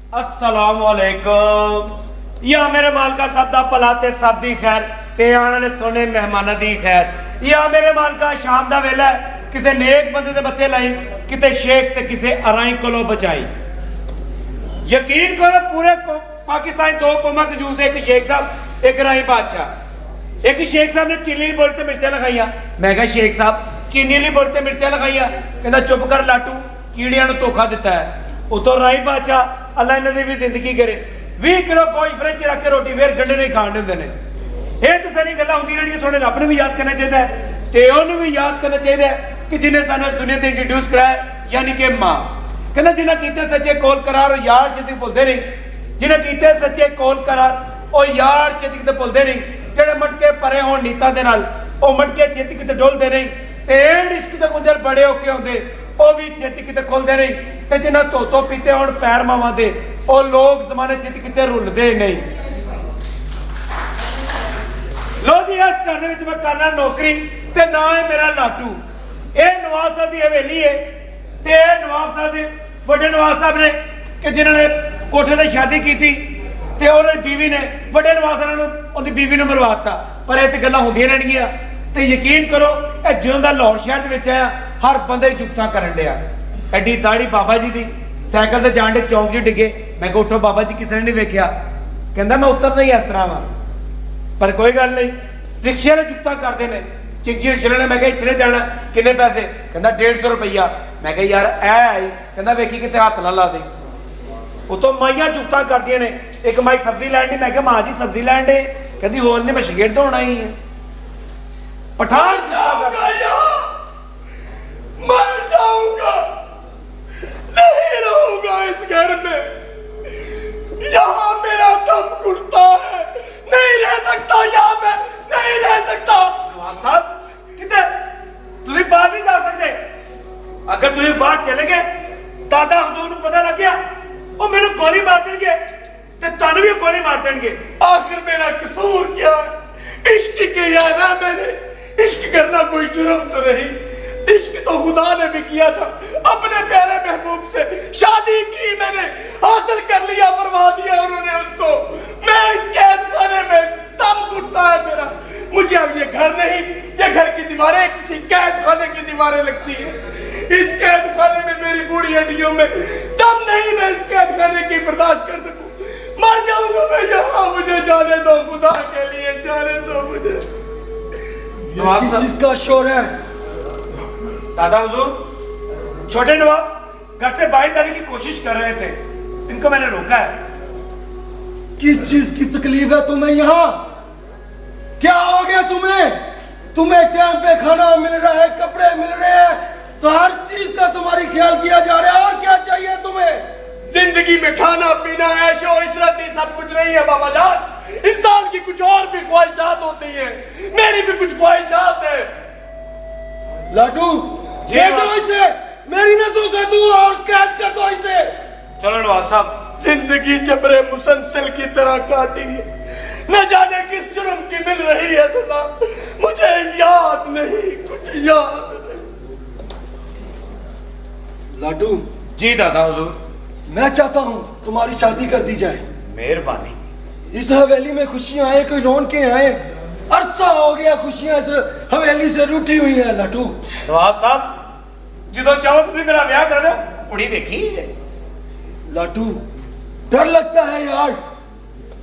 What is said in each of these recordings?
अस्सलाम वालेकुम। या मेरे मालका सब दा भला ते सब दी खैर ते आने वाले सोने मेहमानां दी खैर। या मेरे मालका शाम दा वेला किसे नेक बंदे दे मत्थे लाई, किते शेख ते किसे अराई कोलों बचाई। यकीन करो पूरे पाकिस्तान दो कौमां कंजूस, एक शेख साहब एक अराई बादशाह। एक शेख साहब ने चीनी बोरी ते मिर्चां लगाइयां। मैं कहा शेख साहब चीनी वाली बोरी ते मिर्चां लगाइयां। कहंदा चुप कर लाटू, कीड़ियां नूं धोखा दिता है। उतों राई बादशाह अल्लाह इन्हां दी भी जिंदगी करे 20 किलो गोश्त फ्रिज च रख के रोटी फिर गंढे नहीं खाण दिंदे ने। ये तो सारी गल्लां हुंदियां रहियां। सोने रब नूं भी याद करना चाहिए ते उहनूं भी याद करना चाहिए कि जिन्हें सानूं इस दुनिया ते इंट्रोड्यूस कराया, यानी कि मां। कहना जिन्हें कीते सच्चे कोल करार और यार जिंदगी भुलदे नहीं। जिन्हें कीते सच्चे कोल करार और यार जिंदगी ते भुलदे नहीं। जेड़े मटके परे होण नीतां दे नाल ओ मटके जिंदगी ते डुलदे नहीं ते इश्क दे गुंजर बड़े औखे हुंदे ओ भी जिंदगी ते खुलदे नहीं। ते जिन्हां धोतो पीते होण पैर मावां दे ओ लोग जमाने जिंदगी ते रुलदे नहीं। लो जी इस घर दे विच मैं करना नौकरी ते ना है मेरा लाटू। ये नवाब साहब की हवेली है ते नवाब साहब दे बड़े नवाब साहब ने कि जिन्होंने कोठे ते शादी की थी ते उहदी बीवी ने बड़े नवाब साहब ने उहदी बीवी ने मरवाता। पर ये तो गल्लां होंदियां रहणगीਆਂ ते यकीन करो ए जिउं दा लाहौर शहर दे विच आया हर बंदे जुगतां करन दिया। एडी दाढ़ी बाबा जी दी साइकिल ते जाण दे चौंक च डिगे। मैं कहा उठो बाबा जी किसी ने नहीं वेख्या। कहंदा मैं उतरदा ही इस तरह वा, पर कोई गल नहीं। रिक्शे वाले जुगतां करदे ने। चिंची रिक्शे ने मैं कहा इछरे जाना किन्ने पैसे? कहंदा 150 रुपया। मैं कहा यार ऐ आई। कहंदा वेखी किते हत्थ ना ला दे। उतों माइयां जुगतां करदियां ने। एक माई सब्जी लैण दी। मैं कहा मां जी सब्जी लैण दे। कहंदी होर नहीं मैं शगेर तो होना ही है। पठान मर जाऊंगा, नहीं रहूंगा इस घर में। यहाँ मेरा दम घुटता है, नहीं रह सकता यहाँ मैं, नहीं रह सकता। नवाब साहब किधर? तुझे बाहर नहीं जा सकते। अगर तुझे बाहर चले गए दादा हुजूर को पता लग गया वो मैंने गोली मार देंगे ते तानू भी गोली मार देंगे। आखिर मेरा कसूर क्या है? इश्क किया ना मैंने। इश्क करना कोई जुर्म तो नहीं। इश्क तो खुदा ने भी किया था। अपने प्यारे महबूब से शादी की मैंने, हासिल कर लिया, मरवा दिया उन्होंने उसको। मैं इस कैद खाने में दम घुटता है मेरा। मुझे अब ये घर नहीं, ये घर की दीवारें किसी कैद खाने की दीवारें लगती है। इस कैद खाने में मेरी बूढ़ी हड्डियों में दम नहीं, मैं इस कैद खाने की बर्दाश्त कर सकूं। मर जाऊंगा मैं यहाँ, मुझे जाने दो, खुदा के लिए जाने दो मुझे। किस चीज का शोर है? दादा हुजूर छोटे नवाब घर से बाहर जाने की कोशिश कर रहे थे, इनको मैंने रोका है। किस चीज की तकलीफ है तुम्हें यहाँ? क्या हो गया तुम्हें? तुम्हें टाइम पे खाना मिल रहा है, कपड़े मिल रहे हैं, तो हर चीज का तुम्हारी ख्याल किया जा रहा है। और क्या चाहिए तुम्हें? जिंदगी में खाना पीना ऐशो इशरत ही सब कुछ नहीं है बाबा जान। इंसान की कुछ और भी ख्वाहिशात होती हैं। मेरी भी कुछ ख्वाहिशात है। लाडू ये जो इसे मेरी नजरों से दूर और कैद कर दो इसे। चलो नवाब साहब। जिंदगी जबरे मुसलसल की तरह काटी है। न जाने किस जुर्म की मिल रही है सजा, मुझे याद नहीं, कुछ याद नहीं। लाडू जी दादा हुजूर। मैं चाहता हूँ तुम्हारी शादी कर दी जाए। मेहरबानी। इस हवेली में खुशियां आए, कोई रौनकें आए। अरसा हो गया खुशियां इस हवेली से रूठी हुई है। लाडू नवाब साहब जो चाहो तुम मेरा ब्याह कर दो, कुड़ी देखी है। लाडू डर लगता है यार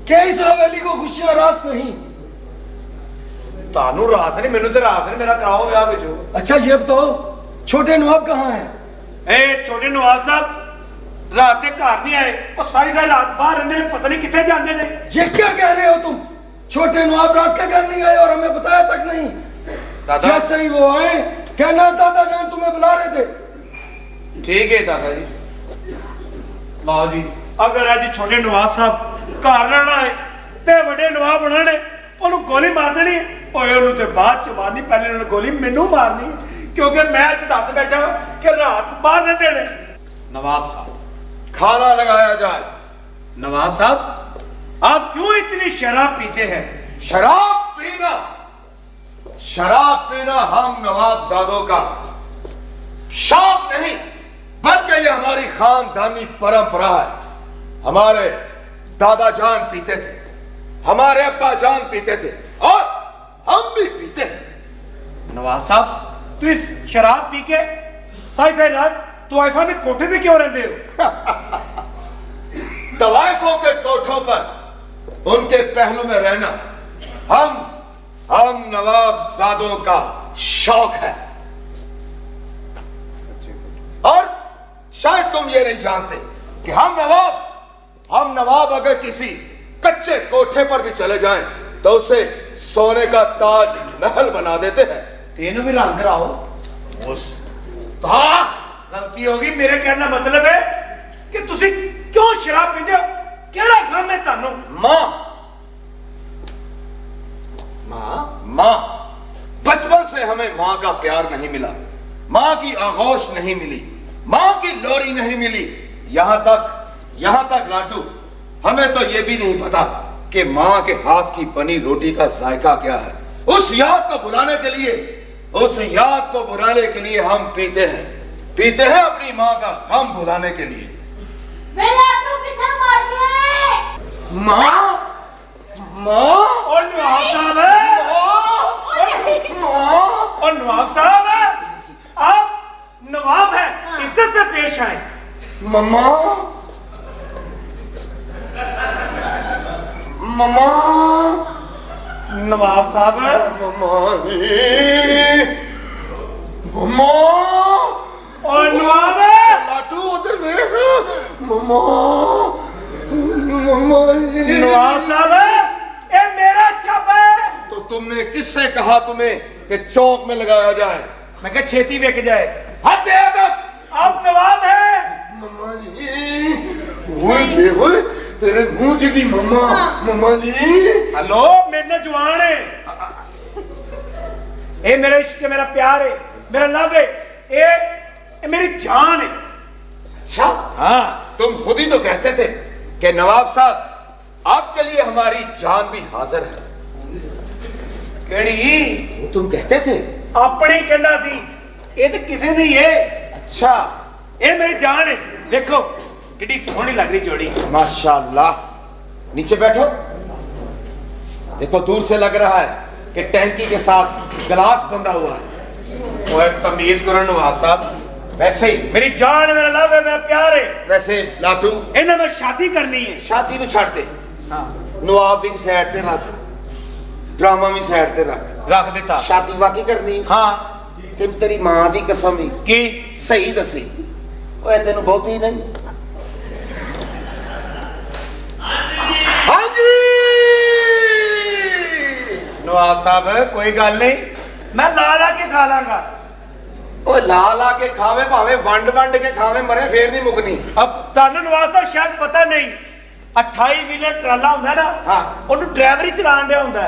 कि इस हवेली को खुशियां रास नहीं। तानू रास नहीं, मैनू तो रास नहीं। मेरा कराओ ब्याह बिचो। अच्छा ये बताओ छोटे नवाब कहाँ हैं? ए छोटे नवाब साहब रात के घर नहीं आए और सारी रात बाहर रहते हैं, पता नहीं कितने जाते हैं। ये क्या कह रहे हो तुम? छोटे नवाब रात के घर नहीं आए और हमें बताया तक नहीं। जैसे ही वो आए कहना दादा जान तुम्हें बुला रहे थे। ठीक है दादाजी। लाओ जी अगर आज छोटे नवाब साहब घर ना आए तो बड़े नवाब उन्होंने उन्होंने गोली मार देनी। ओए बाद च मारनी, पहले उन्होंने गोली मैनू मारनी क्योंकि मैं अज दस बैठा कि रात बाहर रहते हैं। नवाब साहब खाना लगाया जाए। नवाब साहब आप क्यों इतनी शराब पीते हैं? शराब पीना, शराब पीना हम नवाबजादों का शौक नहीं बल्कि यह हमारी खानदानी परंपरा है। हमारे दादा जान पीते थे, हमारे अब्बा जान पीते थे और हम भी पीते हैं। नवाब साहब तू इस शराब पी के सारी सारी रात तू आइफा के कोठे पे क्यों रहते हो? तवाइफों के कोठों पर उनके पहलू में रहना हम नवाब जादों का शौक है। और शायद तुम ये नहीं जानते कि हम नवाब अगर किसी कच्चे कोठे पर भी चले जाएं तो उसे सोने का ताज महल बना देते हैं। तेनू भी रंग कराओ। उस ताज गलती होगी। मेरे कहना मतलब है कि तुसी क्यों शराब पीते हो? केड़ा काम है तानू? मां बचपन से हमें मां का प्यार नहीं मिला, मां की आगोश नहीं मिली, मां की लोरी नहीं मिली। यहां तक लाटू हमें तो यह भी नहीं पता कि मां के हाथ की बनी रोटी का जायका क्या है। उस याद को बुलाने के लिए हम पीते हैं अपनी मां का गम भुलाने के लिए। वे लाटू किधर मार गया? मां और नवाब साहब आप नवाब हैं, इज्जत से पेश आए। मम्मा नवाब साहब मम्मा और नवाब लाटू उधर देख। मम्मा नवाब साहब ये मेरा छप है। तो तुमने किससे कहा तुम्हें कि चौक में लगाया जाए? मैं क्या छेती बिक जाए? हद है अदब। आप नवाब हैं। मम्मा जी ओए तेरे मुंह जी भी मम्मा जी। हेलो मेरे ना जवान है, ये मेरा इश्क है, मेरा प्यार है, मेरा लव है, ये मेरी जान है। अच्छा हाँ तुम खुद ही तो कहते थे कि नवाब साहब आपके लिए हमारी जान भी हाजिर है। केड़ी? वो तुम कहते थे। अपने कहना सी, ये तो किसी दी है। अच्छा ये मेरी जान है। देखो कितनी सोहनी लग रही जोड़ी। माशाल्लाह। नीचे बैठो। देखो दूर से लग रहा है कि टैंकी के साथ गिलास बंधा हुआ है। वो एक तमीज करो नवाब साहब। वैसे ही मेरी जान है, मेरा लव है, मेरा प्यार है। वैसे लाटू इन्हें मैं शादी करनी है। शादी ਨੂੰ ਛੱਡ ਦੇ। ਨਵਾਬ ਵੀ ਸਾਈਡ ਤੇ ਰੱਖ, ਡਰਾਮਾ ਵੀ ਸਾਈਡ ਤੇ ਰੱਖ। रख देता। शादी वाकई करनी? हाँ ਤੈਨੂੰ ਤੇਰੀ ਮਾਂ ਦੀ ਕਸਮ ਹੀ की ਸਹੀ ਦੱਸੀ। ਓਏ ਤੈਨੂੰ ਬਹੁਤੀ ਨਹੀਂ। ਹਾਂਜੀ नवाब साहब कोई गल नहीं, मैं ला के खा लांगा। ਓਏ ਲਾ ਕੇ ਖਾਵੇ ਭਾਵੇਂ ਵੰਡ ਕੇ ਖਾਵੇ ਮਰੇ ਫੇਰ ਨਹੀਂ ਮੁਕਣੀ। अब तानू नवाब साहब शायद पता नहीं 28 व्हीलर ट्राला ਹੁੰਦਾ ਨਾ, ਹਾਂ ਉਹਨੂੰ ਡਰਾਈਵਰ ਹੀ ਚਲਾਉਣ ਡਿਆ ਹੁੰਦਾ।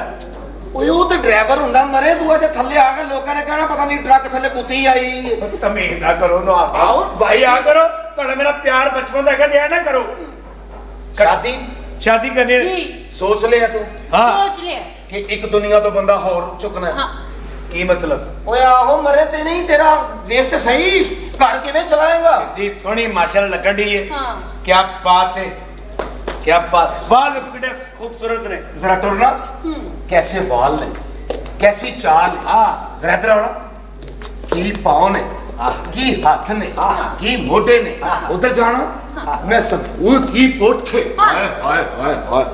ਓਏ ਉਹ ਤੇ ਡਰਾਈਵਰ ਹੁੰਦਾ ਮਰੇ ਦੂਆ ਤੇ ਥੱਲੇ ਆ ਕੇ ਲੋਕਾਂ ਨੇ ਕਹਿਣਾ ਪਤਾ ਨਹੀਂ ਟਰੱਕ ਥੱਲੇ ਕੁੱਤੀ ਆਈ। ਤਮੀਜ਼ ਨਾ ਕਰੋ ਨਵਾਬ ਆਓ ਸਾਹਿਬ, ਭਾਈ ਆ ਕਰੋ। ਤੁਹਾਡਾ ਮੇਰਾ ਪਿਆਰ ਬਚਪਨ ਦਾ ਹੈਗਾ, ਜੇ ਨਾ ਕਰੋ। शादी करनी है। जी सोच लिया तू हाँ सोच लिया। कि एक दुनिया तो बंदा होर चुकना है। हाँ की मतलब? ओए आहो मरे ते नहीं तेरा देख ते सही घर किवें चलाएगा? जी सोनी माशाल्लाह लगन दी है। हाँ क्या बात है, क्या बात। बाल देखो कितने खूबसूरत ने। जरा टुरना कैसे बाल ने, कैसी चाल है। हाँ जरा इधर आओ। की पाँव ने, हाँ की हाथ ने, की मोढे ने। हाँ। उधर जाना मैं सब ओए की पुठ है। हाय हाय हाय हाय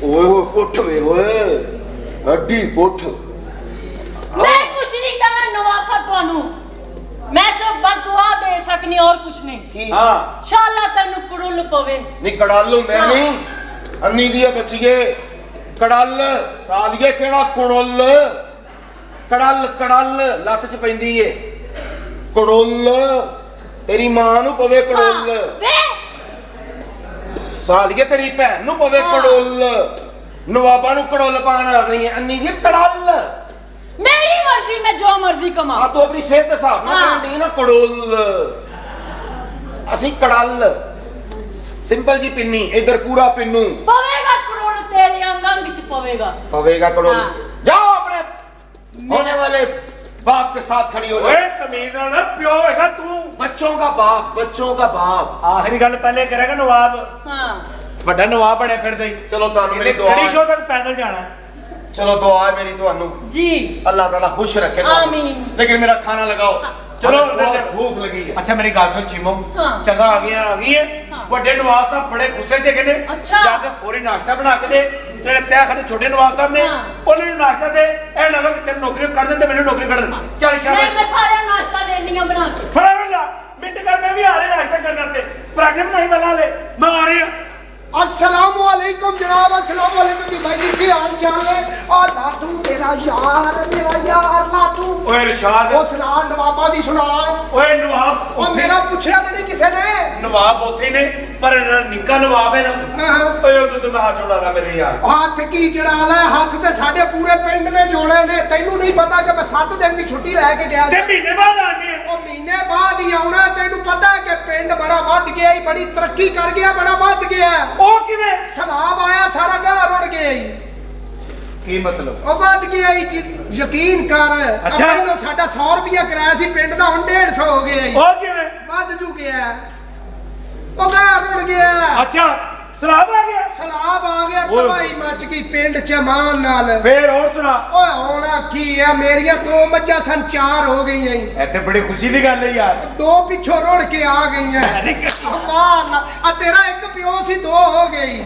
ओए ओए पुठ वे ओए हड्डी पुठ। मैं कुछ नहीं कहना नवाब साहब ਤੁਹਾਨੂੰ, मैं सिर्फ बददुआ दे सकनी और कुछ नहीं। की हाँ शाला तैनू कुड़ुल पवे। नी कड़ल हुंदे हाँ। नहीं अन्नी दी बचिए कड़ल सालिए केड़ा कुड़ुल कड़ल लत च पैंदी है कुड़ुल तेरी मां नू पवे कुड़ुल वे सालिए तेरी भैन नू पवे हाँ। कुड़ुल नवाबा नू कुड़ुल पान आ गई है अन्नी दी कड़ल। मेरी मर्जी मैं जो मर्जी कमा। हाँ तो अपनी सेहत के हिसाब नाल हाँ। कहनी ना कुड़ुल असी कड़ल सिंपल जी पिन्नी इधर पूरा पिन्नू पवेगा कुड़ुल तेरे अंग च पवेगा। पवेगा कुड़ुल। हाँ। जाओ अपने होने वाले बाप के साथ खड़ी हो ओए जाओ। तमीज ना, प्यो हैगा तू। बच्चों का बाप। आखिरी गल पहले करेगा नवाब, हाँ बड़ा नवाब बने फिर दे। चलो तानू मेरी दुआ खड़ी है। शो तक पैदल जाना है। चलो दुआ है मेरी तुहानू, जी अल्लाह ताला खुश रखे तुहानू। आमीन। लेकिन मेरा खाना लगाओ, चलो, हमें बहुत चलो। भूख लगी है। अच्छा मेरी गल सुन चीमो, हाँ। चंगा आ गई है। हाँ। बड़े नवाब साहब बड़े गुस्से च गए। अच्छा। जाके फौरी नाश्ता बना के दे। ਜਿਹੜੇ ਤੈ ਖਾਨੇ ਛੋਟੇ ਨਵਾਬ ਸਾਹਿਬ ਨੇ हाँ। ਉਹਨਾਂ ਨੂੰ ਨਾਸ਼ਤਾ ਦੇ। ਇਹ ਨਾ ਕਿ ਤੈਨੂੰ ਨੌਕਰੀ ਕਰ ਦਿੰਦੇ, ਮੈਨੂੰ ਨੌਕਰੀ ਕਰ ਦੇ। ਚੱਲ नहीं ਸ਼ਾਬਾਸ਼। मैं सारे नाश्ता देनी हूँ बना के। फटाफट ला, मिनट कर, मैं भी आ रहा नाश्ता करने वास्ते। पराठे बनाई बना ले, मैं आ रही हूँ। अस्सलामु अलैकुम जनाब, अस्सलामु अलैकुम जी भाई जी, क्या हाल चाल है? और लाडू मेरा यार लाडू। ओए इरशाद, वो सुना नवाबा दी सुना। ओए नवाब और मेरा पूछया तो नहीं किसी ने। नवाब ਉੱਥੇ ਹੀ ਨੇ, ਪਰ ਨਿੱਕਾ ਨਵਾਬ ਹੈ ਨਾ। हाँ। ਓਏ ਉਹ ਤੂੰ ਮੈਂ ਹੱਥ ਜੋੜਾ ਲਾ ਮੇਰੇ ਯਾਰ। हाथ की जड़ा लै, हाथ ते साडे पूरे पिंड ने जोड़े ने। तैनू नहीं पता कि मैं 7 दिन की छुट्टी लैके गया ਤੇ ਮਹੀਨੇ ਬਾਅਦ ਆਣੀ ਹੈ। ਉਹ ਮਹੀਨੇ ਬਾਅਦ ਹੀ ਆਉਣਾ। ਤੈਨੂੰ ਪਤਾ ਹੈ ਕਿ ਪਿੰਡ ਬੜਾ ਵੱਧ ਗਿਆ ਹੀ, ਬੜੀ ਤਰੱਕੀ ਕਰ ਗਿਆ, ਬੜਾ ਵੱਧ ਗਿਆ। ਉਹ ਕਿਵੇਂ? ਸਲਾਬ ਆਇਆ, ਸਾਰਾ ਗਾਹ ਰੁੜ ਗਿਆ ਹੀ। ਕੀ ਮਤਲਬ? ਉਹ ਵੱਧ ਗਿਆ ਹੀ ਜੀ, ਯਕੀਨ ਕਰ। ਅੱਛਾ। ਪਹਿਲਾਂ ਸਾਡਾ 100 ਰੁਪਿਆ ਕਿਰਾਇਆ ਸੀ ਪਿੰਡ ਦਾ, ਹੁਣ 150 ਹੋ ਗਿਆ ਹੀ। ਉਹ ਕਿਵੇਂ? ਵੱਧ ਜੂ ਗਿਆ, ਉਹ ਗਾਹ ਰੁੜ ਗਿਆ। ਅੱਛਾ ਸਲਾਬ ਆ ਗਿਆ। ਸਲਾਬ ਆ ਗਿਆ, ਓਏ। ਤਬਾਹੀ ਮਚ ਗਈ ਪਿੰਡ ਚ ਮਾਨ ਨਾਲ। ਫੇਰ ਹੋਰ ਸੁਣਾ। ਓਏ ਹੋਣਾ ਕੀ ਹੈ, ਮੇਰੀਆਂ 2 ਮੱਝਾਂ ਸਨ, 4 ਹੋ ਗਈਆਂ ਈ। ਇੱਥੇ ਬੜੀ ਖੁਸ਼ੀ ਦੀ ਗੱਲ ਹੈ ਯਾਰ। 2 ਪਿੱਛੋਂ ਰੁੜ ਕੇ ਆ ਗਈਆਂ। ਮਾਨ ਆ ਤੇਰਾ ਇੱਕ ਪਿਓ ਸੀ, 2 ਹੋ ਗਈ।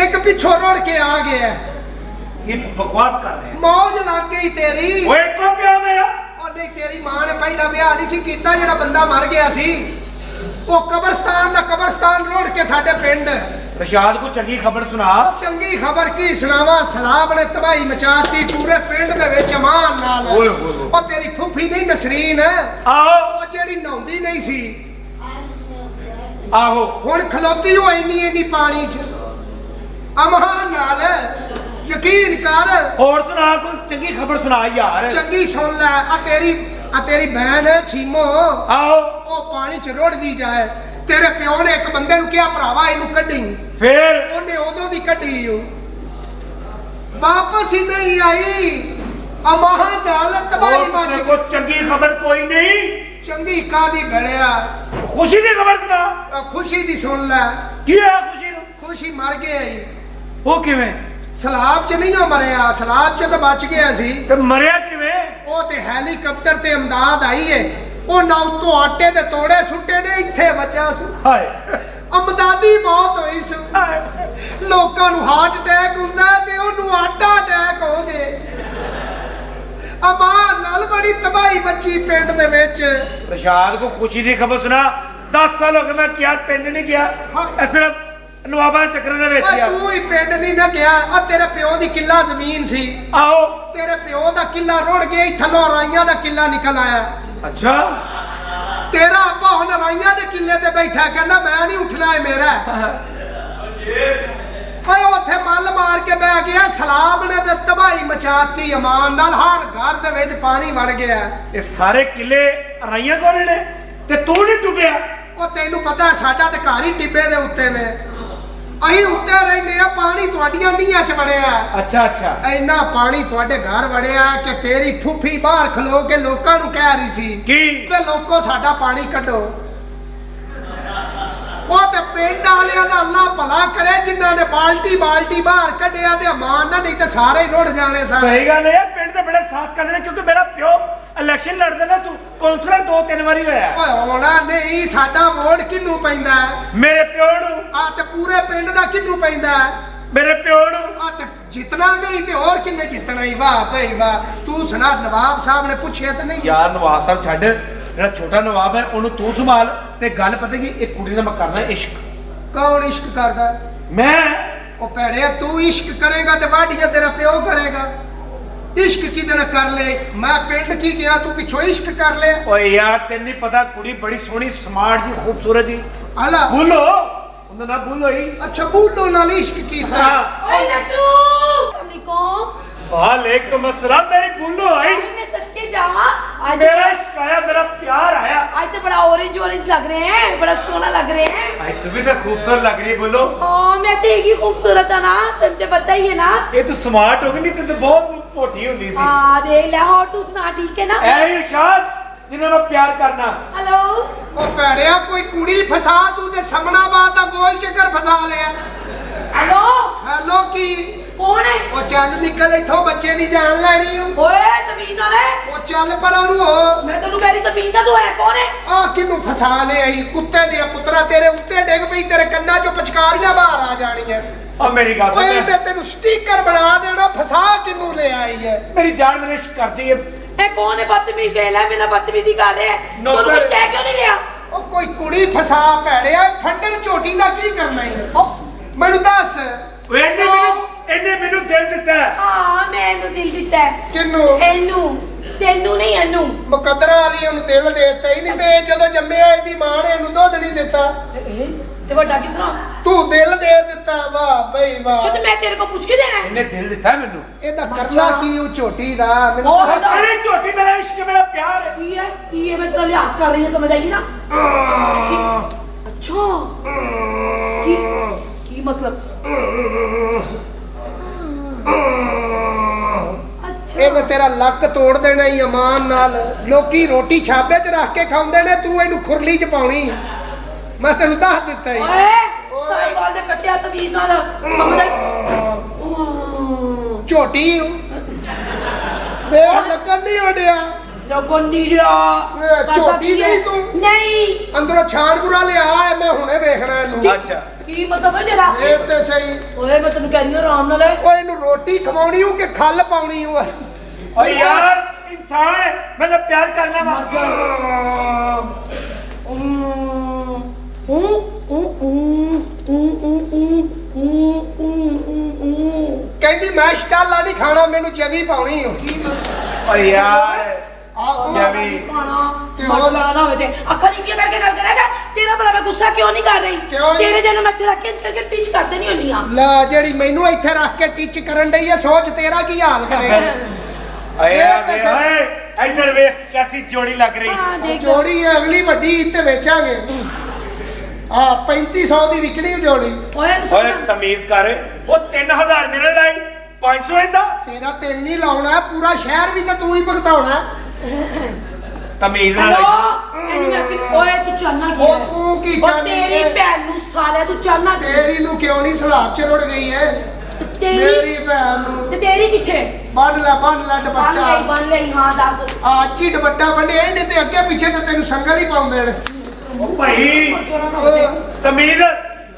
ਇੱਕ ਪਿੱਛੋਂ ਰੁੜ ਕੇ ਆ ਗਿਆ। ਇਹ ਬਕਵਾਸ ਕਰ ਰਹੇ ਮੌਜ ਲੱਗ ਗਈ ਤੇਰੀ। ਓਏ ਕੋ ਪਿਆ ਮੇਰਾ? ਉਹ ਨਹੀਂ, ਤੇਰੀ ਮਾਂ ਨੇ ਪਹਿਲਾਂ ਵਿਆਹ ਨਹੀਂ ਸੀ ਕੀਤਾ ਜਿਹੜਾ ਬੰਦਾ ਮਰ ਗਿਆ ਸੀ। ਉਹ ਕਬਰਸਤਾਨ ਦਾ ਕਬਰਸਤਾਨ ਰੋੜ ਕੇ ਸਾਡੇ ਪਿੰਡ। ਰਸ਼ਾਦ ਕੋ ਚੰਗੀ ਖਬਰ ਸੁਣਾ। ਚੰਗੀ ਖਬਰ ਕੀ ਸੁਣਾਵਾਂ? ਸਲਾਬ ਨੇ ਤਬਾਹੀ ਮਚਾਤੀ ਪੂਰੇ ਪਿੰਡ ਦੇ ਵਿੱਚ ਮਾਨ ਨਾਲ। ਓਏ ਹੋਏ ਹੋਏ। ਉਹ ਤੇਰੀ ਫੁੱਫੀ ਨਹੀਂ ਨਸਰੀਨ, ਆਹੋ ਉਹ ਜਿਹੜੀ ਨਹਾਉਂਦੀ ਨਹੀਂ ਸੀ, ਆਹੋ। ਹੁਣ ਖਲੋਤੀ ਹੋਈ ਇੰਨੀ ਪਾਣੀ 'ਚ ਅਮਾਨ ਨਾਲ। ਯਕੀਨ ਕਰ। ਹੋਰ ਸੁਣਾ, ਕੋਈ ਚੰਗੀ ਖਬਰ ਸੁਣਾ ਯਾਰ। ਚੰਗੀ ਸੁਣ ਲੈ। ਆ ਤੇਰੀ ਭੈਣ ਛੀਮੋ, ਆਹੋ। ਉਹ ਪਾਣੀ 'ਚ ਰੁੜਦੀ ਜਾਏ। ਤੇਰੇ ਪਿਓ ਨੇ ਇੱਕ ਬੰਦੇ ਨੂੰ ਕਿਹਾ ਭਰਾਵਾ ਇਹਨੂੰ ਕੱਢੀ। ਫੇਰ ਉਹਨੇ ਉਦੋਂ ਦੀ ਕੱਢੀ ਓ, ਵਾਪਸ ਹੀ ਨਹੀਂ ਆਈ। ਅਮਾਹ ਨਾਲ ਤਬਾਹੀ ਮਚ ਤੇਰੇ ਗਈ। ਕੋ ਚੰਗੀ ਖਬਰ ਕੋਈ ਨਹੀਂ? ਚੰਗੀ ਕਾਦੀ ਘੜਿਆ, ਖੁਸ਼ੀ ਦੀ ਖਬਰ ਸੁਣਾ। ਖੁਸ਼ੀ ਦੀ ਸੁਣ ਲੈ। ਕੀ ਹੈ ਖੁਸ਼ੀ ਨੂੰ? ਖੁਸ਼ੀ ਮਰ ਗਿਆ ਈ। ਉਹ ਕਿਵੇਂ? ਸਲਾਬ 'ਚ ਨਹੀਂ ਉਹ ਮਰਿਆ, ਸਲਾਬ 'ਚ ਤਾਂ ਬਚ ਗਿਆ ਸੀ। ਤੇ ਮਰਿਆ ਕਿਵੇਂ? ਉਹ ਤੇ ਹੈਲੀਕਾਪਟਰ ਤੇ ਇਮਦਾਦ ਆਈ ਏ। ਉਹ ਨਾ ਉਤੋਂ ਆਟੇ ਦੇ ਤੋੜੇ ਸੁੱਟੇ ਨੇ, ਇੱਥੇ ਵੱਜਾ ਸੀ। ਹਾਏ ਅਮਦਾਦੀ ਮੌਤ ਹੋਈ ਸੀ। ਹਾਏ। ਲੋਕਾਂ ਨੂੰ ਹਾਰਟ ਅਟੈਕ ਹੁੰਦਾ ਤੇ ਉਹਨੂੰ ਆਟਾ ਅਟੈਕ ਹੋ ਗਏ। ਅਮਾਨ ਨਾਲ ਬੜੀ ਤਬਾਹੀ ਮੱਚੀ ਪਿੰਡ ਦੇ ਵਿੱਚ। ਰਸ਼ਾਦ ਕੋ ਖੁਸ਼ੀ ਦੀ ਖਬਰ ਸੁਣਾ। 10 ਸਾਲ ਹੋ ਗਏ ਮੈਂ ਕਿਹਾ ਪਿੰਡ ਨਹੀਂ ਗਿਆ। ਹਾਂ। ਇਹ ਸਿਰਫ ਨਵਾਬਾਂ ਦੇ ਚੱਕਰ ਦੇ ਵਿੱਚ ਓਏ ਆ। ਤੂੰ ਹੀ ਪਿੰਡ ਨਹੀਂ ਨਾ ਗਿਆ। ਆ ਤੇਰੇ ਪਿਓ ਦੀ ਕਿੱਲਾ ਜ਼ਮੀਨ ਸੀ। ਆਹੋ। ਤੇਰੇ ਪਿਓ ਦਾ ਕਿੱਲਾ ਰੁੜ ਗਿਆ, ਥੱਲੋਂ ਰਾਈਆਂ ਦਾ ਕਿੱਲਾ ਨਿਕਲ ਆਇਆ। ਅੱਛਾ। ਤੇਰਾ ਅੱਬਾ ਹੁਣ ਰਾਈਆਂ ਦੇ ਕਿੱਲੇ ਤੇ ਬੈਠਾ, ਕਹਿੰਦਾ ਮੈਂ ਨਹੀਂ ਉੱਠਣਾ, ਇਹ ਮੇਰਾ ਹੈ। ਓਏ ਉੱਥੇ ਮੱਲ ਮਾਰ ਕੇ ਬਹਿ ਗਿਆ। ਸਲਾਬ ਨੇ ਤੇ ਤਬਾਹੀ ਮਚਾਤੀ ਅਮਾਨ ਨਾਲ। ਹਰ ਘਰ ਦੇ ਵਿੱਚ ਪਾਣੀ ਵੜ ਗਿਆ। ਇਹ ਸਾਰੇ ਕਿਲੇ ਰਾਈਆਂ ਕੋਲ ਨੇ ਤੇ ਤੂੰ ਨਹੀਂ ਡੁੱਬਿਆ। ਉਹ ਤੈਨੂੰ ਪਤਾ ਸਾਡਾ ਤੇ ਘਰ ਹੀ ਟਿੱਬੇ ਦੇ ਉੱਤੇ ਨੇ। ਅਸੀਂ ਉੱਤੇ ਰਹਿੰਦੇ ਆ, ਪਾਣੀ ਤੁਹਾਡੀਆਂ ਨੀਹਾਂ 'ਚ ਵੜਿਆ। ਅੱਛਾ ਅੱਛਾ। ਇੰਨਾ ਪਾਣੀ ਤੁਹਾਡੇ ਘਰ ਵੜਿਆ ਕਿ ਤੇਰੀ ਫੁੱਫੀ ਬਾਹਰ ਖਲੋ ਕੇ ਲੋਕਾਂ ਨੂੰ ਕਹਿ ਰਹੀ ਸੀ ਕੀ? ਵੇ ਲੋਕੋ ਸਾਡਾ ਪਾਣੀ ਕੱਢੋ। ਉਹ ਤੇ ਪਿੰਡ ਵਾਲਿਆਂ ਦਾ ਅੱਲਾ ਭਲਾ ਕਰੇ ਜਿਨ੍ਹਾਂ ਨੇ ਬਾਲਟੀ ਬਾਹਰ ਕੱਢਿਆ ਤੇ ਅਮਾਨ ਨਾ, ਨਹੀਂ ਤੇ ਸਾਰੇ ਹੀ ਰੁੜ ਜਾਣੇ ਸਨ। ਸਹੀ ਗੱਲ ਹੈ। ਪਿੰਡ ਦੇ ਬੜੇ ਸਾਹਸ ਕਰਦੇ ਨੇ ਕਿਉਂਕਿ ਮੇਰਾ ਪਿਓ ਇਲੈਕਸ਼ਨ ਲੜਦੇ ਨਾ, ਤੂੰ ਕੌਂਸਲਰ 2-3 ਵਾਰੀ ਹੋਇਆ। ਓਏ ਹੋਣਾ ਨਹੀਂ, ਸਾਡਾ ਵੋਟ ਕਿਹਨੂੰ ਪੈਂਦਾ? ਮੇਰੇ ਪਿਓ ਨੂੰ। ਆ ਤੇ ਪੂਰੇ ਪਿੰਡ ਦਾ ਕਿਹਨੂੰ ਪੈਂਦਾ? ਮੇਰੇ ਪਿਓ ਨੂੰ। ਆ ਤੇ ਜਿੱਤਣਾ ਨਹੀਂ ਤੇ ਹੋਰ ਕਿੰਨੇ ਜਿੱਤਣਾ ਹੀ। ਵਾਹ ਭਈ ਵਾਹ। ਤੂੰ ਸੁਣਾ, ਨਵਾਬ ਸਾਹਿਬ ਨੇ ਪੁੱਛਿਆ ਤੇ ਨਹੀਂ? ਯਾਰ ਨਵਾਬ ਸਾਹਿਬ ਛੱਡ, ਜਿਹੜਾ ਛੋਟਾ ਨਵਾਬ ਹੈ ਉਹਨੂੰ ਤੂੰ ਸੰਭਾਲ। ਤੇ ਗੱਲ ਪਤਾ ਕੀ, ਇੱਕ ਕੁੜੀ ਨਾਲ ਮੈਂ ਕਰਨਾ ਇਸ਼ਕ। ਕੌਣ ਇਸ਼ਕ ਕਰਦਾ? ਮੈਂ। ਉਹ ਭੈੜਿਆ, ਤੂੰ ਇਸ਼ਕ ਕਰੇਗਾ ਤੇ ਵਾਢੀਆਂ ਤੇਰਾ ਪਿਓ ਕਰੇਗਾ। ਇਸ਼ਕ ਕਿਹਦੇ ਨਾਲ ਕਰ ਲੈ? ਮੈਂ ਪਿੰਡ ਕੀ ਗਿਆ, ਤੂੰ ਪਿੱਛੋਂ ਇਸ਼ਕ ਕਰ ਲਿਆ। ਓਏ ਯਾਰ ਤੈਨੂੰ ਨਹੀਂ ਪਤਾ, ਕੁੜੀ ਬੜੀ ਸੋਹਣੀ, ਸਮਾਰਟ ਜੀ, ਖੂਬਸੂਰਤ ਜੀ। ਹਲਾ ਬੋਲੋ ਉਹਦਾ ਨਾ ਬੋਲੋ ਹੀ। ਅੱਛਾ, ਬੂਲੋ ਨਾਲ ਇਸ਼ਕ ਕੀਤਾ। हाँ। ओए लट्टू अस्सलामुअलैकुम। वालेकुम अस्सलाम। मेरी बोलो आई। मैं सच्चे जावा आज मेरा इश्क आया, मेरा प्यार आया। आज तो बड़ा ऑरेंज लग रहे हैं, बड़ा सोना लग रहे हैं। आज तू भी तो खूबसूरत लग रही है। बोलो। हाँ मैं तो एक ही खूबसूरत है ना, तुमसे पता ही है ना। ये तू स्मार्ट हो गई, नहीं तो बहुत मोटी होती सी। हाँ देख ले। और तू सुना, ठीक है ना? ऐ इरशाद, जिन्हें मैं प्यार करना। हेलो ਉਹ ਭੈੜਿਆ ਕੋਈ ਕੁੜੀ ਫਸਾ ਤੂੰ ਤੇ ਸਮਨਾਬਾਦ ਦਾ ਗੋਲ ਚੱਕਰ ਫਸਾ ਲਿਆ। हेलो ਹੈਲੋ ਕੀ कौन है ਉਹ ਚੱਲ ਨਿਕਲ ਇੱਥੋਂ ਬੱਚੇ ਦੀ ਜਾਨ ਲੈਣੀ ਓ। ओए तमीज वाले ਉਹ ਚੱਲ ਪਰ ਉਹਨੂੰ ਹੋ मैं तेनू कह रही तमीज ना तू है कौन है ਆ ਕਿਨੂੰ ਫਸਾ ਲਿਆ ਈ ਕੁੱਤੇ ਦੇ ਪੁੱਤਰਾ ਤੇਰੇ ਉੱਤੇ ਡਿੱਗ ਪਈ ਤੇਰੇ ਕੰਨਾਂ ਚੋਂ ਪਚਕਾਰੀਆਂ ਬਾਹਰ ਆ ਜਾਣੀਆਂ। और मेरी गल ਓਏ सुन, ਮੈਂ ਤੈਨੂੰ ਸਟicker ਬਣਾ ਦੇਣਾ ਫਸਾ ਕਿਨੂੰ ਲੈ ਆਈ ਹੈ। मेरी जान मैंने इश्क करती है। ए कौन है बदतमीज कहला मेरा बदतमीजी कर रहे हैं तू नौकर। कुछ कह क्यों नहीं लिया ਉਹ ਕੋਈ ਕੁੜੀ ਫਸਾ ਭੈੜਿਆ ਫੰਡਣ ਝੋਟੀ ਦਾ ਕੀ ਕਰਨਾ ਹੈ ओ ਮੈਨੂੰ ਦੱਸ इन्हें मैनू दिल दिता है। हां मैनू दिल दिता है ਕਿਨੂੰ एनू तेनू नहीं एनू ਮੁਕੱਦਰਾ ਵਾਲੀ ਉਹਨੂੰ ਦਿਲ ਦੇ ਦਿੱਤਾ ਹੀ ਨਹੀਂ ਤੇ ਜਦੋਂ ਜੰਮਿਆ ਇਹਦੀ ਮਾਂ ਨੇ ਇਹਨੂੰ ਦੁੱਧ ਨਹੀਂ ਦਿੱਤਾ ते बड़ा किसरा ਤੂੰ ਦਿਲ ਦੇ ਦਿੱਤਾ ਵਾਹ ਬਈ ਵਾਹ अच्छा तो मैं तेरे को पूछ के देना है इन्हें दिल दिता है मैनू। ਇਹਦਾ ਕਰਨਾ ਕੀ ਉਹ ਝੋਟੀ ਦਾ ਮੈਨੂੰ ਉਹ ਦੱਸ। अरे झोटी मेरा इश्क मेरा प्यार है। ये मैं तेरा लिहाज कर रही हूं समझ आएगी ना अच्छा की मतलब अच्छा ਇਹਨੇ ਤੇਰਾ ਲੱਕ ਤੋੜ ਦੇਣਾ ਹੀ ਅਮਾਨ ਨਾਲ ਲੋਕੀ ਰੋਟੀ ਛਾਪੇ 'ਚ ਰੱਖ ਕੇ ਖਾਂਦੇ ਨੇ ਤੂੰ ਇਹਨੂੰ ਖੁਰਲੀ 'ਚ ਪਾਉਣੀ ਮੈਂ ਤੈਨੂੰ ਦੱਸ ਦਿੱਤਾ ਹੀ ओए साई वाल दे कट्टिया तमीज नाल समझ आई ਝੋਟੀ ਵੇਖ ਲੱਗਣ ਨਹੀਂ odeya लोगों नीरा ਝੋਟੀ ਨਹੀਂ ਤੂੰ नहीं ਅੰਦਰੋਂ ਛਾਣ ਬੁਰਾ ਲਿਆ ਹੈ ਮੈਂ ਹੁਣੇ ਵੇਖਣਾ ਇਹਨੂੰ अच्छा की मतलब है तेरा ਇਹ ਤੇ ਸਹੀ ओए मैं तेनू कहनी हूं आराम नाल ਓਏ ਇਹਨੂੰ ਰੋਟੀ खवाਉਣੀ ਹੂੰ ਕਿ ਖੱਲ ਪਾਉਣੀ ਹੂੰ और यार इंसान है, मतलब प्यार करना मर जा ਕਹਿੰਦੀ ਮੈਂ ਸਟਾਲਾ ਨਹੀਂ ਖਾਣਾ ਮੈਨੂੰ ਜਵੀ ਪਾਉਣੀ ਹੂੰ और यार जवी मरना ना हो जाए अखा नहीं किया करके गल करेगा तेरा भला मैं गुस्सा क्यों नहीं कर रही क्यों नहीं? तेरे जन्म मैं तेरा के करके टीच करते नहीं होनी हां ला ਜਿਹੜੀ ਮੈਨੂੰ ਇੱਥੇ ਰੱਖ ਕੇ ਟੀਚ ਕਰਨ ਡਈ ਹੈ ਸੋਚ ਤੇਰਾ ਕੀ ਹਾਲ ਕਰੇਗਾ अरे ये यार कैसे? ओए इधर देख कैसी जोड़ी लग रही। हां देख ਜੋੜੀ ਹੈ ਅਗਲੀ ਵੱਡੀ ਤੇ ਵੇਚਾਂਗੇ ਆ 3500 ਦੀ ਵਿਕਣੀ ਜੋੜੀ ओए ओए तमीज कर वो 3000 मेरे लाई 500 इंदा ਤੇਰਾ ਤਿੰਨ ਨਹੀਂ ਲਾਉਣਾ ਪੂਰਾ ਸ਼ਹਿਰ ਵੀ ਤਾਂ ਤੂੰ ਹੀ ਭਗਤਾਉਣਾ तमीज ना हेलो लग। एनी मैं फिर ओए तू चलना की ਉਹ ਤੂੰ ਕੀ ਚਾਹਨੀ तेरी ਹੈ भैन नु साले तू चलना की ਤੇਰੀ ਨੂੰ ਕਿਉਂ ਨਹੀਂ ਸਲਾਬ ਚ ਰੁੜ ਗਈ ਹੈ तेरी ਮੇਰੀ ਭੈਣ ਨੂੰ ते तेरी किथे ਬੰਨ ਲੈ ਦੁਪੱਟਾ बन ले हां दस ਅੱਜ ਹੀ ਦੁਪੱਟਾ ਬੰਨਿਆ ਇਹਨੇ ਤੇ ਅੱਗੇ ਪਿੱਛੇ ਤੇ ਤੈਨੂੰ ਸੰਗਲ ਹੀ ਪਾਉਂਦੇ ਨੇ ओ भाई तमीज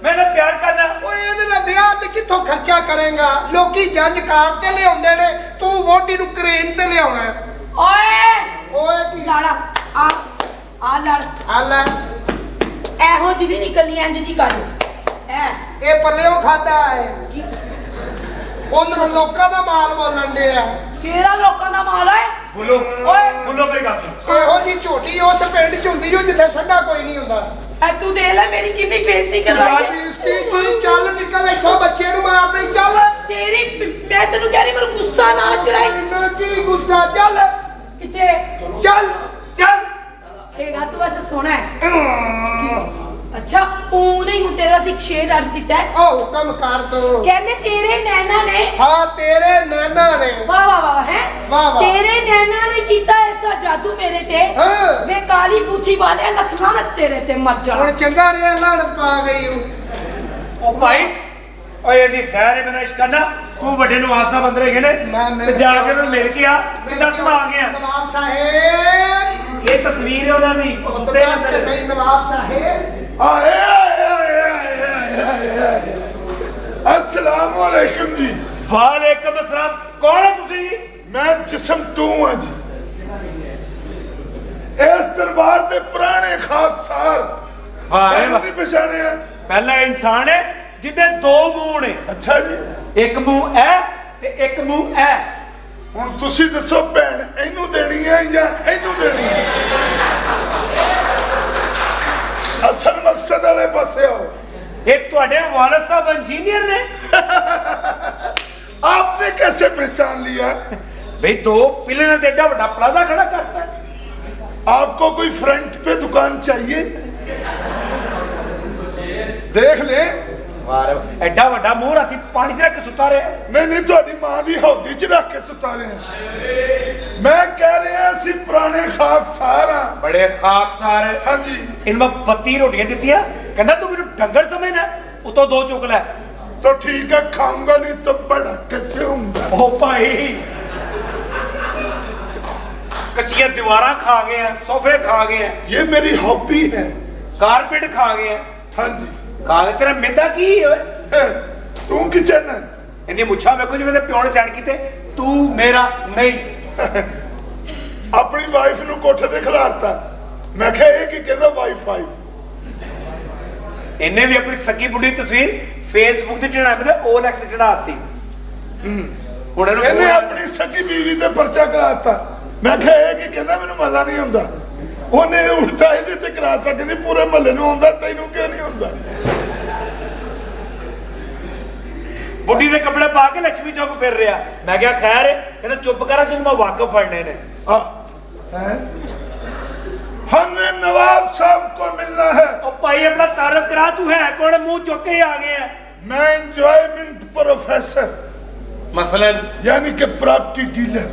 मैंने प्यार करना। ਓਏ ਇਹਦੇ ਨਾਲ ਵਿਆਹ ਤੇ ਕਿੱਥੋਂ ਖਰਚਾ ਕਰੇਗਾ ਲੋਕੀ ਜੱਜ ਕਾਰ ਤੇ ਲਿਆਉਂਦੇ ਨੇ ਤੂੰ ਵੋਟੀ ਨੂੰ ਕਰੇਨ ਤੇ ਲਿਆਉਣਾ ਹੈ। ओए ਓਏ ਕੀ लाड़ा आ लड़ ਆ ਲੈ ਇਹੋ ਜਿਹੀ ਨਿਕਲਣੀ ਇੰਜ ਦੀ ਕਰ ਐ ਇਹ ਪੱਲਿਓਂ ਖਾਦਾ ਹੈ ਉਹਨਾਂ ਲੋਕਾਂ ਦਾ ਮਾਲ ਬੋਲਣ ਦੇ ਆ ਕਿਹੜਾ ਲੋਕਾਂ ਦਾ ਮਾਲ ਹੈ बोलो ओए बोलो मेरी गल सुन। ਇਹੋ ਜੀ ਝੋਟੀ ਉਸ ਪਿੰਡ ਚ ਹੁੰਦੀ ਜੋ ਜਿੱਥੇ ਸੰਡਾ ਕੋਈ ਨਹੀਂ ਹੁੰਦਾ ਐ ਤੂੰ ਦੇਖ ਲੈ ਮੇਰੀ ਕਿੰਨੀ ਬੇਇੱਜ਼ਤੀ ਕਰਵਾਈ ਹੈ ਬੇਇੱਜ਼ਤੀ ਕੀ ਚੱਲ ਨਿਕਲ ਇੱਥੋਂ ਬੱਚੇ ਨੂੰ ਮਾਰ ਨਹੀਂ ਚੱਲ ਤੇਰੀ ਮੈਂ ਤੈਨੂੰ ਕਹਿ ਰਹੀ ਮੈਨੂੰ ਗੁੱਸਾ ਨਾ ਚੜਾਈ ਮੈਨੂੰ ਕੀ ਗੁੱਸਾ ਚੱਲ ਕਿੱਥੇ ਚੱਲ चल ਇਹ ਗਾ ਤੂੰ ਵੈਸੇ ਸੋਹਣਾ ਹੈ ਅੱਛਾ ਉਹ ਨਹੀਂ ਹੁਣ ਤੇਰਾ ਸੀ ਸ਼ੇਰ ਅਰਜ਼ ਕੀਤਾ ਹੈ ਉਹ ਹੁਕਮ ਕਰ ਤੂੰ ਕਹਿੰਦੇ ਤੇਰੇ ਨੈਣਾ ਨੇ ਹਾਂ ਤੇਰੇ ਨੈਣਾ ਨੇ ਵਾਹ ਵਾਹ ਵਾਹ ਹੈ ਵਾਹ ਵਾਹ। ਤੇਰੇ ਨੈਣਾ ਨੇ ਕੀਤਾ ਐਸਾ ਜਾਦੂ ਮੇਰੇ ਤੇ ਹਾਂ। ਵੇ ਕਾਲੀ ਬੂਥੀ ਵਾਲੇ ਲਖਣਾ ਨਾ ਤੇਰੇ ਤੇ ਮਰ ਜਾ ਹੁਣ ਚੰਗਾ ਰਿਹਾ ਲਾਣਤ ਪਾ ਗਈ ਹੂੰ ओ भाई ओए यदि खैर है मैंने इश्क करना तू बड़े नु आसा बंद रहे ने मैं- ते जाके मैं मिल के आ कि दस आ गया नवाब साहेब ये तस्वीर है उन्हां दी ओ सुते ਦੱਸ ਕੇ ਸਹੀ ਨਵਾਬ ਸਾਹਿਬ आए आए आए आए आए आए आए अस्सलाम वालेकुम जी वालेकुम अस्सलाम कौन है तुसी मैं जिस्म तू हां जी इस दरबार दे पुराने खाकसार वाह सानू नहीं पहचाने पहला इंसान है जिदे दो मुंह ने अच्छा जी एक मुंह है ते एक मुंह है ਹੁਣ ਤੁਸੀਂ ਦੱਸੋ ਭੈਣ ਇਹਨੂੰ ਦੇਣੀ ਹੈ ਜਾਂ ਇਹਨੂੰ ਦੇਣੀ ਹੈ ਅਸਲ ਮਕਸਦ ਵਾਲੇ ਪਾਸੇ ਆਓ ये ਤੁਹਾਡੇ ਵਾਲਿਦ ਸਾਹਿਬ इंजीनियर ने आपने कैसे पहचान लिया भाई दो पिलर ने एडा बड़ा प्लाजा खड़ा करता है आपको कोई फ्रंट पे दुकान चाहिए देख ले एडा बड़ा मुंह राती पानी च रख के सुता रहे नहीं नहीं थोड़ी मां दी हौदी च रख के सुता रहे हैं मैं कह रहा सी पुराने खाकसार हाँ। बड़े खाकसार है। हाँ जी। इनमें 32 रोटियां दित्तियां, कहना तू मेरे डंगर समझना, उतो 2 चुक ले। तो ठीक है, खाऊंगा नहीं तो बड़ा कैसे होऊंगा। ओ भाई, कच्चियां दीवारां खा गए हैं, सोफे खा गए हैं, ये मेरी हॉबी है। कारपेट खा गए हैं। हाँ जी। खा गए। तेरा मिदा की है? तू किचन है। इन्हें मुछा देखो जिवें प्यो ने सैड कीते, तू मेरा नहीं। अपनी वाइफ नु कोठे ते खिलारता। मैं कहा ये की कहंदा वाईफाई। इन्हें भी अपनी सकी बुढ़ी तस्वीर फेसबुक ते चढ़ा के OLX ते चढ़ाती। हुण इन्हें अपनी सकी बीवी ते पर्चा कराता। मैं कहा ये की कहंदा मैनू मजा नहीं हुंदा। ओने उल्टा इहदे ते कराता, कहंदी पूरे महल्ले नु हुंदा, तैनू क्यों नहीं हुंदा। बुढ़ी दे कपड़े पा के लक्ष्मी चौक फिर रहा। मैं क्या खैर है, कहता चुप करा जो मैं वाकफ फड़ने ने। हमने नवाब साहब को मिलना है। ओ भाई अपना तारफ करा, तू है कौन? मुंह चुक के ही आ गए हैं। मैं एंजॉयमेंट प्रोफेसर, मसलन यानी कि प्रॉपर्टी डीलर।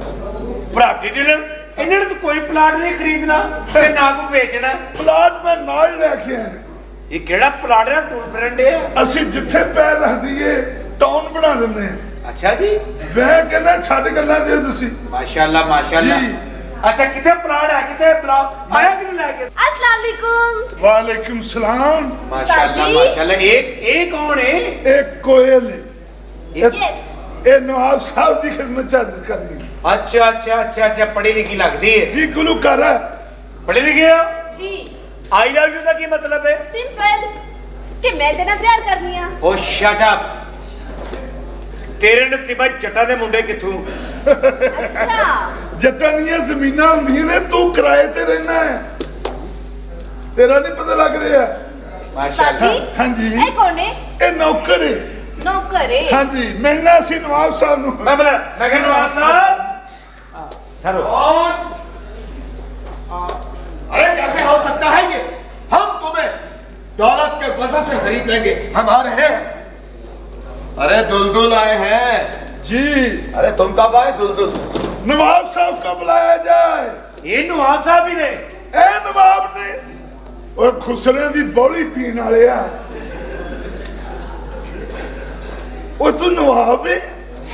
Property dealer? इन्होंने तो कोई प्लाट नहीं खरीदना ते ना को बेचना। प्लाट में नाल लेके आए। ये केड़ा प्लाट है? टूर फ्रेंड है। ਅਸੀਂ ਜਿੱਥੇ ਪੈਰ ਰੱਖ ਦਈਏ टाउन बना देने। अच्छा जी। मैं कहना छड़ गल्ला दे तुसी। माशाल्लाह माशाल्लाह। जी। अच्छा किथे प्लाट है, किथे प्लाट आया कि नहीं लेके? अस्सलाम वालेकुम। वालेकुम सलाम। माशाल्लाह जी। माशाल्लाह। एक कौन है? एक कोयल है। यस। ये नवाब साहब की खिदमत चार्ज करनी। अच्छा अच्छा अच्छा अच्छा, पढ़ी लिखी लगती है जी। गुलूकार है। पढ़े लिखे हो? जी। आई लव यू का की मतलब है? सिंपल कि मैं तेरे नाल प्यार करनी आ। ओ शट अप। तेरे नसीबा जट्टा दे मुंडे किथों? अच्छा। जट्टां दियां ज़मीनां हुंदियां ने, तू किराए ते रहना है। तेरा नहीं पता लग रहा? साजी। हाँ जी। ए कौन है? ये नौकर है। नौकर है। हाँ जी। मिलना सी नवाब साहब नु। मैं कह नवाब साहब ठहरो। अरे कैसे हो सकता है ये? हम तुम्हें दौलत के वजह से खरीद लेंगे, हम आ रहे हैं। अरे दुलदुल आए हैं। जी। अरे तुम कब आए दुलदुल? नवाब साहब को बुलाया जाए। ये नवाब साहब ही ने? ए नवाब ने और खुसरे दी बौली पीन वाले आ। ओ तू नवाब है?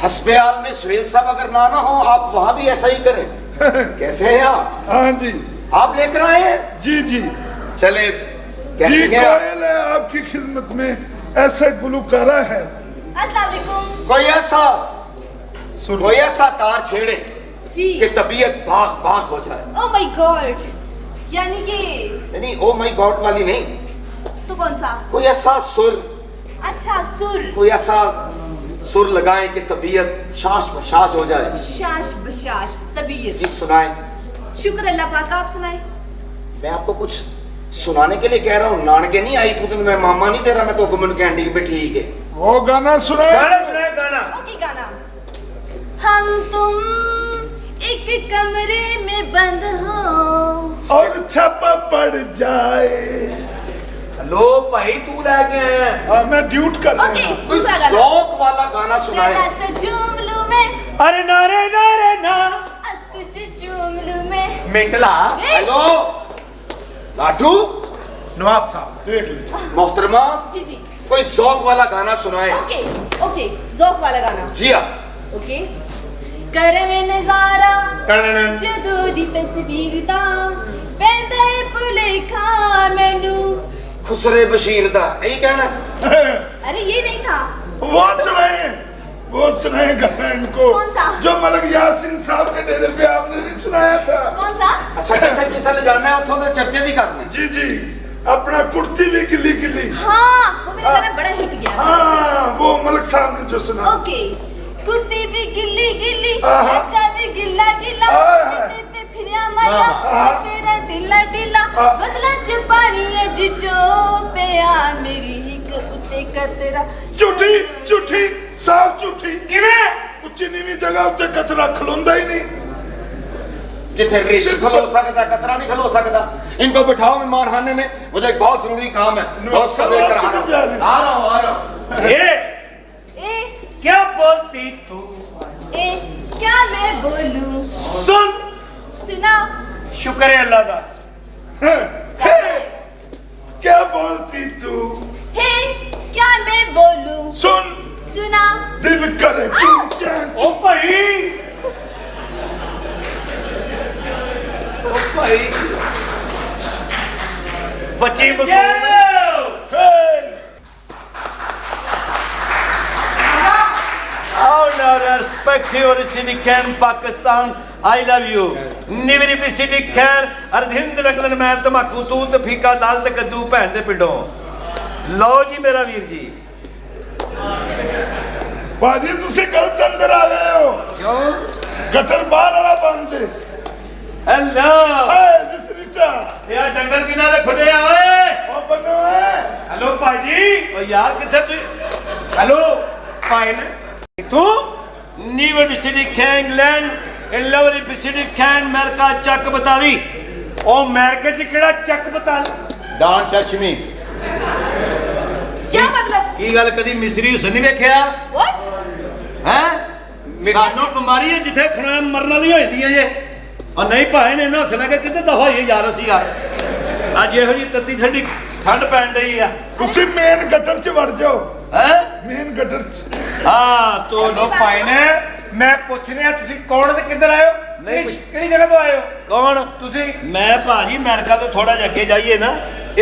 हस्बयाल में सुहेल साहब अगर ना हो, आप वहां भी ऐसा ही करें। कैसे हैं आप? हाँ जी। आप लेकर आए हैं? जी जी। चले। जी कैसे हैं आप? कोयल है आपकी खिदमत में, ऐसे गुलूकारा है। अस्सलाम वालेकुम। कोई ऐसा तार छेड़े जी। कि तबीयत भाग भाग हो जाए। Oh my God. यानी कि नहीं, ओ माय गॉड वाली नहीं। तो कौन सा? कोई ऐसा सुर, अच्छा सुर। कोई ऐसा सुर लगाए कि तबीयत शाश बशाश हो जाए। शाश बशाश तबीयत। जी सुनाए। शुक्र अल्लाह पाक, आप सुनाए। मैं आपको कुछ सुनाने के लिए कह रहा हूँ, नानके नहीं आई तू, मैं मामा नहीं दे रहा, मैं तो गुमन कैंडी पे ठीक है। वो गाना सुनाए। गाना सुनाए गाना। ओके गाना। हम तुम एक कमरे में बंद हो और छापा पड़ जाए। लो भाई तू लेके आया। हाँ, मैं ड्यूट कर रहा ओके हूँ। कोई दूसरा गाना। शौक वाला गाना सुनाए। जरा सा झूम लूं मैं, अरे नारे नारे ना। तुझे झूम लूं मैं। मेंटला। ए, हेलो लाटू। नवाब साहब देख ले। मोहतरमा, जी जी। कोई शौक वाला गाना सुनाए। ओके ओके, ज़ौक वाला गाना। जी हाँ। ओके। कर में नजारा टननन। जदों दी तस्वीर दा पैंदा है भुलेखा मैनू। खुसरे बशीर दा यही कहना। अरे ये नहीं था। वो सुनाए गाना इनको। कौन सा? जो मलक यासीन साहब के डेरे पे आपने नहीं सुनाया था। कौन सा? अच्छा जिथे जिथे ले जाना है उठों दे चर्चे भी करने। जी जी। अपना कुर्ती भी गिली गिली। हाँ वो मेरा गाना बड़ा हिट गया। हाँ, वो मलक साहब ने जो सुना। ओके। कुर्ती भी गिल्ली गिल्ली, आहा। अच्छा भी गिल्ला गिल्ला, आहा। ते फिरिया माया, आहा। तेरा टिल्ला टिल्ला, आहा। बदला च पानी अज जो पिया मेरी हिक उत्ते कर तेरा। झूठी झूठी साफ झूठी। किवें? उच्ची नीवी जगह उत्ते कतरा खलोंदा ही नहीं। जिथे रिछ खलो सकता कतरा नहीं खलो सकता। इनको बिठाओ मेहमान खाने में, मुझे एक बहुत जरूरी काम है। बहुत सब लेकर आ रहा हूँ आ रहा हूँ। ए क्या बोलती तू? ए क्या मैं बोलूं? सुन शुक्र है अल्लाह का। क्या बोलती तू? हे क्या मैं बोलूं? सुन, सुना? दिल करे चुन चैन। ओ भाई, ओ भाई, बच्ची मुसलमान। Our respect your city can Pakistan. I love you. निवरी भी city can अर्धिंद रखलन मैं तमाकू तू ते फीका दाल ते कद्दू भैन दे पिंडों। लो जी मेरा वीर जी। बाजी तुसी गलत अंदर आ गए हो। क्यों? गटर बाहर वाला बंद है। हेलो। दिसरीटा यार डंगर किना दे खुदे आ ओए। ओ बनो है। हेलो भाजी। ओ यार किथे तू? हेलो भाई ने तू निवरी city can England in lovely city can America ਚੱਕ ਬਤਾਲੀ। ਉਹ ਅਮਰੀਕਾ ਚ ਕਿਹੜਾ ਚੱਕ ਬਤਾ। Don't touch me। क्या मतलब? ਕੀ ਗੱਲ ਕਦੀ ਮਿਸਰੀ ਹੁਸਨ ਨਹੀਂ ਵੇਖਿਆ? What? ਹੈ ਸਾਨੂੰ ਬਿਮਾਰੀ ਹੈ ਜਿੱਥੇ ਖਣਾ ਮਰਨ ਵਾਲੀ ਹੋਈ ਦੀ ਹੈ ਜੇ ਆ ਨਹੀਂ ਭਾਏ ਨੇ ਨਾ ਹੱਸਣਾ ਕਿ ਕਿਤੇ ਦਫਾ ਹੋਈ ਯਾਰ ਅਸੀਂ ਆ ਅੱਜ ਇਹੋ ਜੀ ਤੱਤੀ ਠੰਡੀ ਠੰਡ ਪੈਣ ਡਈ ਆ तुसी मेन गटर च वड़ जाओ। ਹੈ मेन गटर च। ਹਾਂ ਤੋ हेलो भाई ने मैं पूछ रहा ਤੁਸੀਂ ਕੌਣ ਤੇ ਕਿੱਧਰ ਆਏ ਹੋ? ਨਹੀਂ, ਕਿਹੜੀ ਜਗ੍ਹਾ ਤੋਂ ਆਏ ਹੋ ਕੌਣ ਤੁਸੀਂ? ਮੈਂ ਭਾਜੀ ਅਮਰੀਕਾ ਤੋਂ ਥੋੜਾ ਜਿਹਾ ਅੱਗੇ ਜਾਈਏ ਨਾ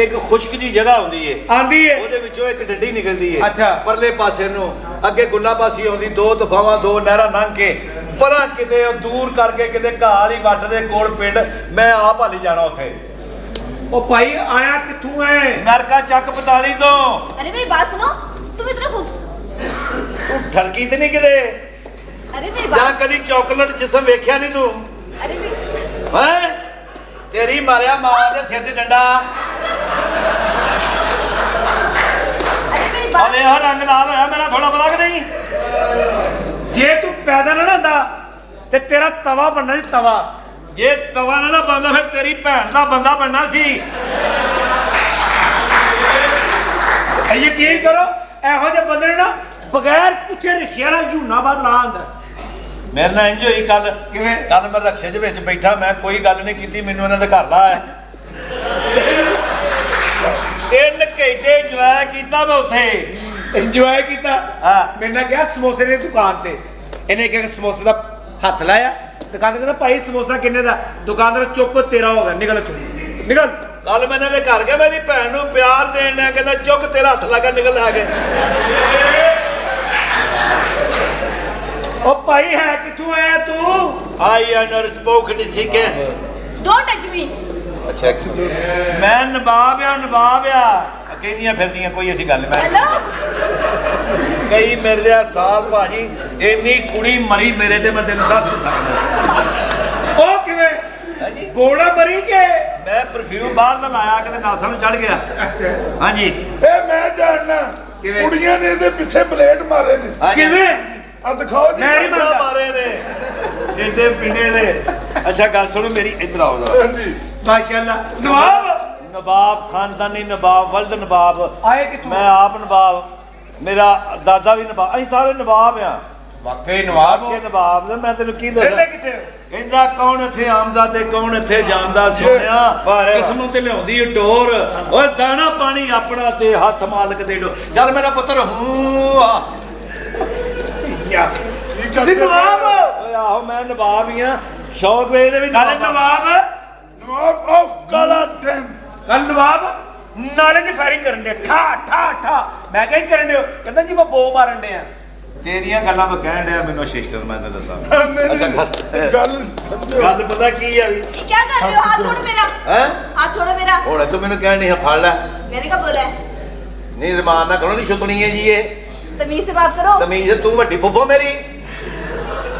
ਇੱਕ ਖੁਸ਼ਕ ਜੀ ਜਗ੍ਹਾ ਆਉਂਦੀ ਏ ਆਂਦੀ ਏ ਉਹਦੇ ਵਿੱਚੋਂ ਇੱਕ ਡੰਡੀ ਨਿਕਲਦੀ ਏ ਅੱਛਾ। ਪਰਲੇ ਪਾਸੇ ਨੂੰ ਅੱਗੇ ਗੁੱਲਾਬਾਸੀ ਆਉਂਦੀ ਦੋ ਤਫਾਵਾਂ ਦੋ ਨਹਿਰਾਂ ਲੰਘ ਕੇ ਪਰਾਂ ਕਿਤੇ ਉਹ ਦੂਰ ਕਰਕੇ ਕਿਤੇ ਘਾਲ ਹੀ ਵੱਟ ਦੇ ਕੋਲ ਪਿੰਡ ਮੈਂ ਆਪ ਹਾਲੀ ਜਾਣਾ ਉੱਥੇ ਉਹ ਭਾਈ ਆਇਆ ਕਿੱਥੋਂ ਹੈ? ਅਮਰੀਕਾ ਚੱਕ ਬਤਾਲੀ ਤੋਂ अरे मेरी बात सुनो, तुम इतना खूबसूरत। ਤੂੰ ਠਲਕੀ ਤੇ ਨਹੀਂ ਕਿਤੇ अरे मेरी ਜਾਂ बात। ਕਦੀ ਚਾਕਲੇਟ ਜਿਸਮ ਵੇਖਿਆ ਨਹੀਂ ਤੂੰ अरे मेरी। ਹੈ ਤੇਰੀ ਮਾਰਿਆ ਮਾਂ ਦੇ ਸਿਰ 'ਚ ਡੰਡਾ अरे मेरी बात। ਆਲੇ ਆ ਰੰਗ ਲਾਲ ਹੋਇਆ ਮੇਰਾ ਥੋੜਾ ਬਲਾ ਕਿ ਨਹੀਂ ਜੇ ਤੂੰ ਪੈਦਾ ਨਾ ਹੁੰਦਾ ਤੇ ਤੇਰਾ ਤਵਾ ਬਣਨਾ ਸੀ ਤਵਾ। ਜੇ ਤਵਾ ਨਾ ਬੰਦਾ ਫਿਰ ਤੇਰੀ ਭੈਣ ਦਾ ਬੰਦਾ ਬਣਨਾ ਸੀ ਇਹ ਯਕੀਨ ਕਰੋ ਇਹੋ ਜਿਹੇ ਬੰਦੇ ਨੇ ਨਾ ਬਗੈਰ ਪੁੱਛੇ ਰਿਕਸ਼ਾ ਨਾਲ ਜੂਨਾਬਾਦ ਲਾ ਆਂਦਾ। ਮੇਰੇ ਨਾਲ ਇੰਜ ਹੋਈ ਕੱਲ ਕਿਵੇਂ? ਕੱਲ ਮੈਂ ਰਕਸ਼ੇ ਦੇ ਵਿੱਚ ਬੈਠਾ ਮੈਂ ਕੋਈ ਗੱਲ ਨਹੀਂ ਕੀਤੀ ਮੈਨੂੰ ਇਹਨਾਂ ਦੇ ਘਰ ਲਾਇਆ 3 ਘੰਟੇ ਇੰਜੋਏ ਕੀਤਾ ਮੈਂ ਉੱਥੇ ਇੰਜੋਏ ਕੀਤਾ। ਹਾਂ। ਮੇਰੇ ਨਾਲ ਗਿਆ ਸਮੋਸੇ ਦੀ ਦੁਕਾਨ ਤੇ ਇਹਨੇ ਇੱਕ ਸਮੋਸੇ ਦਾ ਹੱਥ ਲਾਇਆ ਦੁਕਾਨ ਤੇ ਕਹਿੰਦਾ ਭਾਈ ਸਮੋਸਾ ਕਿੰਨੇ ਦਾ? ਦੁਕਾਨਦਾਰ ਚੁੱਕ ਤੇਰਾ ਹੋ ਗਿਆ ਨਿਕਲ ਤੂੰ ਨਿਕਲ। ਕੱਲ ਮੈਂ ਇਹਨਾਂ ਦੇ ਘਰ ਗਿਆ ਮੇਰੀ ਭੈਣ ਨੂੰ ਪਿਆਰ ਦੇਣ ਡਿਆ ਕਹਿੰਦਾ ਚੁੱਕ ਤੇਰਾ ਹੱਥ ਲੱਗਾ ਨਿਕਲ ਆ ਕੇ ਉਹ ਭਾਈ ਹੈ ਕਿੱਥੋਂ ਆਇਆ ਤੂੰ? ਆਈ ਅਨਰ ਸਪੋਕਨ ਠੀਕ ਹੈ Don't touch me. ਅੱਛਾ ਮੈਂ ਨਵਾਬ ਆ ਕਹਿੰਦੀਆਂ ਫਿਰਦੀਆਂ ਕੋਈ ਐਸੀ ਗੱਲ ਮੈਂ Hello. ਕਈ ਮੇਰੇ ਦੇ ਸਾਲ ਭਾਜੀ ਇੰਨੀ ਕੁੜੀ ਮਰੀ ਮੇਰੇ ਤੇ ਮੈਂ ਤੈਨੂੰ ਦੱਸ ਨਹੀਂ ਸਕਦਾ ਉਹ ਕਿਵੇਂ? ਹਾਂਜੀ ਗੋਲਾ ਮਰੀ ਕੇ? ਮੈਂ ਪਰਫਿਊਮ ਬਾਹਰ ਦਾ ਲਾਇਆ ਕਿਤੇ ਨਾਸਾਂ ਨੂੰ ਚੜ ਗਿਆ ਅੱਛਾ ਹਾਂਜੀ ए मैं जानना किवें? कुड़ियां ने दे पीछे ब्लेड मारे ने। ਹਾਂਜੀ। ਕਿਵੇਂ? आ दिखाओ जी। मैं नहीं ਬੰਦਾ ਮੰਨਦਾ। ਮਾਰੇ ਨੇ ਏਡੇ ਪਿੰਡੇ ਦੇ ਅੱਛਾ ਗੱਲ ਸੁਣੋ ਮੇਰੀ ਇੱਧਰ ਆਓ ਜ਼ਰਾ। हाँ जी। ਮਾਸ਼ਾਅੱਲਾ ਨਵਾਬ ਨਵਾਬ ਖਾਨਦਾਨੀ ਨਵਾਬ ਵਲਦ ਨਵਾਬ ਆਏ ਕਿੱਥੋਂ? ਮੈਂ ਆਪ ਨਵਾਬ ਮੇਰਾ ਦਾਦਾ ਵੀ ਨਵਾਬ ਅਸੀਂ ਸਾਰੇ ਨਵਾਬ ਆ ਵਾਕਈ ਨਵਾਬ ਹੋ। ਕਿ ਨਵਾਬ ਨੇ ਮੈਂ ਤੈਨੂੰ ਕੀ ਰਹਿੰਦੇ ਦੱਸਾਂ ਕਿੱਥੇ ਹੋ? ਕਹਿੰਦਾ ਕੌਣ ਇੱਥੇ ਆਮਦਾ ਤੇ ਕੌਣ ਇੱਥੇ ਜਾਂਦਾ ਸੋਹਣਿਆ ਵਾਹ ਰੇ ਵਾਹ। ਕਿਸਮ ਤੇ ਲਿਆਉਂਦੀ ਟੋਰ ਓਏ ਦਾਣਾ ਪਾਣੀ ਆਪਣਾ ਤੇ ਹੱਥ ਮਾਲਕ ਦੇ ਡੋ ਚੱਲ ਮੇਰਾ ਪੁੱਤਰ ਹੂੰ ਆ ਯਾ की ਤੁਸੀਂ करते ਨਵਾਬ थे? ਹੋ? ਓਏ ਆਹੋ ਮੈਂ ਨਵਾਬ ਹੀ ਆ ਸ਼ੌਕ ਵੇ ਇਹਦੇ ਵੀ ਕੱਲ ਨਵਾਬ ਆ। ਨਵਾਬ नवाब ऑफ काला डैम। ਕੱਲ ਨਵਾਬ ਨਾਲੇ 'ਚ ਫਾਇਰਿੰਗ ਕਰਨ ਦੇ ਠਾ ਠਾ ਠਾ ਮੈਂ ਕਿਹਾ ਕੀ ਕਰਨ ਦੇ? ਕਹਿੰਦਾ ਜੀ ਮੈਂ ਬੋ ਮਾਰਨ ਦੇ ਆ। ਤੇਰੀਆਂ ਗੱਲਾਂ ਤੋਂ ਕਹਿਣ ਡਿਆ ਮੈਨੂੰ ਸਿਸਟਰ ਮੈਂ ਤਾਂ ਦੱਸਾਂ मेरी अच्छा, गल समझो। ਗੱਲ ਪਤਾ ਕੀ ਆ ਵੀ ये क्या कर रहे हो? हाथ छोड़ो मेरा। ਹੈ हाथ छोड़ो मेरा। ਹੁਣ ਤੂੰ ਮੈਨੂੰ ਕਹਿਣ ਨਹੀਂ ਫੜ ਲੈ मैंने क्या बोला है? ਨਹੀਂ ਰਮਾਨ ਨਾ ਕਰੋ ਨਹੀਂ ਛੁੱਟਣੀ ਹੈ ਜੀ ਇਹ तमीज से बात करो। ਤਮੀਜ਼ ਤੂੰ ਵੱਡੀ ਫੁੱਫੋ ਮੇਰੀ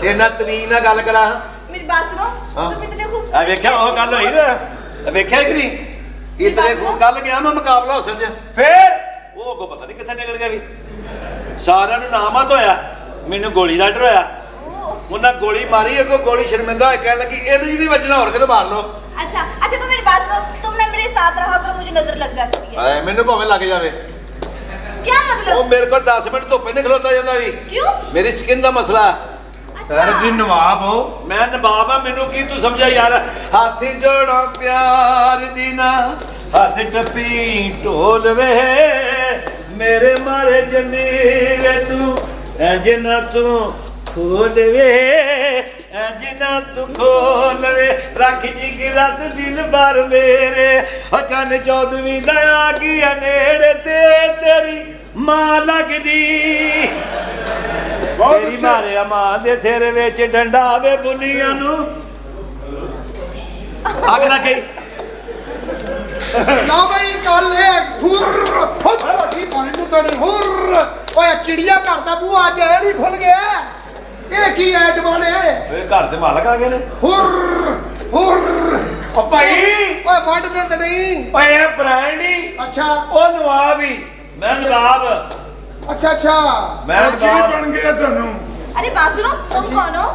ਤੇਰੇ ਨਾਲ ਤਮੀਜ਼ ਨਾਲ ਗੱਲ ਕਰਾਂ मेरी बात सुनो। हाँ। तुम इतने ਆ खूबसूरत। ਵੇਖਿਆ ਉਹ ਗੱਲ ਹੋਈ ਨਾ ਆ ਵੇਖਿਆ ਕਿ ਨਹੀਂ ਇਹ ਤੇਰੇ ਕੋਲ ਕੱਲ ਗਿਆ ਮੈਂ ਮੁਕਾਬਲਾ ਹੁਸਨ ਚ ਫੇਰ ਉਹ ਕੋ ਪਤਾ ਨਹੀਂ ਕਿੱਥੇ ਨਿਕਲ ਗਿਆ ਵੀ ਸਾਰਿਆਂ ਨੂੰ ਨਾਮਤ ਹੋਇਆ ਮੈਨੂੰ ਗੋਲੀ ਦਾ ਡਰ ਹੋਇਆ ओह, ਉਹਨਾਂ ਗੋਲੀ ਮਾਰੀ ਅੱਗੋਂ ਗੋਲੀ ਸ਼ਰਮਿੰਦਾ ਹੋਇਆ ਕਹਿਣ ਲੱਗੀ ਇਹਦੇ ਜੀ ਨਹੀਂ ਵੱਜਣਾ ਹੋਰ ਕਿਤੇ ਮਾਰ ਲਓ अच्छा अच्छा तुम मेरी बात सुनो। तुम ना मेरे साथ रहा करो, मुझे नजर लग जाती है। ਹਾਏ ਮੈਨੂੰ ਭਾਵੇਂ ਲੱਗ ਜਾਵੇ क्या ਉਹ मतलब? ਮੇਰੇ ਕੋਲ 10 ਮਿੰਟ ਧੁੱਪੇ ਨਹੀਂ ਖਲੋਤਾ ਜਾਂਦਾ ਵੀ क्यों? ਮੇਰੀ ਸਕਿਨ ਦਾ ਮਸਲਾ ਸਰ ਜੀ ਨਵਾਬ ਹੋ। ਮੈਂ ਨਵਾਬ ਆ, ਮੈਨੂੰ ਕੀ ਤੂੰ ਸਮਝਿਆ ਯਾਰ। ਹਾਥੀ ਜੋੜਾਂ ਪਿਆਰ ਦੀ ਨਾ ਹੱਥ ਟੱਪੀ ਢੋਲ ਵੇ ਮੇਰੇ ਮਾਰੇ ਜੰਦੀਰੇ ਤੂੰ ਇੰਜ ਨਾ ਤੂੰ ਖੋਲ ਵੇ ਇੰਜ ਨਾ ਤੂੰ ਖੋਲ ਵੇ ਰੱਖ ਜੀ ਕੀ ਰਾਤ ਦਿਲ ਭਰ ਮੇਰੇ ਹੋ ਚੰਨ ਚੌਦਵੀਂ ਦਾ ਆ ਗਿਆ ਨੇੜੇ ਤੇ ਤੇਰੀ ਮਾਂ ਲੱਗਦੀ ਤੇਰੀ ਮਾਰਿਆ ਮਾਂ ਦੇ ਸਿਰ ਵਿੱਚ ਡੰਡਾ ਵੇ ਬੁੱਲੀਆਂ ਨੂੰ ਅੱਗ ਲੱਗ ਗਈ। ਨਾ ਬਈ ਗੱਲ ਇਹ ਹੁਰ ਤੁਹਾਡੀ ਭਾਈ ਨੂੰ ਤਾਂ ਹੁਰ ਓਏ ਚਿੜੀਆ ਘਰ ਦਾ ਬੂਹਾ ਅੱਜ ਇਹ ਨਹੀਂ ਖੁੱਲ ਗਿਆ। ਇਹ ਕੀ ਐਡ ਬਣੇ ਓਏ ਘਰ ਦੇ ਮਾਲਕ ਆ ਗਏ ਨੇ। ਹੁਰ ਹੁਰ ਉਹ ਭਾਈ ਓਏ ਵੱਢ ਦੇ ਤੇ ਨਹੀਂ। ਓਏ ਇਹ ਬ੍ਰਾਂਡ ਹੀ ਅੱਛਾ ਉਹ ਨਵਾਬ ਹੀ। ਮੈਂ ਨਵਾਬ ਅੱਛਾ ਅੱਛਾ ਮੈਂ ਨਵਾਬ ਬਣ ਗਿਆ ਤੁਹਾਨੂੰ। अरे बात सुनो तुम कौन हो?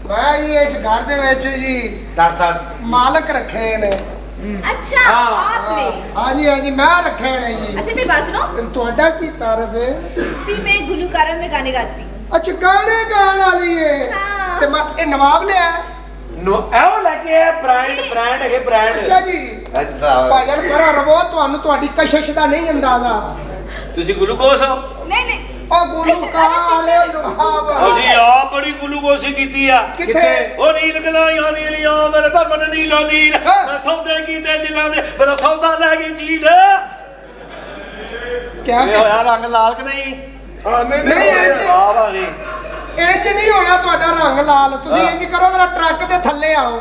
ਮੈਂ ਜੀ ਇਸ ਘਰ ਦੇ ਵਿੱਚ ਜੀ ਦੱਸ ਮਾਲਕ ਰੱਖੇ ਨੇ। अच्छा आपने ਹਾਂਜੀ ਹਾਂਜੀ ਮੈਂ ਰੱਖੇ ਨੇ ਜੀ। अच्छा मेरी बात सुनो ਤੁਹਾਡਾ ਕੀ ਤਾਰਫ ਹੈ? जी मैं गुलूकारा में गाने गाती हूँ। ਅੱਛਾ ਗਾਣੇ ਗਾਣ ਵਾਲੀ ਹੈ। ਹਾਂ। ਤੇ ਮੈਂ ਇਹ ਨਵਾਬ ਲਿਆ। ਇਹੋ ਲੈ ਕੇ ਬ੍ਰਾਂਡ ਹੈਗੇ ਬ੍ਰਾਂਡ। ਅੱਛਾ ਜੀ ਅੱਛਾ ਭਾਜਨ ਕਰਾ ਰਵੋ ਤੁਹਾਨੂੰ ਤੁਹਾਡੀ ਕਸ਼ਿਸ਼ ਦਾ ਨਹੀਂ ਅੰਦਾਜ਼ਾ। ਤੁਸੀਂ ਗਲੂਕੋਸ ਹੋ। नहीं नहीं ਉਹ ਗੁਲੂਕਾਰ ਨਵਾਬ ਅਸੀਂ ਆਪ ਬੜੀ ਗਲੂਕੋਸੀ ਕੀਤੀ ਆ। ਕਿੱਥੇ? ਉਹ ਨੀਲ ਕਲਾਈਆਂ ਨੀਲੀਆਂ ਮੇਰੇ ਧਰਮ ਨੇ ਨੀਲੋ ਨੀਲ ਹਾਂ। ਮੈਂ ਸੌਦੇ ਕੀਤੇ ਦਿਲਾਂ ਦੇ ਮੇਰਾ ਸੌਦਾ ਲੈ ਗਈ ਚੀਲ। ਕਿਆ ਇਹ ਹੋਇਆ ਰੰਗ ਲਾਲ ਕਿ ਨਹੀਂ? ਹਾਂ ਨਹੀਂ ਨਹੀਂ ਇੰਜ ਨਵਾਬ ਆ ਗਈ। ਇੰਜ ਨਹੀਂ ਹੋਣਾ ਤੁਹਾਡਾ ਰੰਗ ਲਾਲ। ਤੁਸੀਂ ਇੰਜ ਕਰੋ ਜਰਾ ਟਰੱਕ ਦੇ ਥੱਲੇ ਆਓ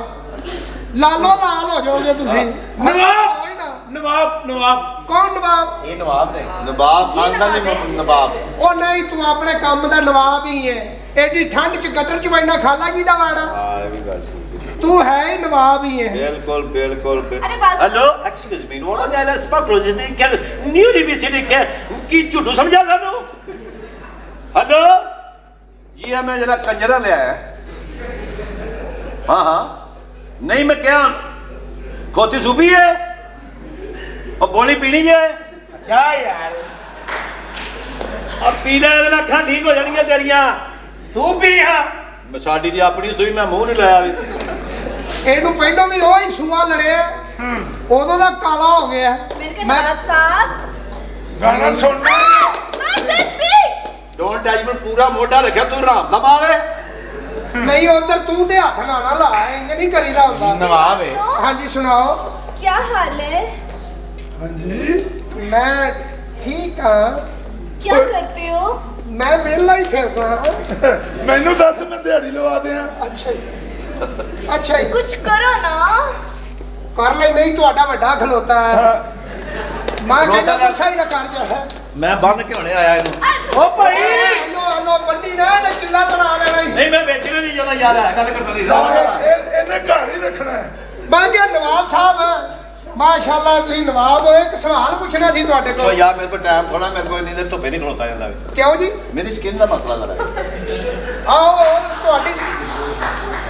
ਲਾਲੋ ਲਾਲ ਹੋ ਜਾਓਗੇ ਤੁਸੀਂ। ਨਵਾਬ ਹੋਈ ਨਾ। ਨਵਾਬ ਕੌਣ ਨਵਾਬ? ਇਹ ਨਵਾਬ ਨੇ। ਨਵਾਬ ਖਾਨਦਾਨੀ ਨਵਾਬ। ਉਹ ਨਹੀਂ ਤੂੰ ਆਪਣੇ ਕੰਮ ਦਾ ਨਵਾਬ ਹੀ ਹੈ। ਐਡੀ ਠੰਡ ਚ ਗਟਰ ਚ ਵੜਨਾ ਖਾਲਾ ਜੀ ਦਾ ਵਾੜਾ। ਹਾਂ ਇਹ ਵੀ ਗੱਲ ਠੀਕ ਤੂੰ ਹੈ ਹੀ ਨਵਾਬ ਹੀ ਹੈ। ਬਿਲਕੁਲ ਬਿਲਕੁਲ अरे बात सुनो हेलो एक्सक्यूज मी नोड़ा जायला स्पा प्रोजेक्ट ने क्या न्यू रिविसिटी क्या की झूठू समझा सानू। हेलो जी हाँ मैं जरा कंजरा ले आया। हाँ हाँ नहीं मैं क्या खोती सूबी है और बोली पीनी है। ਜਾ ਯਾਰ अब पीना है अखा ठीक हो जाएंगी तेरिया। ਤੂੰ ਵੀ ਹਾਂ। साडी दी अपनी सूई मैं मुंह नहीं लाया भी। ਇਹਨੂੰ ਪਹਿਲਾਂ ਵੀ ਉਹ ਹੀ ਸੂਆ ਲੜਿਆ ਉਦੋਂ ਦਾ ਕਾਲਾ ਹੋ ਗਿਆ। मेरे के नवाब साहब ਗਾਣਾ ਸੁਣਨਾ। Don't touch me! Don't touch मैं पूरा मोटा रखा तू राम दा माल है। ਨਹੀਂ ਉਧਰ ਤੂੰ ਤੇ ਹੱਥ ਨਾ ਲਾ ਇੰਜ ਨਹੀਂ ਕਰੀਦਾ ਹੁੰਦਾ। नवाब है। सुनो, ਹਾਂਜੀ ਸੁਣਾਓ। क्या हाल है? ਹਾਂਜੀ ਮੈਂ ਠੀਕ ਹਾਂ। क्या करते हो? ਮੈਂ ਵਿਹਲਾ ਹੀ ਫਿਰਦਾ। ਮੈਨੂੰ ਦੱਸ ਮੈਂ ਦਿਹਾੜੀ ਲਵਾ ਦਿਆਂ। ਅੱਛਾ ਜੀ ਅੱਛਾ ਜੀ कुछ करो ना। ਕਰ ਲੈ ਨਹੀਂ ਤੁਹਾਡਾ ਵੱਡਾ ਖਲੋਤਾ ਹੈ। ਮੈਂ ਕਹਿੰਦਾ ਗੁੱਸਾ ਹੀ ਨਾ ਕਰ ਜਾ। मैं बन के होने आया इन्हू। ਉਹ ਭਾਈ ਹਲੋ ਹਲੋ ਬੰਦੀ ਨਾ ਨਾ ਕਿੱਲਾ ਤੜਾ ਲੈਣਾ ਹੀ। नहीं मैं बेचने नहीं जाता यार है गल करना नहीं। ਇਹਨੇ ਘਰ ਹੀ ਰੱਖਣਾ ਹੈ। ਮੈਂ ਕਿਹਾ ਨਵਾਬ ਸਾਹਿਬ ਮਾਸ਼ਾਅੱਲਾ ਤੁਸੀਂ ਨਵਾਬ ਹੋ। ਇੱਕ ਸਵਾਲ ਪੁੱਛਣਾ ਸੀ ਤੁਹਾਡੇ तो ਕੋਲ। यार मेरे को टाइम थोड़ा मेरे को इतनी देर धुप्पे नहीं खलोता जाता। ਕਿਉਂ ਜੀ? मेरी स्किन का मसला जरा है। ਆਓ ਤੁਹਾਡੀ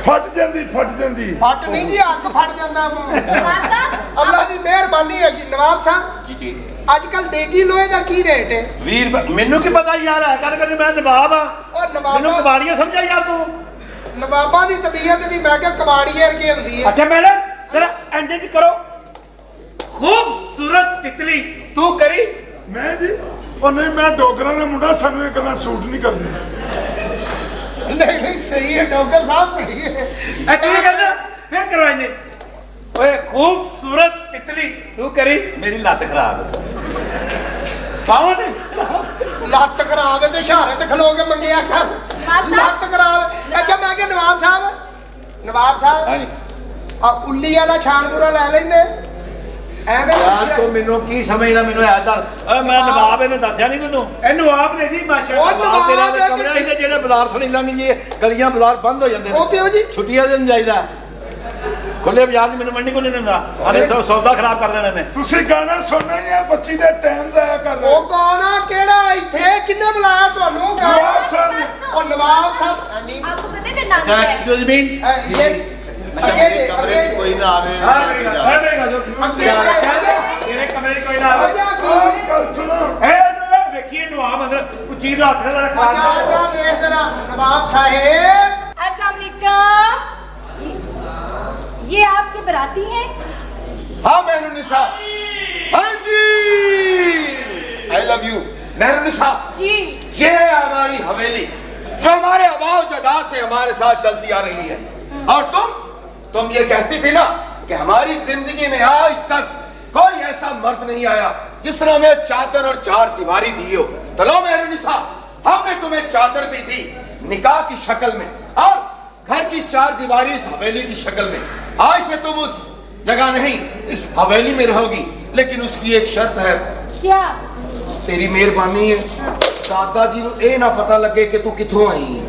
ਫਟ ਜਾਂਦੀ। ਫੱਟ ਨਹੀਂ ਜੀ ਅੱਗ ਫਟ ਜਾਂਦਾ ਮੂੰਹ। नवाब साहब ਅੱਲਾ ਦੀ ਮਿਹਰਬਾਨੀ ਹੈ ਜੀ ਨਵਾਬ ਸਾਹਿਬ। जी जी ਅੱਜ ਕੱਲ ਦੇਗੀ ਲੋਹੇ ਦਾ ਕੀ ਰੇਟ ਹੈ? वीर मेनू की पता यार है गल करनी मैं नवाब हाँ। ਉਹ मेनू ਨਵਾਬਾਂ कबाड़िया समझा यार तू। ਨਵਾਬਾਂ ਦੀ ਤਬੀਅਤ ਵੀ ਮੈਂ ਕਿਹਾ ਕਬਾੜੀਏ ਵਰਗੀ ਹੁੰਦੀ ਹੈ। ਅੱਛਾ ਮੈਡਮ ਜਰਾ ਇੰਜ ਕਰੋ। ਖੂਬਸੂਰਤ ਤਿਤਲੀ ਤੂੰ ਕਰੀ। ਮੈਂ ਜੀ ਉਹ ਨਹੀਂ ਮੈਂ ਡੋਗਰਾਂ ਦਾ ਮੁੰਡਾ ਸਾਨੂੰ ਇਹ ਗੱਲਾਂ ਸੂਟ ਨਹੀਂ ਕਰਦੀ। ਨਹੀਂ ਨਹੀਂ ਸਹੀ ਹੈ ਡਾਕਟਰ ਸਾਹਿਬ ਸਹੀ ਹੈ। ਐ ਕੀ ਕਰਨਾ ਫਿਰ ਕਰਵਾਈਏ। ਓਏ ਖੂਬਸੂਰਤ ਤਿਤਲੀ ਤੂੰ ਕਰੀ। मेरी लत खराब है। ਪਾਵਾਂ ਤੇ ਲੱਤ ਖਰਾਬ ਹੈ ਤੇ ਇਸ਼ਾਰੇ ਤੇ ਖਲੋ ਕੇ ਮੰਗਿਆ ਕਰ। ਸਾਹਿਬ। ਲੱਤ ਖਰਾਬ। ਅੱਛਾ ਮੈਂ ਕਿਹਾ ਨਵਾਬ ਸਾਹਿਬ हाँ जी ਆ ਉੱਲੀ ਵਾਲਾ ਛਾਣਪੂਰਾ ਲੈ ਲੈਂਦੇ ਐਵੇਂ यार तू मेनू की समझना मेनू है दस। मैं नवाब इन्हें दसिया नहीं तू। ਇਹਨੂੰ ਆਪ ਨੇ ਜੀ ਮਾਸ਼ਾਅੱਲਾ। ਉਹ नवाब तेरा नवाब है कमरा कि- ही जेड़े बाजार सुनी लंघ जी गलियां बाजार बंद हो जाते ਉਹ ਕਿਉਂ ਜੀ? छुट्टियां दिन जाइदा खुले बाजार च मैनू मंडी को नहीं दिंदा। अरे सौदा खराब कर देना ने। ਤੁਸੀਂ ਗਾਣਾ ਸੁਣਨਾ ਜਾਂ ਬੱਚੀ ਦੇ ਟਾਈਮ ਜ਼ਾਇਆ ਕਰ ਰਹੇ ਉਹ ਕੌਣ ਆ ਕਿਹੜਾ ਇੱਥੇ ਕਿੰਨੇ ਬੁਲਾਇਆ ਤੁਹਾਨੂੰ ਨਵਾਬ ਸਾਹਿਬ। बात सुनो। ਉਹ नवाब ਸਾਹਿਬ ਹਾਂਜੀ आपको पता है मेरा नाम क्या है? एक्सक्यूज मी ਯੈਸ कमरे च कोई ना आवे। ਹਾਂ ਮੇਰੀ ਗੱਲ ਮੇਰੀ ਗੱਲ ਜੋ ਅੱਗੇ ਅੱਗੇ ਤੇਰੇ ਕਮਰੇ 'ਚ ਕੋਈ ਨਾ ਆ ਆਵੇ। ਜਾ ਆਹ ਗੱਲ ਸੁਣੋ। ਇਹ ਵੇਖੀਏ ਨੂੰ ਆਪ ਅੰਦਰ ਉੱਚੀ ਦਾ ਹੱਥ ਨਾਲ ਆ ਜਾ ਖਾ ਵੇਖ ਜਰਾ ਨਵਾਬ ਸਾਹਿਬ। I've welcome. ये आपके बराती हैं? हाँ मेहरुनिसा, हाँ जी, आई लव यू मेहरुनिसा। जी। ये है हमारी हवेली जो हमारे अबाव जदाद से हमारे साथ चलती आ रही है। और तुम ये कहती थी ना कि हमारी जिंदगी में आज तक कोई ऐसा मर्द नहीं आया जिसने हमें चादर और चार दीवारी दी हो। तो लो मेहरुनिसा, हमने तुम्हें चादर भी दी निकाह की शक्ल में और घर की चार दीवारी इस हवेली की शक्ल में। आज से तुम उस जगह नहीं इस हवेली में रहोगी, लेकिन उसकी एक शर्त है। क्या? तेरी मेहरबानी है दादाजी को ये ना पता लगे कि तू किथों आई है।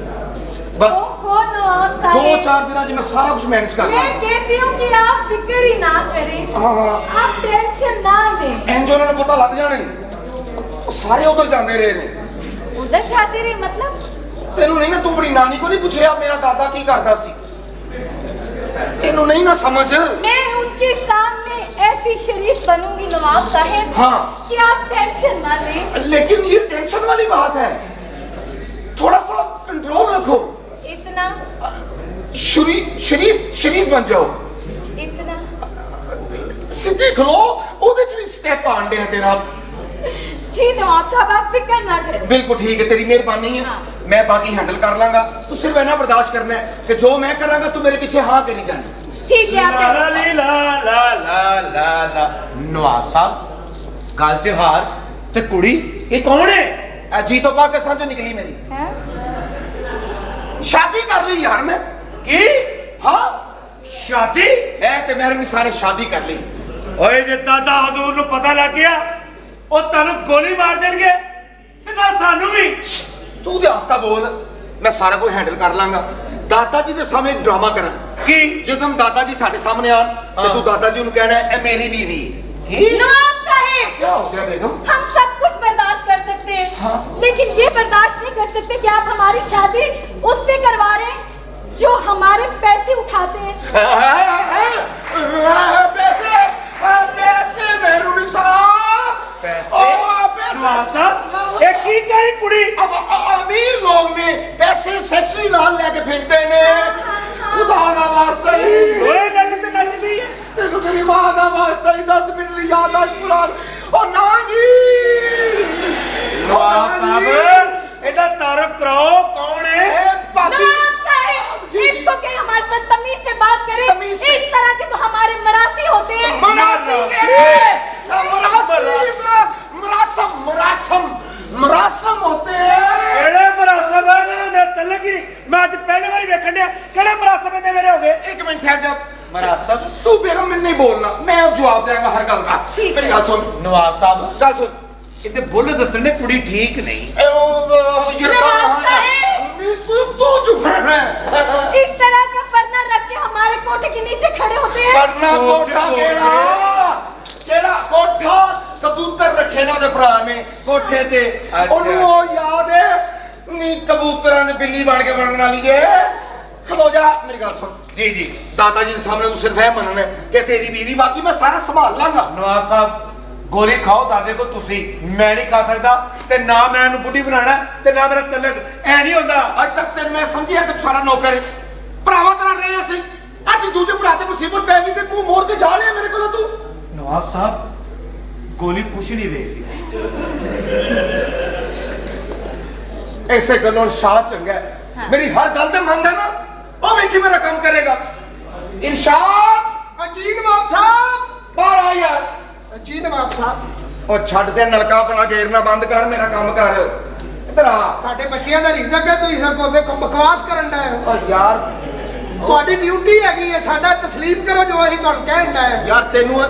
बस ओहो नवाब साहब, 2-4 दिन मैं सारा कुछ मैनेज कर मैं कहती हूँ कि आप फिक्र ही ना करें। हाँ हाँ आप टेंशन ना लें। इंज उन्होंने पता लग जाने वो सारे उधर जाते रहे ने। उधर जाते रहे मतलब? तेनू नहीं ना, तू अपनी नानी को नहीं पूछे मेरा दादा की करता सी? तेनू नहीं ना समझ? मैं उनके सामने ऐसी शरीफ बनूंगी नवाब साहब, हाँ। कि आप टेंशन ना लें। लेकिन ये टेंशन वाली बात है, थोड़ा सा कंट्रोल रखो। इतना शरीफ बन जाओ। इतना सीधी खलो, ओदे च भी स्टेप आंडे है तेरा। जी नवाब साहब, आप फिक्र ना करें। बिल्कुल ठीक है, तेरी मेहरबानी है। हाँ। मैं बाकी हैंडल कर लांगा। तू सिर्फ इतना बर्दाश्त करना है कि जो मैं करांगा तू मेरे पीछे हाँ करी जानी। ठीक है, ला आप ला ली ला ला ला ला ला। नवाब साहब, गल च हार ते कुड़ी ये कौन है? जी तो पाकिस्तान जो निकली मेरी हैं? शादी कर ली यार मैं। की हाँ शादी? मैं ते मेरे सारे शादी कर ली। ਓਏ ਜੇ ਦਾਦਾ ਹਜ਼ੂਰ ਨੂੰ ਪਤਾ ਲੱਗ ਗਿਆ ਉਹ ਤੁਹਾਨੂੰ ਗੋਲੀ ਮਾਰ ਦੇਣਗੇ ਤੇ ਨਾਲ ਸਾਨੂੰ ਵੀ। तू दे आस्ता बोल, मैं सारा कुछ हैंडल कर लांगा। दादाजी के सामने एक ड्रामा करा ਕੀ जो तुम दादाजी साढ़े सामने आन तो तू दादाजी उन्हें कहना है ए मेरी बीवी है। नवाब साहब, क्या हो गया बेगम? हम सब कुछ बर्दाश्त कर सकते हैं, हाँ। लेकिन ये बर्दाश्त नहीं कर सकते कि आप हमारी शादी उससे करवा रहे हैं जो हमारे पैसे उठाते हैं। पैसे पैसे मेहरुनिसा, पैसे? पैसे ਨਵਾਬ ਸਾਹਿਬ ਇਹ ਕੀ ਕਰੀ ਕੁੜੀ? अब अमीर लोग ने पैसे सैकटरी नाल लेके फिरते ने। खुदा दा वास्ता ही ਓਏ ਨੱਚ ਤੇ ਨੱਚਦੀ ਹੈ। तेनू तेरी मां दा वास्ता ही 10 मिनट दी याददाश्त पुरान। ओ ना जी ਨਵਾਬ ਸਾਹਿਬ ਇਹਦਾ ਤਾਰਫ ਕਰਾਓ ਕੌਣ ਹੈ? नवाब साहब, इसको क्या हमारे साथ तमीज से बात करें? तमीज से। इस तरह के तो हमारे मरासी होते हैं। मरासी के मरासम होते हैं। ਕਿਹੜੇ ਮਰਾਸਮ ਹੈ ਨੇ ਤਲਗੀ? ਮੈਂ ਅੱਜ ਪਹਿਲੀ ਵਾਰੀ ਵੇਖਣ ਡਿਆ ਕਿਹੜੇ ਮਰਾਸਮ ਦੇ ਮੇਰੇ ਹੋ ਗਏ? एक मिनट ठहर जा, मरासम? तू बेगम मैं नहीं बोलना, मैं जवाब देगा हर गल का। ठीक मेरी गल सुन, नवाब साहब, गल सुन। इते बुल दसण ने कुड़ी ठीक नहीं। तू चुप रह। इस तरह का पर्दा रख के हमारे कोठे के नीचे खड़े होते हैं। वरना कोठा केड़ा कोठा कबूतर रखे ना दे भरा ने कोठे ते। अच्छा। ओनू ओ याद है नी कबूतरां दे बिल्ली बन के बनन वाली है। खलो जा, मेरी गल सुन। जी जी दादाजी के सामने तू सिर्फ है मनना है कि तेरी बीवी, बाकी मैं सारा संभाल लांगा। ਨਵਾਬ ਸਾਹਿਬ ਗੋਲੀ ਖਾਓ ਦਾਦੇ ਕੋ ਤੁਸੀਂ, ਮੈਂ ਨਹੀਂ ਖਾ ਸਕਦਾ ਤੇ ਨਾ ਮੈਂ ਇਹਨੂੰ ਬੁੱਢੀ ਬਣਾਣਾ ਤੇ ਨਾ ਮੇਰਾ ਤਲਕ। ਐ ਨਹੀਂ ਹੁੰਦਾ। ਅੱਜ ਤੱਕ ਤੇ ਮੈਂ ਸਮਝਿਆ ਕਿ ਤੂੰ ਸਾਰਾ ਨੌਕਰ ਹੈ। ਭਰਾਵਾਂ ਤਰ੍ਹਾਂ ਰਹੇ ਅਸੀਂ, ਅੱਜ ਦੂਜੇ ਭਰਾ ਤੇ ਮੁਸੀਬਤ ਪੈ ਗਈ ਤੇ ਤੂੰ ਮੋੜ ਕੇ ਜਾ ਲਿਆ ਮੇਰੇ ਕੋਲੋਂ। ਤੂੰ ਨਵਾਬ ਸਾਹਿਬ ਗੋਲੀ ਕੁਛ ਨਹੀਂ ਵੇਖਦੀ। ऐसे गलों शाह चंगा है। मेरी हर गल ते मंनदा ना, ओ वेखी मेरा काम करेगा। इरशाद जी नवाब साहब, बाहर आ यार। जी नवाब साहब, ओ छੱਡ दे नलका अपना घेरना बंद कर, मेरा काम कर। इधर आ। ਸਾਡੇ ਬੱਚਿਆਂ ਦਾ ਰਿਜ਼ਕ ਹੈ, ਤੁਸੀਂ ਸਭ ਕੋ ਵੇਖੋ ਬਕਵਾਸ ਕਰਨ ਦਾ ਹੈ। ओ यार ਤੁਹਾਡੀ ਡਿਊਟੀ ਹੈਗੀ ਹੈ, ਸਾਡਾ ਤਸਲੀਮ ਕਰੋ ਜੋ ਅਸੀਂ ਤੁਹਾਨੂੰ ਕਹਿਣ ਦਾ ਹੈ। यार तेनू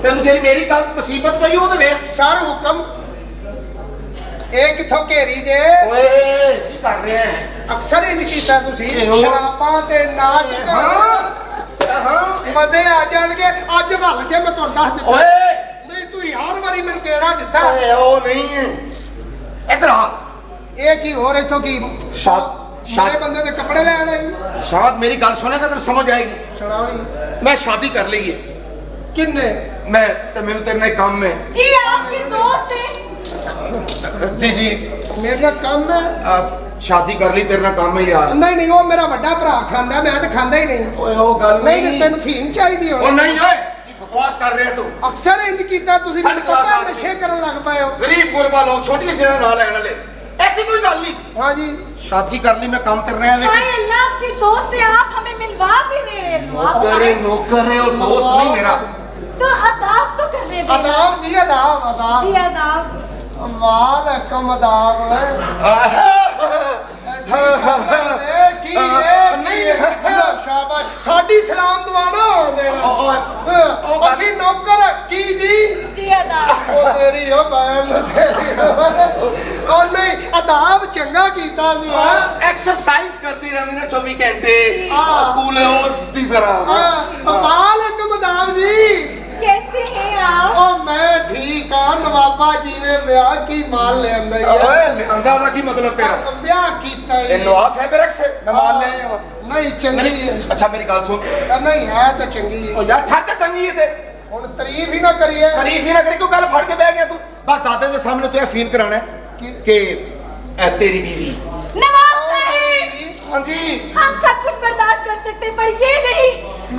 जेरी मेरी गल मुसीबत पई ओ ते वेख। ਸਰ ਹੁਕਮ ਇਹ ਕਿੱਥੋਂ ਘੇਰੀ ਜੇ? ओए की कर रहे हैं? ਅਕਸਰ ਇੰਜ ਕੀਤਾ ਤੁਸੀਂ, ਇਹੋ। ਸ਼ਰਾਬਾਂ ਤੇ ਨਾਚ हाँ ਮਜ਼ੇ ਆ ਜਾਣਗੇ। ਅੱਜ ਰਲ ਕੇ ਮੈਂ ਤੁਹਾਨੂੰ ਦੱਸ ਦਿੱਤਾ। ओए ਨਹੀਂ ਤੂੰ ਹਰ ਵਾਰੀ ਮੈਨੂੰ ਕਿਹੜਾ ਦਿੱਤਾ। ओए ओ नहीं है। इधर आ। ਇਹ ਕੀ ਹੋਰ ਇੱਥੋਂ ਕੀ ਸਾਰੇ ਬੰਦੇ ਦੇ ਕੱਪੜੇ ਲੈਣ ਆਈ? शाद मेरी गल सुनेगा तो समझ आएगी। ਸੁਣਾਓ मैं शादी कर ली है। ਕਿੰਨੇ? मैं तो मेरे तेरे काम में जी आपके दोस्त हैं। जी जी ਮੇਰੇ ਨਾਲ ਕੰਮ ਹੈ। शादी कर ली तेरे नाल काम है यार ਨਹੀਂ ਨਹੀਂ, ਉਹ ਮੇਰਾ ਵੱਡਾ ਭਰਾ ਖਾਂਦਾ, ਮੈਂ ਤਾਂ ਖਾਂਦਾ ਹੀ ਨਹੀਂ। ओए ओ गल ਨਹੀਂ ਤੈਨੂੰ ਫੀਮ ਚਾਹੀਦੀ ओ ਹੋਣੀ। नहीं ओए बकवास कर रहे तू ਅਕਸਰ ਇੰਜ ਕੀਤਾ ਤੁਸੀਂ, ਮੈਨੂੰ Third class ਪਤਾ ਆਦਮੀ। ਨਸ਼ੇ ਕਰਨ ਲੱਗ ਪਏ ਹੋ। गरीब गुरबा लोग छोटी सी ना लेने वाले ऐसी कोई गल नहीं हाँ जी, शादी कर ली मैं काम कर रहे हैं हाय लेकिन अल्लाह, आपके दोस्त हैं, आप हमें मिलवा भी नहीं रहे। नौकर है और दोस्त नहीं मेरा तो अदाब तो करने दे। अदाब जी, अदाब अदाब। जी अदाब। वालेकुम अदाब। ਕੀ नहीं ਸ਼ਾਬਾਸ਼, ਸਾਡੀ ਸਲਾਮ ਦੁਆ ਨਾ ਹੋਣ ਦੇਣਾ। ਅਸੀਂ ਨੌਕਰ ਕੀ ਜੀ? जी अदाब। ਉਹ ਤੇਰੀ ਉਹ ਬੈਨ ਉਹ ਨਹੀਂ, ਅਦਾਬ ਚੰਗਾ ਕੀਤਾ ਸੀ। एक्सरसाइज करती रहती ना 24 घंटे हाँ। कूल है उसकी जरा ਵਾਲੇकुम ਅਦਾਬ ਜੀ। कैसे हैं आप? ਉਹ ਮੈਂ ਠੀਕ ਆ, ਨਵਾਬਾ ਜੀ ਨੇ ਵਿਆਹ ਕੀ ਮਾਲ ਲਿਆਂਦਾ ओए ਯਾਰ। लिहाजा वाला की मतलब तेरा ਵਿਆਹ ਕੀਤਾ ये ਈ। नवाब है मेरे से मैं मान ले आया हूं। ਨਹੀਂ ਚੰਗੀ ਹੈ। अच्छा मेरी गल सुन ਨਹੀਂ ਹੈ ਤਾਂ ਚੰਗੀ ਹੈ। ओ यार छड़ के चंगी है ते ਹੁਣ ਤਾਰੀਫ ही ना करिए। तारीफ ही ना करी क्यों गल फड़ के बह गया तू बस दादे के सामने तो यकीन कराना है कि ए तेरी बीवी नवाब साहिब, हाँ जी हम सब कुछ बर्दाश्त कर सकते हैं, पर ये नहीं।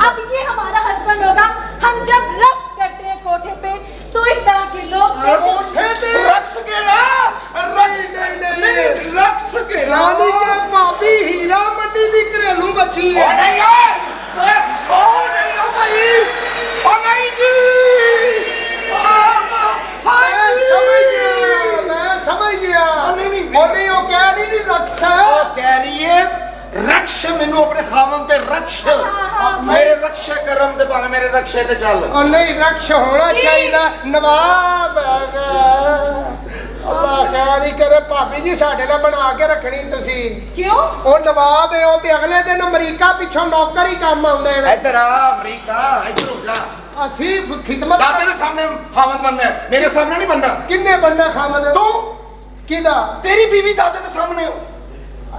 अब ये हमारा हस्बैंड होगा। हम जब रक्स करते हैं कोठे पे, तो इस तरह के लोग कोठे ते रक्स के ना नहीं रक्स के ना रानी के भाभी हीरा मंडी दी घरेलू बच्ची ओ है। नहीं है ओ नहीं हो भाई ओ नहीं जी मैं समझ गया। नहीं, नहीं, वो नहीं, वो कह नहीं रही रक्स है। ओ कह रही है रक्ष मैनू अपने खावन ते रक्ष मेरे रक्षे करम ते भावे मेरे रक्षे ते चल और नहीं, रक्ष होना चाहिए। नवाब अल्लाह खैर ही करे। भाभी जी साडे नाल बना के रखनी तुसी। क्यों? ਉਹ ਨਵਾਬ ਹੈ, ਉਹ ਤੇ ਅਗਲੇ ਦਿਨ ਅਮਰੀਕਾ ਪਿੱਛੋਂ ਨੌਕਰ ਹੀ ਕੰਮ ਆਉਂਦੇ ਨੇ। इधर आ अमरीका इधर हो जा ਅਸੀਂ ਖਿਦਮਤ दादे के सामने खावन बनना है मेरे सामने नहीं बनना ਕਿੰਨੇ ਬੰਦਾ ਖਾਮਦ तू ਕਿਹਦਾ? तेरी बीवी दादे के सामने हो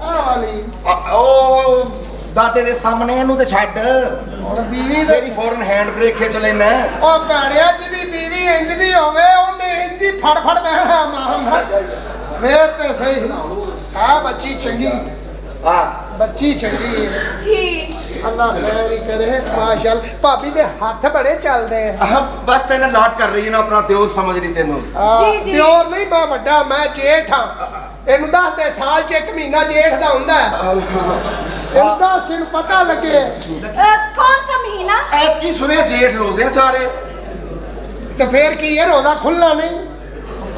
ਆਹ ਵਾਲੀ ओ दादे के सामने इनू ते छੱਡ ਹੁਣ ਬੀਵੀ ਦੇ तेरी फौरन हैंड ब्रेक खिंच लेना ਉਹ ਭੈਣਿਆ ਜਿਹਦੀ ਬੀਵੀ ਇੰਜ ਦੀ ਹੋਵੇ, ਉਹਨੇ ਇੰਜ ਹੀ ਫੜ ਫੜ ਬਹਿਣਾ ਮਾਰਨਾ। ਵੇਖ ਤੇ ਸਹੀ ਆ ਬੱਚੀ ਚੰਗੀ, हां ਬੱਚੀ ਚੰਗੀ ਹੈ। जी। ਅੱਲਾਹ ਖੈਰ ਹੀ ਕਰੇ। ਮਾਸ਼ਾਅੱਲਾ, ਭਾਬੀ ਦੇ ਹੱਥ ਬੜੇ ਚੱਲਦੇ ਆ। बस तेने लाट कर रही है ना अपना देवर समझ रही तेनू ਜੀ, ਜੀ। ਦਿਓਰ ਨਹੀਂ, ਮੈਂ ਵੱਡਾ, ਮੈਂ ਜੇਠ ਹਾਂ। ਇਹਨੂੰ ਦੱਸ ਦੇ, ਸਾਲ 'ਚ ਇੱਕ ਮਹੀਨਾ ਜੇਠ ਦਾ ਹੁੰਦਾ ਹੈ। ਇਹਨੂੰ ਦੱਸ, ਇਹਨੂੰ ਪਤਾ ਲੱਗੇ। कौन सा महीना? ऐत की सुने जेठ रोजे चारे ਤੇ ਫੇਰ ਕੀ ਹੈ, ਰੋਜ਼ਾ ਖੁੱਲ੍ਹਾ ਨਹੀਂ?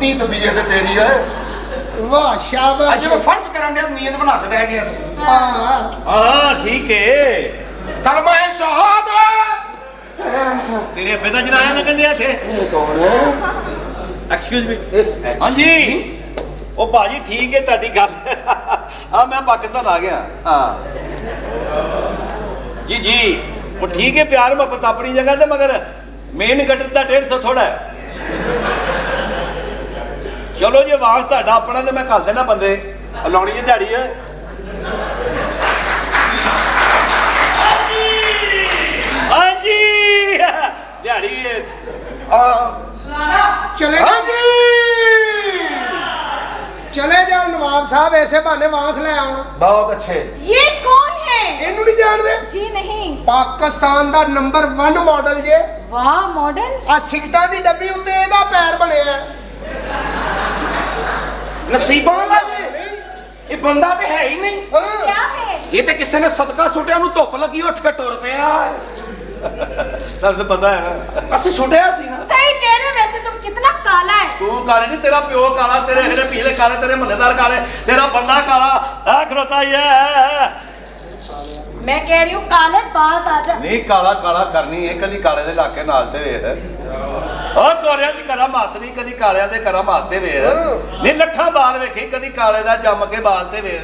ती तबीयत तेरी है ਵਾਹ ਸ਼ਾਬਾਸ਼। अज मैं फर्ज करन दे नींद बना के बैठ गया ਹਾਂ ਹਾਂ ਠੀਕ ਹੈ। कलमा है शहादत ਤੇਰੇ ਅੱਬੇ ਦਾ ਜਨਾਜ਼ਾ ਲੱਗਣ ਡਿਆ ਇੱਥੇ। ये कौन है ਐਕਸਕਿਊਜ਼ ਮੀ। इस ਹਾਂਜੀ ਉਹ ਭਾਜੀ ਠੀਕ ਹੈ ਤੁਹਾਡੀ ਗੱਲ। ਆ ਮੈਂ ਪਾਕਿਸਤਾਨ ਆ ਗਿਆ। ਹਾਂ ਜੀ ਜੀ ਉਹ ਠੀਕ ਹੈ, ਪਿਆਰ ਮੁਹੱਬਤ ਆਪਣੀ ਜਗ੍ਹਾ ਤੇ, ਮਗਰ ਮੇਨ ਗੱਟ ਦਾ 150 ਥੋੜਾ ਹੈ। ਚਲੋ ਜੀ ਆਵਾਜ਼ ਤੁਹਾਡਾ ਆਪਣਾ ਤੇ ਮੈਂ ਘੱਲ ਦੇਣਾ ਬੰਦੇ ਲਾਉਣੀ ਜੀ ਦਿਹਾੜੀ ਹੈ। ਹਾਂਜੀ ਦਿਹਾੜੀ ਹੈ। ਚਲੇ हाँ जी ਚਲੇ ਜਾਓ ਨਵਾਬ ਸਾਹਿਬ, ਐਸੇ ਬਹਾਨੇ ਵਾਂਸ ਲੈ ਆਉਣ। बहुत अच्छे ये कौन है? ਇਹਨੂੰ ਨਹੀਂ ਜਾਣਦੇ? जी नहीं। ਪਾਕਿਸਤਾਨ ਦਾ ਨੰਬਰ 1 ਮਾਡਲ ਜੇ। वाह मॉडल। ਆ ਸਿਗਟਾਂ ਦੀ ਡੱਬੀ ਉੱਤੇ ਇਹਦਾ ਪੈਰ ਬਣਿਆ ਹੈ। नसीबा वाला जे ये बंदा तो है ही नहीं ਹਾਂ। क्या है? ये तो किसी ने सदका सुटिया नु धुप लगी उठ के टुर पिया ਤੁਹਾਨੂੰ ਪਤਾ ਹੈ ਨਾ। असि सुटिया सी ना सही कह रहे हो, वैसे तुम कितना काला है। ਤੂੰ ਕਾਲੇ ਨਹੀਂ, ਤੇਰਾ ਪਿਓ ਕਾਲਾ, ਤੇਰੇ ਜਿਹੜੇ ਪਿਛਲੇ ਕਾਲੇ, ਤੇਰੇ ਮਹੱਲੇਦਾਰ ਕਾਲੇ, ਤੇਰਾ ਬੰਦਾ ਕਾਲਾ। ਆ ਖਲੋਤਾ ਹੀ ਹੈ। मैं कह रही हूँ काले बाज आ जा। ਨਹੀਂ ਕਾਲਾ ਕਾਲਾ ਕਰਨੀ ਹੈ, ਕਦੀ ਕਾਲੇ ਦੇ ਇਲਾਕੇ ਨਾਲ ਤੇ ਵੇਖ। ਉਹ ਕੋਰਿਆਂ 'ਚ ਕਰਾ ਮਾਤ ਨਹੀਂ, ਕਦੀ ਕਾਲਿਆਂ ਦੇ ਕਰਾ ਮਾਤ ਤੇ ਵੇਖ। ਨਹੀਂ ਲੱਖਾਂ ਬਾਲ ਵੇਖੀ, ਕਦੀ ਕਾਲੇ ਦਾ ਜੰਮ ਕੇ ਬਾਲ ਤੇ ਵੇਖ।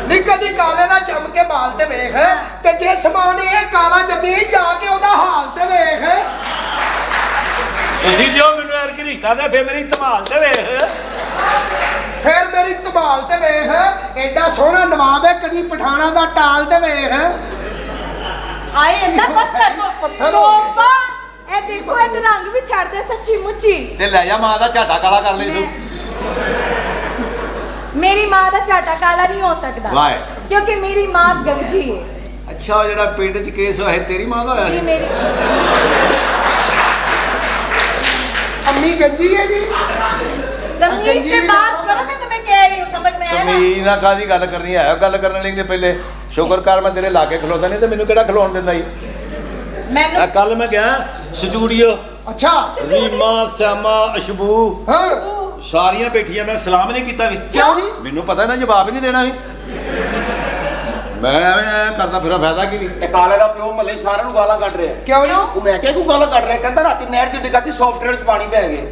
ਨਹੀਂ ਕਦੀ ਕਾਲੇ ਦਾ ਜੰਮ ਕੇ ਬਾਲ ਤੇ ਵੇਖ, ਤੇ ਜੇ ਸਮਾਨ ਇਹ ਕਾਲਾ ਜੰਮੀ ਜਾ ਕੇ ਉਹਦਾ ਹਾਲ ਤੇ ਵੇਖ। ਤੁਸੀਂ ਜੋ ਮੈਨੂੰ ਯਾਰ ਕੀ ਰਿਸ਼ਤਾ ਦੇ, ਫੇਰ ਮੇਰੀ ਧਮਾਲ ਤੇ ਵੇਖ। ਫਿਰ ਮੇਰੀ ਧਮਾਲ ਤੇ ਵੇਖ, ਐਡਾ ਸੋਹਣਾ ਨਵਾਬ ਹੈ, ਕਦੀ ਪਠਾਣਾ ਦਾ ਟਾਲ ਤੇ ਵੇਖ। हाय अल्लाह, बस कर दो। पत्थर हो तौबा, ए देखो ए रंग भी छाड़ दे सच्ची मुच्ची। ਤੇ ਲੈ ਜਾ ਮਾਂ ਦਾ ਝਾਟਾ ਕਾਲਾ ਕਰ ਲਈ ਤੂੰ। मेरी मां दा झाटा काला नहीं हो सकता Why? क्योंकि मेरी मां गंजी है ਅੱਛਾ ਉਹ ਜਿਹੜਾ ਪਿੰਡ 'ਚ ਕੇਸ ਹੋਇਆ ਤੇਰੀ ਮਾਂ ਦਾ ਹੋਇਆ जी ਸੀ? मेरी अम्मी गंजी है जी तमीज से गंजी बात करो मैं तुम्हें कह रही हूँ समझ में आया ना ਤਮੀਜ਼ ਨਾਲ ਕਾਹਦੀ ਗੱਲ ਕਰਨੀ ਹੈ ਗੱਲ ਕਰਨ ਲਈ ਨੇ ਪਹਿਲੇ ਸ਼ੁਕਰ ਕਰ ਮੈਂ ਤੇਰੇ ਲਾਗੇ ਖਲੋਤਾ ਨਹੀਂ ਤੇ ਮੈਨੂੰ ਕਿਹੜਾ ਖਲੋਣ ਦਿੰਦਾ ਸੀ मैंने ਕੱਲ ਮੈਂ ਗਿਆ ਸਟੂਡੀਓ अच्छा ਰੀਮਾ ਸਿਆਮਾ ਅਸ਼ਬੂ हाँ ਸਾਰੀਆਂ ਬੈਠੀਆਂ ਮੈਂ ਸਲਾਮ ਨਹੀਂ ਕੀਤਾ ਵੀ क्यों जी ਮੈਨੂੰ ਪਤਾ ਨਾ ਜਵਾਬ ਹੀ ਨਹੀਂ ਦੇਣਾ ਵੀ ਮੈਂ ਐਵੇਂ ਕਰਦਾ ਫਿਰ ਫਾਇਦਾ ਕੀ ਵੀ ਇਹ ਕਾਲੇ ਦਾ ਪਿਓ ਮੱਲੇ ਸਾਰਿਆਂ ਨੂੰ ਗਾਲਾਂ ਕੱਢ ਰਿਹਾ क्यों जी ਉਹ ਮੈਂ ਕਿਹਾ ਕਿਉਂ ਗਾਲਾਂ ਕੱਢ ਰਿਹਾ ਕਹਿੰਦਾ ਰਾਤੀ ਨਹਿਰ 'ਚ ਡਿੱਗਾ ਸੀ ਸੌਫਟਵੇਅਰ 'ਚ ਪਾਣੀ ਪੈ ਗਿਆ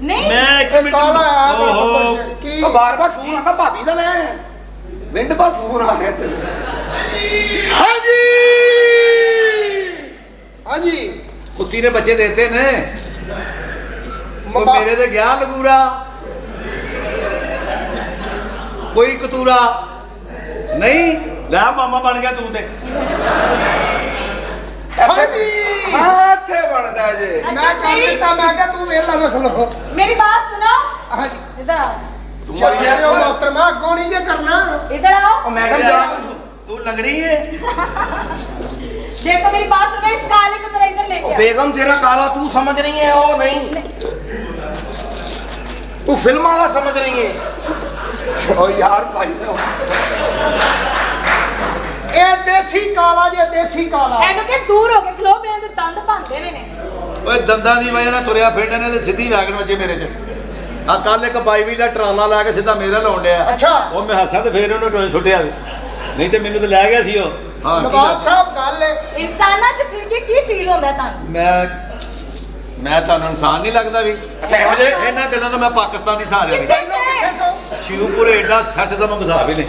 नहीं ਮੈਂ ਇੱਕ ਇਹ ਮਿੰਟ ਕਾਲਾ ਆ ਬੜਾ ਓਹੋ, ਬੱਬਰ ਕੀ ਉਹ ਬਾਰ-ਬਾਰ ਫੋਨ ਆਉਂਦਾ ਭਾਬੀ ਦਾ ਲੈ ਮਿੰਟ ਬਾਅਦ ਫੋਨ ਆ ਗਿਆ ਤੇ ਹਾਂਜੀ हाँ जी ਕੁੱਤੀ ਨੇ ਬੱਚੇ ਦੇਤੇ ਨੇ ਉਹ ਮੰਮਾ- ਮੇਰੇ ਤੇ ਗਿਆ ਲਗੂਰਾ ਕੋਈ ਕਤੂਰਾ ਨਹੀਂ ਲੈ ਮਾਮਾ ਬਣ ਗਿਆ ਤੂੰ ਤੇ ਹਾਂਜੀ ਇੱਥੇ ਬਣਦਾ ਜੇ अच्छा, मैं कर मेरी- देता मैं क्या तू वेला ना सुनो मेरी बात सुनो हाँ जी इधर आओ चल जाओ मोहतरमा अगों नहीं जे करना इधर आओ ਉਹ ਮੈਡਮ ਜਾਣ ਤੂੰ ਲੰਗੜੀ ਏ देखो मेरी बात सुनो इस काले को जरा इधर लेके आओ बेगम तेरा काला तू समझ रही है वो नहीं तू फिल्म वाला समझ रही है ओ यार भाई ए देसी काला जे देसी काला ਇਹਨੂੰ ਕਿ ਦੂਰ ਹੋ ਕੇ ਖਲੋ ਮੈਂ ਇਹਦੇ ਦੰਦ ਭੰਦੇ ਨੇ ਓਏ ਦੰਦਾਂ ਦੀ ਵਜ੍ਹਾ ਨਾਲ ਤੁਰਿਆ ਫਿਰਦੇ ਨੇ ਤੇ ਸਿੱਧੀ ਵੈਗਨ ਵੱਜੇ ਮੇਰੇ 'ਚ ਆ ਕੱਲ ਇੱਕ ਬਾਈ ਵੀ ਦਾ ਟਰਾਲਾ ਲਾ ਕੇ ਸਿੱਧਾ ਮੇਰੇ ਲਾਉਣ ਡਿਆ अच्छा ਉਹ ਮੈਂ ਹੱਸਾਂ ਤੇ ਫੇਰ ਉਹਨੂੰ ਟੋਏ ਸੁੱਟਿਆ ਵੀ ਨਹੀਂ ਤੇ ਮੈਨੂੰ ਤੇ ਲੈ ਗਿਆ ਸੀ ਉਹ ਹਾਂ ਕੀ नवाब ਗੱਲ? साहब गल है ਇਨਸਾਨਾਂ 'ਚ ਫਿਰ ਕੇ ਕੀ ਫੀਲ ਹੁੰਦਾ ਤੁਹਾਨੂੰ ਮੈਂ ਤੁਹਾਨੂੰ ਇਨਸਾਨ ਨਹੀਂ ਲੱਗਦਾ ਵੀ अच्छा हो जाए ਇਹਨਾਂ ਗੱਲਾਂ ਤੋਂ ਮੈਂ ਪਾਕਿਸਤਾਨੀ ਸਹਾਰਿਆ ਵੀ पहले किथे सो ਸ਼ਿਵਪੁਰੇ ਏਡਾ 60 ਦਾ ਮਗਜ਼ਾ ਵੀ ਨੇ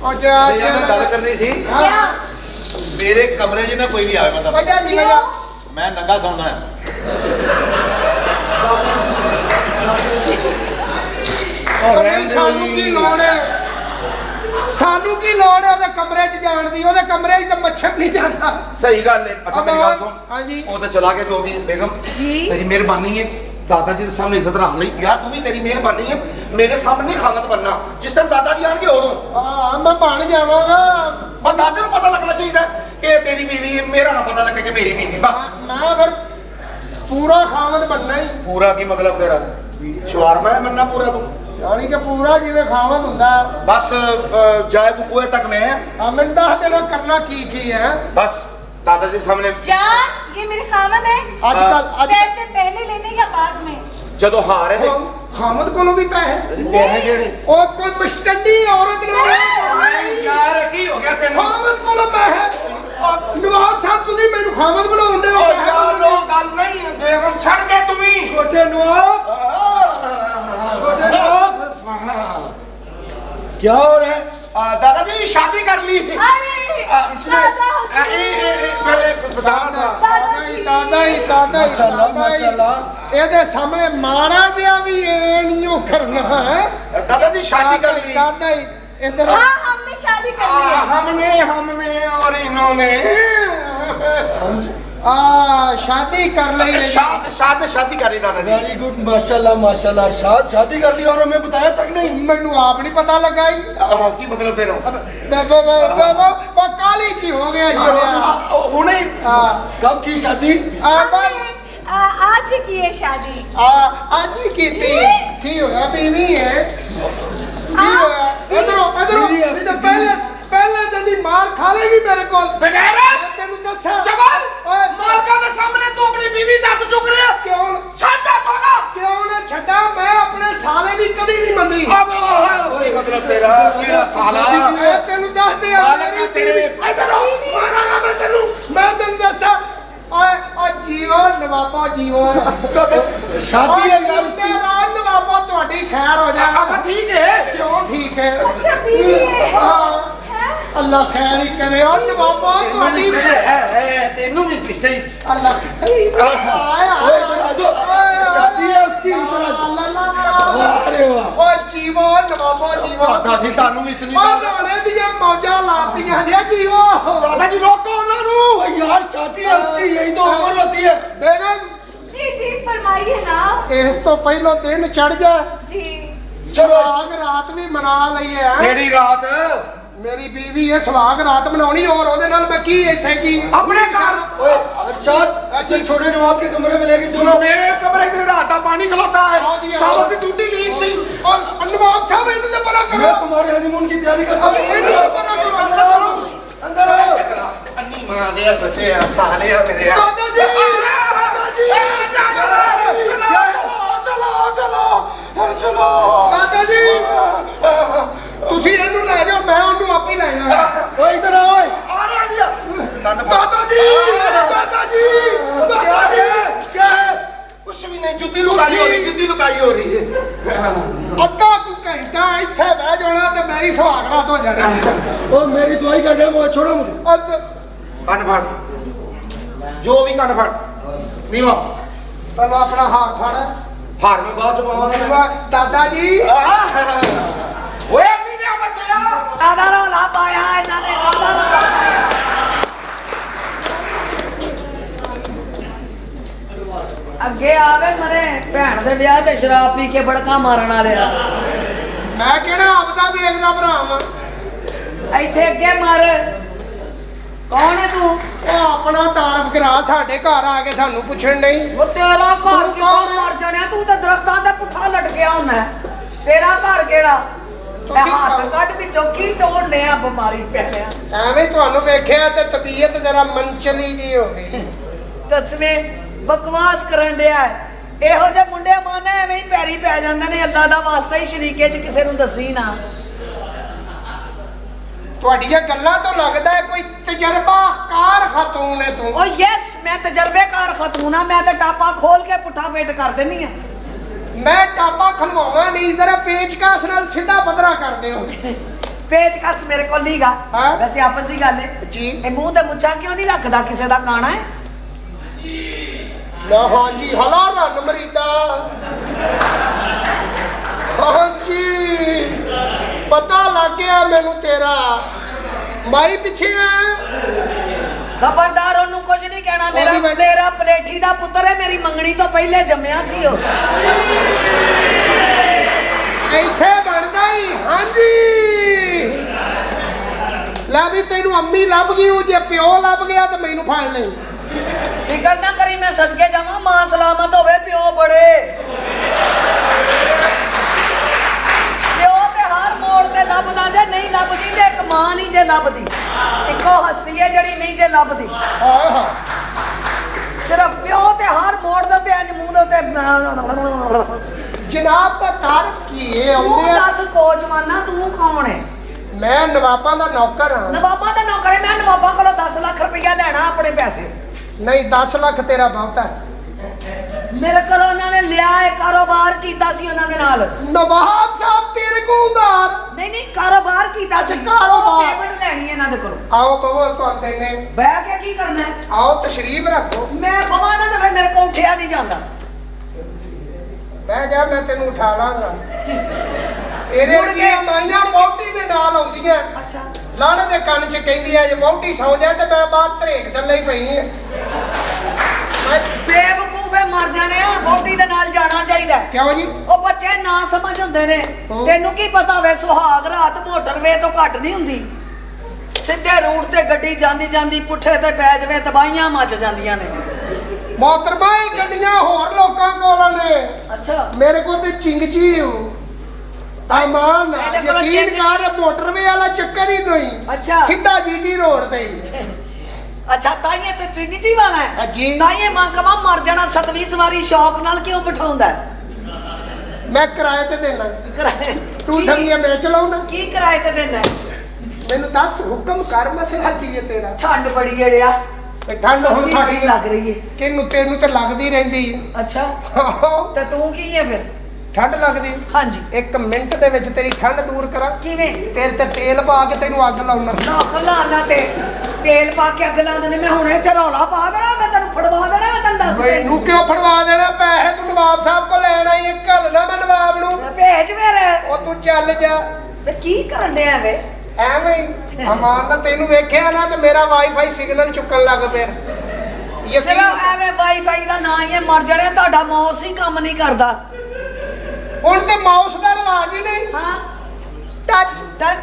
और ਤੇ ਯਾਰ ਮੈਂ ਗੱਲ ਕਰਨੀ ਸੀ क्या ਮੇਰੇ ਕਮਰੇ 'ਚ ਨਾ ਕੋਈ ਵੀ ਆਵੇ ਮਤਲਬ वजह जी क्यों? वजह ਮੈਂ ਨੰਗਾ ਸੌਣਾ ਹੈ और नहीं सानू की लोड़ है सानू की लोड़ है ਉਹਦੇ ਕਮਰੇ 'ਚ ਜਾਣ ਦੀ ਉਹਦੇ ਕਮਰੇ 'ਚ ਤਾਂ ਮੱਛਰ ਨਹੀਂ ਜਾਂਦਾ सही गल है अच्छा मेरी गल सुन हाँ जी वो तो चला गया जो भी बेगम जी। तेरी मेहरबानी है दादाजी के सामने इज्जत रख ली यार तू भी तेरी मेहरबानी है मेरे सामने नहीं खामत बनना जिस टाइम दादाजी आएंगे उदों हाँ मैं बन जावांगा पर दादे को पता लगना चाहिए कि तेरी बीवी है मेरा ना पता लगे कि मेरी बीवी बस मैं फिर पूरा खावत बनना ही पूरा की मतलब तेरा शवारमा है बनना पूरा तू यानी कि पूरा जिवें खावत हुंदा बस जाए वो कुएं तक में है आ मैं दस देना करना की है बस दादाजी सामने जान ये मेरे खामद है आजकल पैसे पहले लेने या बाद में जदों हार है खामद कोलों भी पैसे पैसे जेड़े ओ कोई मुस्टंडी औरत ने यार की हो गया तेन खामद कोलों पैसे नवाब साहब तुझे मैनू खामद बुलाउंदे हो यार लो गल नहीं है बेगम छड़ दे तुम ही छोटे नवाब छोटे नवाब क्या हो रहा है दादाजी शादी कर ली अरे पहले बता था दादा ही ਇਹਦੇ ਸਾਹਮਣੇ ਮਾੜਾ ਜਿਹਾ ਵੀ ਇਹ ਨਹੀਂ ਕਰਨਾ ਹੈ दादाजी शादी कर ली दादा ही इधर हाँ हमने शादी कर ली है हमने और इन्होंने शादी कर ली है। शादी करी दादाजी वेरी गुड माशाल्लाह शादी कर ली और हमें बताया तक नहीं मैनू आप नहीं पता लगा ही की मतलब तेरा वो काली की हो गया ये हुने कब की शादी आज ही की है शादी आज ही की थी की होया बीवी है की होया इधर पहले तेरी मार खा लेगी मेरे को बेगैरत तेनू दसा चबल मालका के सामने तू अपनी बीवी दत चुक रहा क्यों छाटा थोड़ा क्यों ने छड्डा मैं अपने साले दी कदी नहीं मन्नी अब की मतलब तेरा केड़ा साला मैं तेनू दस दे मालका तेरे मारांगा मैं तेनू मैं तेनू दसा ओए जीओ नवाबो जीओ शादी है यार उसकी राज नवाबो ਤੁਹਾਡੀ खैर हो जाए अब ठीक है क्यों ठीक है अच्छा बीवी है हाँ अल्लाह खैर ही करे और नवाबो ਤੁਹਾਡੀ तेनू भी पीछे ही अल्लाह ओए इधर आ जाओ शादी है उसकी इधर आ जाओ अरे वाह ओ जीवो नवाबो जीवो दादाजी तानू भी इसलिए ओ नाले ਦੀਆਂ ਮੌਜਾਂ ਲਾਤੀਆਂ ਜੇ जीवो दादाजी रोको ਉਹਨਾਂ ਨੂੰ ओए यार शादी है उसकी यही तो उम्र होती है बेगम जी जी फरमाइए ना ਇਸ ਤੋਂ ਪਹਿਲਾਂ ਦਿਨ ਚੜ ਜਾ जी ਸੁਹਾਗ ਰਾਤ ਵੀ ਮਨਾ ਲਈਏ ਹੈਂ? केड़ी रात ਮੇਰੀ ਬੀਵੀ ਇਹ ਸੁਹਾਗ ਰਾਤ ਮਨਾਉਣੀ ਔਰ ਉਹਦੇ ਨਾਲ ਮੈਂ ਕੀ ਇੱਥੇ ਕੀ अपने घर ओए अरशद ऐसे छोटे नवाब के कमरे में लेके चलो मेरे कमरे के रात का पानी खलोता है हाँ जी, हाँ। सालों की टूटी लीक सी ਔਰ ਨਵਾਬ ਸਾਹਿਬ ਇਹਨੂੰ ਤੇ ਪਤਾ ਕਰੋ मैं तुम्हारे हनीमून की तैयारी करता हूँ ਇਹਨੂੰ ਤੇ ਪਤਾ ਕਰੋ अंदर आओ अन्नी मां दे बच्चे साले मेरे ਦਾਦਾ ਜੀ चलो ਦਾਦਾ ਜੀ ਤੁਸੀਂ ਇਹਨੂੰ ਲੈ ਜਾਓ ਮੈਂ ਉਹਨੂੰ ਆਪੇ ਲੈ ਜਾਵਾਂ ओए इधर आओ ओए ਦਾਦਾ ਜੀ ਦਾਦਾ ਜੀ ਦਾਦਾ ਜੀ क्या है कुछ भी नहीं जुत्ती लुकाई हो रही जुत्ती लुकाई हो रही है ਅੱਧਾ ਕੁ ਘੰਟਾ ਇੱਥੇ ਬਹਿ ਜਾਣਾ ਤੇ ਮੇਰੀ ਸੁਹਾਗ ਰਾਤ ਹੋ ਜਾਣੀ ओ मेरी दवाई का टाइम हुआ छोड़ो मुझे कन फड़ जो भी कन फड़ नीवा ਪਹਿਲਾਂ ਆਪਣਾ ਹਾਰ ਫੜ हार में बहुत चुका ਦਾਦਾ ਜੀ ओए अम्मी ने बचाया ਕਾਦਾ ਰੌਲਾ ਪਾਇਆ ਇਹਨਾਂ ਨੇ ਕਾਦਾ ਰੌਲਾ ਪਾਇਆ ਅੱਗੇ ਆਵੇ ਮਰੇ ਭੈਣ ਦੇ ਵਿਆਹ ਤੇ ਸ਼ਰਾਬ ਪੀ ਕੇ ਬੜਕਾ ਮਾਰਨ ਵਾਲਿਆ ਮੈਂ ਕਿਹੜਾ ਆਪਦਾ ਵੇਖਦਾ ਭਰਾ ਵਾਂ ਇੱਥੇ ਅੱਗੇ ਮਰ ਕੌਣ ਹੈ ਤੂੰ ਉਹ ਆਪਣਾ ਤਾਰਫ ਕਰਾ ਸਾਡੇ ਘਰ ਆ ਕੇ ਸਾਨੂੰ ਪੁੱਛਣ ਨਹੀਂ ਉਹ ਤੇਰਾ ਘਰ ਤੂੰ ਕਿੱਥੋਂ ਕੌਣ ਹੈ? ਮਰ ਜਾਣਿਆ ਤੂੰ ਤਾਂ ਦਰਖਤਾਂ ਤੇ ਪੁੱਠਾ ਲਟਕਿਆ ਹੁੰਦਾ ਤੇਰਾ ਘਰ ਕਿਹੜਾ ਇਹ ਤੁਸੀਂ ਹੱਥ ਕੌਣ? ਕੱਢ ਵਿੱਚੋਂ ਕੀ ਟੋੜਨੇ ਆ ਬਿਮਾਰੀ ਪੈਣਿਆ ਐਵੇਂ ਤੁਹਾਨੂੰ ਵੇਖਿਆ ਤੇ ਤਬੀਅਤ ਜ਼ਰਾ ਮਨਚਲੀ ਜੀ ਹੋ ਗਈ ਤਸਵੇਂ ਬਕਵਾਸ ਕਰਨ ਡਿਆ ਹੈ। ਇਹੋ ਜਿਹੇ ਮੁੰਡੇ ਮਾਨੇ ਐਵੇਂ ਹੀ ਪੈਰੀ ਪੈ ਜਾਂਦੇ ਨੇ ਅੱਲਾ ਦਾ ਵਾਸਤਾ ਹੀ ਸ਼ਰੀਕੇ 'ਚ ਕਿਸੇ ਨੂੰ ਦੱਸੀ ਨਾ ਤੁਹਾਡੀਆਂ ਗੱਲਾਂ ਤੋਂ ਲੱਗਦਾ ਹੈ ਕੋਈ ਤਜਰਬਾਕਾਰ ਖਾਤੂਨ ਹੈ ਤੂੰ ਓ ਯੈਸ ਮੈਂ ਤਜਰਬੇਕਾਰ ਖਤੂਨ ਆ ਮੈਂ ਤਾਂ ਟਾਪਾ ਖੋਲ ਕੇ ਪੁੱਠਾ ਫੇਟ ਕਰ ਦਿੰਨੀ ਆ ਮੈਂ ਟਾਪਾ ਖਲਵਾਉਣਾ ਨਹੀਂ ਜ਼ਰਾ ਪੇਚਕਸ ਨਾਲ ਸਿੱਧਾ ਪੱਧਰਾ ਕਰਦੇ ਹੋ ਪੇਚਕਸ ਮੇਰੇ ਕੋਲ ਨਹੀਂਗਾ ਹਾਂ? ਵੈਸੇ ਆਪਸ ਦੀ ਗੱਲ ਹੈ ਜੀ। ਇਹ ਮੂੰਹ ਤੇ ਮੁੱਛਾਂ ਕਿਉਂ ਨਹੀਂ ਰੱਖਦਾ ਕਿਸੇ ਦਾ ਕਾਣਾ ਹੈ ਨਾ ਹਾਂਜੀ ਹਲਾ ਰਨ ਮਰੀਦਾ ਹਾਂਜੀ ਪਤਾ ਲੱਗ ਗਿਆ ਮੈਨੂੰ ਤੇਰਾ ਮਾਈ ਪਿੱਛੇ ਆ ਖਬਰਦਾਰ ਉਹਨੂੰ ਕੁਝ ਨਹੀਂ ਕਹਿਣਾ ਉਹਦੀ ਮੇਰਾ ਵਜ੍ਹਾ- ਮੇਰਾ ਪਲੇਠੀ ਦਾ ਪੁੱਤਰ ਹੈ ਮੇਰੀ ਮੰਗਣੀ ਤੋਂ ਪਹਿਲੇ ਜੰਮਿਆ ਸੀ ਉਹ ਇੱਥੇ ਬਣਦਾ ਹੀ ਹਾਂਜੀ ਲੈ ਵੀ ਤੈਨੂੰ ਅੰਮੀ ਲੱਭ ਗਈ ਉਹ ਜੇ ਪਿਓ ਲੱਭ ਗਿਆ ਤੇ ਮੈਨੂੰ ਫੜ ਲਈ ਫਿਕਰ ਨਾ ਕਰੀ ਮੈਂ ਸਦਕੇ ਜਾਵਾਂ ਮਾਂ ਸਲਾਮਤ ਹੋਵੇ ਪਿਓ ਬੜੇ ਪਿਓ ਤੇ ਹਰ ਮੋੜ ਤੇ ਲੱਭਦਾ ਜੇ ਨਹੀਂ ਲੱਭਦੀ ਤੇ ਇੱਕ ਮਾਂ ਨਹੀਂ ਜੇ ਲੱਭਦੀ ਇੱਕੋ ਹਸਤੀ ਹੈ ਜਿਹੜੀ ਨਹੀਂ ਜੇ ਲੱਭਦੀ ਹਾਏ ਹਾਏ ਸਿਰਫ ਪਿਓ ਤੇ ਹਰ ਮੋੜ ਦੇ ਉੱਤੇ ਅੱਜ ਮੂੰਹ ਦੇ ਉੱਤੇ ਜਨਾਬ ਦਾ ਤਾਰਫ ਕੀ ਹੈ ਤੂੰ ਆਉਂਦੇ ਆ ਦੱਸ ਕੋਚਵਾਨਾ ਤੂੰ ਕੌਣ ਹੈ ਮੈਂ ਨਵਾਬਾਂ ਦਾ ਨੌਕਰ ਹਾਂ ਨਵਾਬਾਂ ਦਾ ਨੌਕਰ ਹੈ ਮੈਂ ਨਵਾਬਾਂ ਕੋਲੋਂ 10 ਲੱਖ ਰੁਪਇਆ ਲੈਣਾ ਆਪਣੇ ਪੈਸੇ ਨਹੀਂ 10 ਲੱਖ ਤੇਰਾ ਬਹੁਤਾ ਹੈ। ਮੇਰੇ ਕੋਲੋਂ ਉਹਨਾਂ ਨੇ ਲਿਆ ਹੈ ਕਾਰੋਬਾਰ ਕੀਤਾ ਸੀ ਉਹਨਾਂ ਦੇ ਨਾਲ ਨਵਾਬ ਸਾਹਿਬ ਤੇਰੇ ਕੋ ਉਧਾਰ ਨਹੀਂ ਨਹੀਂ ਕਾਰੋਬਾਰ ਕੀਤਾ ਸੀ ਕਾਰੋਬਾਰ। ਪੇਮੈਂਟ ਲੈਣੀ ਹੈ ਇਹਨਾਂ ਦੇ ਕੋਲੋਂ ਆਓ ਬਵੋ ਤੁਹਾਨੂੰ ਦੇਨੇ ਬਹਿ ਕੇ ਕੀ ਕਰਨਾ ਹੈ? ਆਓ ਤਸ਼ਰੀਫ ਰੱਖੋ ਮੈਂ ਬਵਾ ਨਾ ਤੇ ਫਿਰ ਮੇਰੇ ਕੋਲ ਉੱਠਿਆ ਨਹੀਂ ਜਾਂਦਾ ਬਹਿ ਜਾ ਮੈਂ ਤੈਨੂੰ ਉਠਾ ਲਾਂਗਾ ਤੇਰੇ ਮੁੜ ਕੇ- ਵਰਗੀਆਂ ਮਾਈਆਂ ਵਹੁਟੀ ਦੇ ਨਾਲ ਆਉਂਦੀਆਂ ਅੱਛਾ ਲਾੜੇ ਦੇ ਕੰਨ 'ਚ ਕਹਿੰਦੀ ਆ ਜੇ ਵਹੁਟੀ ਸੌ ਜਾਏ ਤੇ ਮੈਂ ਬਾਹਰ ਧਰੇਕ ਥੱਲੇ ਹੀ ਪਈ ਆ ਮੈਂ ਬੇਵਕੂਫ ਹੈ ਮਰ ਜਾਣੇ ਆ ਵੋਟੀ ਦੇ ਨਾਲ ਜਾਣਾ ਚਾਹੀਦਾ ਹੈ। ਕਿਉਂ ਜੀ ਉਹ ਬੱਚੇ ਨਾ ਸਮਝ ਹੁੰਦੇ ਨੇ ਹਾਂ। ਤੈਨੂੰ ਕੀ ਪਤਾ ਵੇ ਸੁਹਾਗ ਰਾਤ ਮੋਟਰਵੇ ਤੋਂ ਘੱਟ ਨਹੀਂ ਹੁੰਦੀ ਸਿੱਧੇ ਰੂਟ ਤੇ ਗੱਡੀ ਜਾਂਦੀ ਜਾਂਦੀ ਪੁੱਠੇ ਤੇ ਪੈ ਜਾਵੇ ਤਬਾਹੀਆਂ ਮਚ ਜਾਂਦੀਆਂ ਨੇ ਮੋਹਤਰਮਾ ਇਹ ਗੱਡੀਆਂ ਹੋਰ ਲੋਕਾਂ ਕੋਲ ਨੇ ਅੱਛਾ ਮੇਰੇ ਕੋਲ ਤੇ ਚਿੰਗਚੀ ਹੋ ਅਮਾਨ ਇਹਦੇ ਕੋਲ ਯਕੀਨ ਚਿੰਗਚੀ- ਕਰ ਮੋਟਰਵੇ ਵਾਲਾ ਚੱਕਰ ਹੀ ਨਹੀਂ ਅੱਛਾ। ਸਿੱਧਾ ਜੀਟੀ ਰੋਡ ਤੇ ਹੀ ਅੱਛਾ ਤਾਈਏ ਤੇ ਟ੍ਰਿਨੀਟੀ ਵਾਲਾ ਹੈ ਹਾਂਜੀ। ਤਾਈਏ ਮਾਂ ਕਮਾ ਮਰ ਜਾਣਾ 7ਵੀਂ ਸਵਾਰੀ ਸ਼ੌਕ ਨਾਲ ਕਿਉਂ ਬਿਠਾਉਂਦਾ ਹੈ? ਮੈਂ ਕਿਰਾਏ ਤੇ ਦੇਣਾ ਕਿਰਾਏ ਤੂੰ ਕੀ- ਸਮਝਿਆ ਮੈਂ ਚਲਾਉਣਾ ਕੀ ਕਿਰਾਏ ਤੇ ਦੇਣਾ ਹੈ? ਮੈਨੂੰ ਦੱਸ ਹੁਕਮ ਕਰ ਮਸਲਾ ਕੀ ਹੈ ਤੇਰਾ ਠੰਡ ਬੜੀ ਏੜਿਆ ਤੇ ਠੰਡ ਹੁਣ ਸੋਹਣੀ ਸਾਡੀ ਬੜੀ ਲੱਗ ਰਹੀ ਹੈ ਕਿਨੂੰ ਤੈਨੂੰ ਤੇ ਲੱਗਦੀ ਰਹਿੰਦੀ ਹੈ ਅੱਛਾ ਤੇ ਤੂੰ ਕੀ ਹੈ ਫਿਰ ਠੰਡ ਲੱਗਦੀ ਹਾਂਜੀ 1 ਮਿੰਟ ਦੇ ਵਿੱਚ ਤੇਰੀ ਠੰਡ ਦੂਰ ਕਰਾਂ ਕਿਵੇਂ ਤੇਰੇ ਤੇ ਤੇਲ ਪਾ ਕੇ ਤੈਨੂੰ ਅੱਗ ਲਾਉਣਾ ਨਾ ਖਲਾਨਾ ਤੇ ਤੇਲ ਪਾ ਕੇ ਅੱਗ ਲਾ ਦਿੰਦੇ ਮੈਂ ਹੁਣ ਇੱਥੇ ਰੌਲਾ ਪਾ ਦੇਣਾ ਮੈਂ ਤੈਨੂੰ ਫੜਵਾ ਦੇਣਾ ਮੈਂ ਤੈਨੂੰ ਦੱਸ ਦੇ ਮੈਨੂੰ ਕਿਉਂ ਫੜਵਾ ਦੇਣਾ ਪੈਸੇ ਤੂੰ ਨਵਾਬ ਸਾਹਿਬ ਕੋਲ ਲੈਣ ਆਈ ਘੱਲਣਾ ਮੈਂ ਨਵਾਬ ਨੂੰ ਭੇਜ ਮੇਰੇ ਉਹ ਤੂੰ ਚੱਲ ਜਾ ਵੇ ਕੀ ਕਰਨ ਡਿਆ ਵੇ ਐਵੇਂ ਹੀ ਅਮਾਨ ਨਾ ਤੈਨੂੰ ਵੇਖਿਆ ਨਾ ਤੇ ਮੇਰਾ ਵਾਈਫਾਈ ਸਿਗਨਲ ਚੁੱਕਣ ਲੱਗ ਪਿਆ ਸਿਰਫ ਐਵੇਂ ਵਾਈਫਾਈ ਦਾ ਨਾਂ ਹੀ ਹੈ, ਮਰ ਜਾਣੇ ਤੁਹਾਡਾ ਮਾਊਸ ਹੀ ਕੰਮ ਨਹੀਂ ਕਰਦਾ। ਹੁਣ ਤੇ ਮਾਊਸ ਦਾ ਰਿਵਾਜ ਹੀ ਨਹੀਂ। ਹਾਂ ਟੱਚ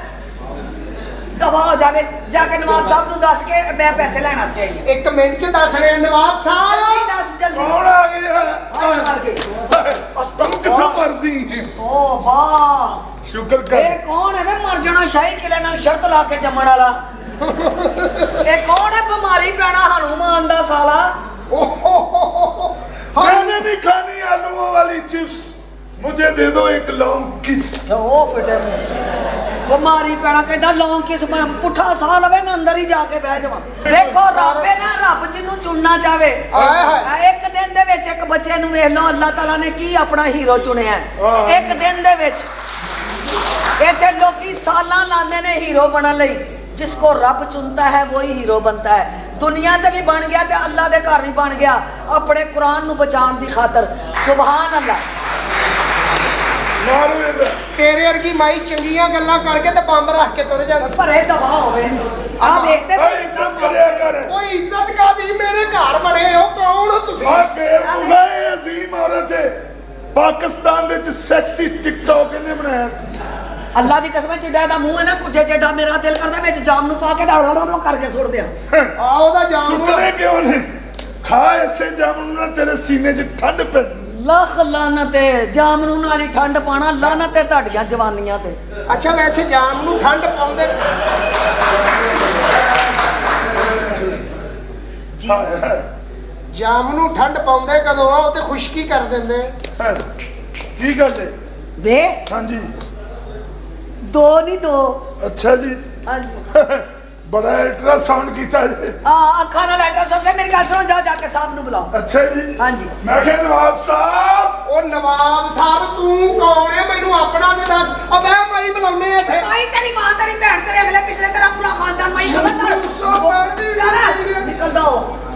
ਦਵਾ ਹੋ ਜਾਵੇ, ਜਾ ਕੇ ਨਵਾਬ ਸਾਹਿਬ ਨੂੰ ਦੱਸ ਕੇ ਮੈਂ ਪੈਸੇ ਲੈਣ ਵਾਸਤੇ ਆਈ ਹਾਂ। 1 ਮਿੰਟ ਚ ਦੱਸ ਰਹੇ ਨਵਾਬ ਜਲਦੀ ਸਾਹਿਬ। ਦੱਸ ਜਲਦੀ। ਕੌਣ ਆ ਗਿਆ? ਮਰ ਗਏ। ਕਿੱਥੋਂ ਅਸਤਗਫੁਰ। ਮਰਦੀ? ਓ ਵਾਹ, ਸ਼ੁਕਰ ਕਰ। ਇਹ ਕੌਣ ਹੈ ਵੇ ਮਰ ਜਾਣਾ ਸ਼ਾਹੀ ਕਿਲੇ ਨਾਲ ਸ਼ਰਤ ਲਾ ਕੇ ਜੰਮਣ ਵਾਲਾ? ਇਹ ਕੌਣ ਹੈ ਬਿਮਾਰੀ ਪੈਣਾ ਹਨੂਮਾਨ ਦਾ ਸਾਲਾ? मैंने नहीं खानी आलूओं वाली चिप्स, मुझे दे दो एक लॉन्ग किस। ਉਹ ਫਿਟੇ ਬਿਮਾਰੀ ਪੈਣਾ ਕਹਿੰਦਾ ਲੌਂਗ ਕਿਸ ਮੈਂ ਪੁੱਠਾ ਸਾਹ ਲਵੇ ਮੈਂ ਅੰਦਰ ਹੀ ਜਾ ਕੇ ਬਹਿ ਜਾਵਾਂ। ਦੇਖੋ ਰੱਬ ਹੈ ਨਾ, ਰੱਬ ਜਿਹਨੂੰ ਚੁਣਨਾ ਚਾਵੇ। ਆਏ ਹਾਏ। ਇੱਕ ਦਿਨ ਦੇ ਵਿੱਚ ਇੱਕ ਬੱਚੇ ਨੂੰ ਵੇਖ ਲਓ ਅੱਲਾਹ ਤਾਲਾ ਨੇ ਕੀ ਆਪਣਾ ਹੀਰੋ ਚੁਣਿਆ ਹੈ। ਇੱਕ ਦਿਨ ਦੇ ਵਿੱਚ ਇੱਥੇ ਲੋਕੀ ਸਾਲਾਂ ਲਾਉਂਦੇ ਨੇ ਹੀਰੋ ਬਣਨ ਲਈ। जिसको रब चुनता है वही हीरो बनता है। दुनिया ते भी बन गया ते अल्लाह दे घर भी बन गया अपने कुरान नू बचाने दी खातर। सुभान अल्लाह। मारो इधर। ਤੇਰੇ ਵਰਗੀ ਮਾਈ ਚੰਗੀਆਂ ਗੱਲਾਂ ਕਰਕੇ ਤੇ ਬੰਬ ਰੱਖ ਕੇ ਤੁਰ ਜਾਂਦੀ। भरे दवा होवे आ देखते ओए, इज्जत करिया कर। ਓਏ ਇੱਜ਼ਤ ਕਾਦੀ? ਮੇਰੇ ਘਰ ਬੜੇ ਹੋ, ਕੌਣ ਹੋ ਤੁਸੀਂ? ओए, बेवकूफ है, ये अजीम औरत है। पाकिस्तान दे च सेक्सी टिकटॉक इन्हें बनाया सी। अल्लाह दी कसम चिड़ा दा मुंह है ना कुछ जेड़ा मेरा दिल करदा विच जाम नु पा के दा करके सुट दिया। ਆ ਉਹਦਾ ਜਾਮ सुटने क्यों ने? खा ऐसे जामुन ना तेरे सीने च ठंड पैगी। लख लानत है जामनू नाली ठंड पाना, लानत है ਤੁਹਾਡੀਆਂ ਜਵਾਨੀਆਂ ਤੇ। ਅੱਛਾ ਵੈਸੇ ਜਾਮ ਨੂੰ ਠੰਡ ਪਾਉਂਦੇ हाय, हाय। ਜਾਮ ਨੂੰ ਠੰਡ ਪਾਉਂਦੇ ਕਦੋਂ ਆ? ਉਹ ਤੇ ਖੁਸ਼ਕੀ ਕਰ ਦਿੰਦੇ। की गल है? ਵੇ हाँ जी। ਦੋ ਨਹੀਂ ਦੋ। अच्छा जी। ਹਾਂਜੀ बड़ा अल्ट्रासाउंड किया जी। ਅੱਖਾਂ ਨਾਲ ਲੈਟਰ ਸੁਣ ਕੇ ਮੇਰੀ ਗੱਲ ਸੁਣੋ, ਜਾ ਜਾ ਕੇ ਸਾਹਿਬ ਨੂੰ ਬੁਲਾਓ। अच्छा जी। ਹਾਂਜੀ मैं क्या नवाब साहब। ਉਹ ਨਵਾਬ ਸਾਹਿਬ ਤੂੰ ਕੌਣ ਹੈ? ਮੈਨੂੰ ਆਪਣਾ ਤੇ ਦੱਸ। ਆ ਮੈਂ ਮਾਈ ਬੁਲਾਉਣੇ ਆ ਇੱਥੇ। ਮਾਈ ਤੇਰੀ ਮਾਂ ਤੇਰੀ ਭੈਣ ਤੇਰੇ ਅਗਲੇ ਪਿਛਲੇ ਤੇਰਾ ਪੂਰਾ ਖਾਨਦਾਨ ਮਾਈ ਸਮਝਦਾ। ਸੋ ਬਣਦੀ ਚੱਲ ਨਿਕਲ ਦੋ।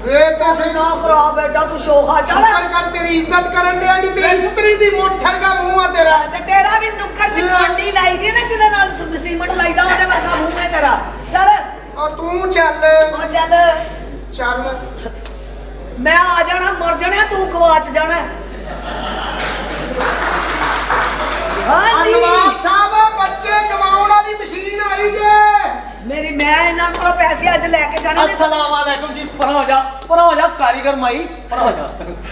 ਇਹ ਤਾਂ ਸਹੀ ਨਾ ਖਰਾਬ ਬੇਟਾ ਤੂੰ ਸ਼ੋਖਾ ਚੱਲ। ਕਰ ਤੇਰੀ ਇੱਜ਼ਤ ਕਰਨ ਡਿਆ ਨਹੀਂ ਤੇ ਇਸਤਰੀ ਦੀ ਮੋਠਰ ਦਾ ਮੂੰਹ ਆ ਤੇਰਾ। ਤੇ ਤੇਰਾ ਵੀ ਨੁੱਕਰ ਚ ਕਾਂਡੀ ਲਾਈ ਦੀ ਨਾ ਜਿਹਦੇ ਨਾਲ ਸੀਮਟ ਲਾਈਦਾ ਉਹਦੇ ਵਰਗਾ ਮੂੰਹ ਹੈ ਤੇਰਾ। ਚੱਲ ਆ ਤੂੰ ਚੱਲ ਆ ਚੱਲ। ਚੱਲ। ਮੈਂ ਆ ਜਾਣਾ, ਮਰ ਜਾਣਾ, ਤੂੰ ਗਵਾਚ ਜਾਣਾ। ਹਾਂਜੀ ਨਵਾਬ ਸਾਹਿਬ ਬੱਚੇ ਗਵਾਉਣ ਵਾਲੀ ਮਸ਼ੀਨ ਆਈ ਜੇ। ਮੇਰੀ ਮੈਂ ਇਹਨਾਂ ਕੋਲੋਂ ਪੈਸੇ ਅੱਜ ਲੈ ਕੇ ਜਾਣੇ ਨੇ। अस्सलाम वालेकुम जी। परा हो जा कारीगर माई, परा हो जा।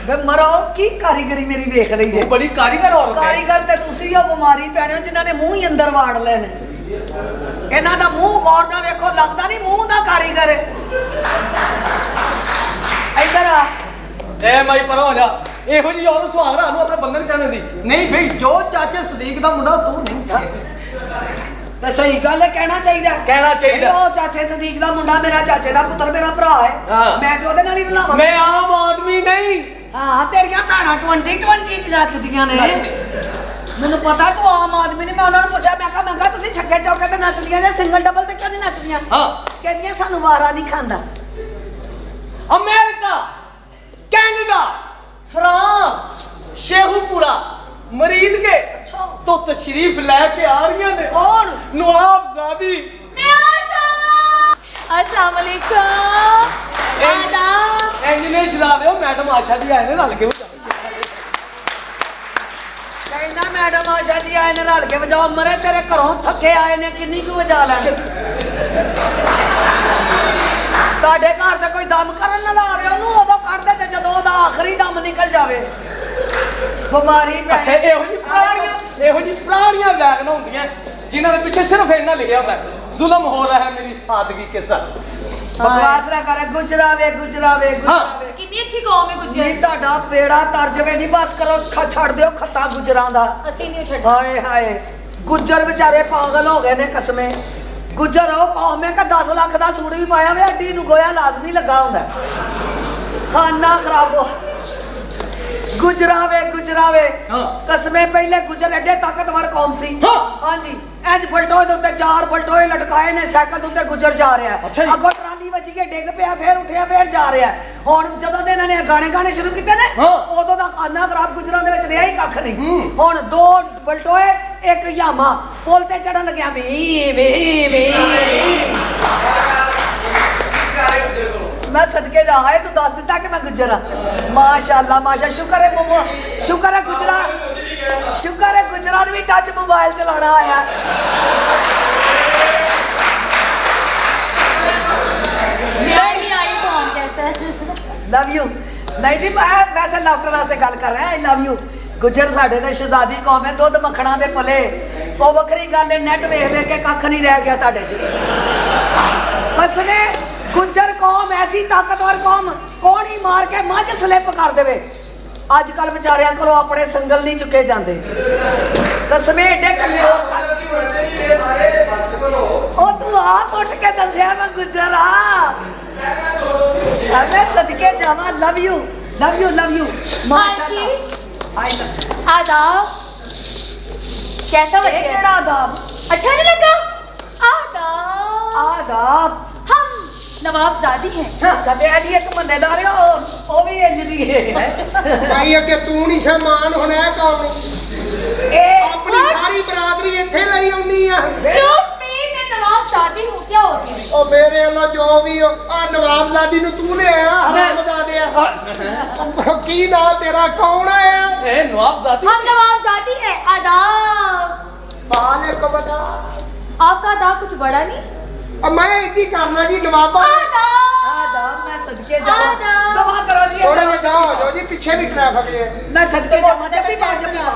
ਵੇ ਮਰੋ ਕੀ ਕਾਰੀਗਰੀ ਮੇਰੀ ਵੇਖ ਲਈ ਜੇ। तू बड़ी कारीगर औरत है। ਕਾਰੀਗਰ ਤੇ ਤੁਸੀਂ ਹੋ, ਬਿਮਾਰੀ ਪੈਣੇ ਹੋ ਜਿਨ੍ਹਾਂ ਨੇ ਮੂੰਹ ਹੀ ਅੰਦਰ ਵਾੜ ਲਏ ਨੇ। ਇਹਨਾਂ ਦਾ ਮੂੰਹ ਗੌਰ ਨਾਲ ਵੇਖੋ, ਲੱਗਦਾ ਨਹੀਂ ਮੂੰਹ ਦਾ ਕਾਰੀਗਰ ਹੈ। ਇੱਧਰ ਆ। ए माई परा हो जा। ਇਹੋ ਜੀ ਔਰਤ ਸੁਹਾਗਰਾ ਨੂੰ ਆਪਣੇ ਬੰਦੇ ਨੂੰ ਕਹਿੰਦੇ ਦੀ ਨਹੀਂ ਭਈ ਜੋ ਚਾਚੇ ਸਦੀਕ ਦਾ ਮੁੰਡਾ ਤੂੰ ਨਹੀਂ ਥਾ। ਤਾਂ ਸਹੀ ਗੱਲ ਹੈ, ਕਹਿਣਾ ਚਾਹੀਦਾ। ਕਹਿਣਾ ਚਾਹੀਦਾ। ਉਹ ਚਾਚੇ ਸਦੀਕ ਦਾ ਮੁੰਡਾ ਮੇਰਾ ਚਾਚੇ ਦਾ ਪੁੱਤਰ ਮੇਰਾ ਭਰਾ ਹੈ। ਹਾਂ। ਮੈਂ ਤੇ ਉਹਦੇ ਨਾਲ ਹੀ ਰਲਾਵਾਂ। ਮੈਂ ਆਮ ਆਦਮੀ ਨਹੀਂ। ਹਾਂ ਤੇਰੀਆਂ ਭੈਣਾਂ 2020 ਚ ਨੱਚਦੀਆਂ ਨੇ। ਮੈਨੂੰ ਪਤਾ ਤੂੰ ਆਮ ਆਦਮੀ ਨਹੀਂ। ਮੈਂ ਉਹਨਾਂ ਨੂੰ ਪੁੱਛਿਆ, ਮੈਂ ਕਿਹਾ ਤੁਸੀਂ ਛੱਕੇ ਚੌਕੇ ਤੇ ਨੱਚਦੀਆਂ ਨੇ, ਸਿੰਗਲ ਡਬਲ ਤੇ ਕਿਉਂ ਨਹੀਂ ਨੱਚਦੀਆਂ? ਹਾਂ। ਕਹਿੰਦੀਆਂ ਸਾਨੂੰ ਵਾਰਾ ਨਹੀਂ ਖਾਂਦਾ। अमेरिका, कनाडा, फ्रांस, शेखुपुरा, मरीद के तो तशरीफ लेके आ रही ने। कौन? नवाबजादी। मैं आ जाऊं। अस्सलाम वालेकुम। आदाब। इंजीनियर छड़ा दो मैडम आशा जी आए ने रल के ਕਹਿੰਦਾ ਮੈਡਮ ਆਸ਼ਾ ਜੀ ਆਏ ਨੇ ਰਲ ਕੇ ਵਜਾਓ। ਮਰੇ ਤੇਰੇ ਘਰੋਂ ਥੱਕੇ ਆਏ ਨੇ, ਕਿੰਨੀ ਕੁ ਵਜਾ ਲੈਣ। ਤੁਹਾਡੇ ਘਰ ਤੇ ਕੋਈ ਦਮ ਕਰਨ ਨਾ ਲਾਵੇ ਉਹਨੂੰ, ਉਦੋਂ ਕੱਢਦੇ ਤੇ ਜਦੋਂ ਉਹਦਾ ਆਖਰੀ ਦਮ ਨਿਕਲ ਜਾਵੇ। ਬਿਮਾਰੀ ਪੈ अच्छा ਇਹੋ ਜੀ ਪੁਰਾਣੀਆਂ ਵੈਗਨਾਂ ਹੁੰਦੀਆਂ ਜਿਨ੍ਹਾਂ ਦੇ ਪਿੱਛੇ ਸਿਰਫ ਇੰਨਾ ਲਿਖਿਆ ਹੁੰਦਾ ਜ਼ੁਲਮ ਹੋ ਰਿਹਾ ਹੈ ਮੇਰੀ ਸਾਦਗੀ ਕੇ ਸਾਥ। ਬਕਵਾਸ ਨਾ ਕਰ। ਗੁਜਰਾਵੇ ਗੁਜਰਾਵੇ ਗੁਜਰਾਵੇ। कितनी अच्छी कौम है गुजर। ਜੀ ਤੁਹਾਡਾ ਬੇੜਾ ਤਰ ਜਵੇ। ਨਹੀਂ ਬਸ ਕਰੋ, ਛੱਡ ਦਿਓ ਖੱਤਾ ਗੁਜਰਾਂ ਦਾ। ਅਸੀਂ ਨਹੀਂ ਛੱਡ। ਹਾਏ ਹਾਏ ਗੁੱਜਰ ਵਿਚਾਰੇ ਪਾਗਲ ਹੋ ਗਏ ਨੇ ਕਸਮੇ। ਗੁੱਜਰ ਉਹ ਕੌਮ ਹੈ ਕਿ 10 ਲੱਖ ਦਾ ਸੂਟ ਵੀ ਪਾਇਆ ਵੇ ਅੱਡੀ ਨੂੰ ਗੋਇਆ ਲਾਜ਼ਮੀ ਲੱਗਾ ਹੁੰਦਾ। ਖਾਨਾ ਖਰਾਬ ਹੋ। ਗੁਜਰਾਵੇ ਗੁਜਰਾਵੇ ਕਸਮੇ ਪਹਿਲੇ ਗੁਜਰ ਐਡੇ ਤਾਕਤਵਰ ਕੌਮ ਸੀ। ਹਾਂਜੀ ਇੰਜ ਬਲਟੋਏ ਦੇ ਉੱਤੇ 4 ਬਲਟੋਏ ਲਟਕਾਏ ਨੇ, ਸਾਈਕਲ ਦੇ ਉੱਤੇ ਗੁਜਰ ਜਾ ਰਿਹਾ। ਅੱਗੋਂ ਟਰਾਲੀ ਵੱਜ ਕੇ ਡਿੱਗ ਪਿਆ, ਫੇਰ ਉੱਠਿਆ, ਫੇਰ ਜਾ ਰਿਹਾ। ਹੁਣ ਜਦੋਂ ਦੇ ਇਹਨਾਂ ਨੇ ਗਾਣੇ ਸ਼ੁਰੂ ਕੀਤੇ ਨੇ ਉਦੋਂ ਦਾ ਖਾਨਾ ਖਰਾਬ ਗੁਜਰਾਂ ਦੇ ਵਿੱਚ ਰਿਹਾ ਹੀ ਕੱਖ ਨਹੀਂ। ਹੁਣ 2 ਬਲਟੋਏ 1 ਯਾਮਾ ਪੁਲ ਤੇ ਚੜਨ ਲੱਗਿਆ ਵੀ मैं सदके जा आए तू दस दिता कि मैं गुजर हाँ माशाअल्लाह माशा शुक्र है मोमो शुक्र है गुजरा भी टच मोबाइल चलाना आया लव यू नहीं जी मैं वैसे लाफ्टर से गल कर रहा आई लव यू गुजर साडे ते शहजादी कौम है दुध मखणा दे पले वो वखरी गल है नेट वेख वेख के कख नहीं रह गया ताडे च कसने गुजर कौम ऐसी ताकतवर कौम कौन ही मार के मझ स्लिप कर देवे अजकल बेचारियां को अपने संगल नहीं चुके जाते कसमे एडे कमजोर ओ तू आप उठ के दसिया मैं गुजर मैं सदके जावा लव यू माशाअल्लाह आदाब कैसा बच्चा केड़ा आदाब अच्छा नहीं लगा आदाब हम नवाबजादी हैं अच्छा ते अड़ी एक मल्लेदार हो ओ भी इंज दी है भाई अगे तू नहीं समान होना है कौन ए अपनी सारी बरादरी इत्थे लई आउनी आ Excuse me, मैं नवाबजादी हूँ क्या हो गया ओ मेरे वाला जो भी हो आ नवाबजादी नु तू ले आया हरामजादे की ना तेरा कौन आया ए नवाबजादी हम नवाबजादी हैं आदाब बाले को बता आपका आदाब कुछ बड़ा नहीं अब मैं इतनी करना जी नवाबा आदाब मैं सदके जाऊं दुआ करो जी थोड़ा सा जाओ जो जी पीछे भी ट्रैफिक है मैं सदके जाऊं जब भी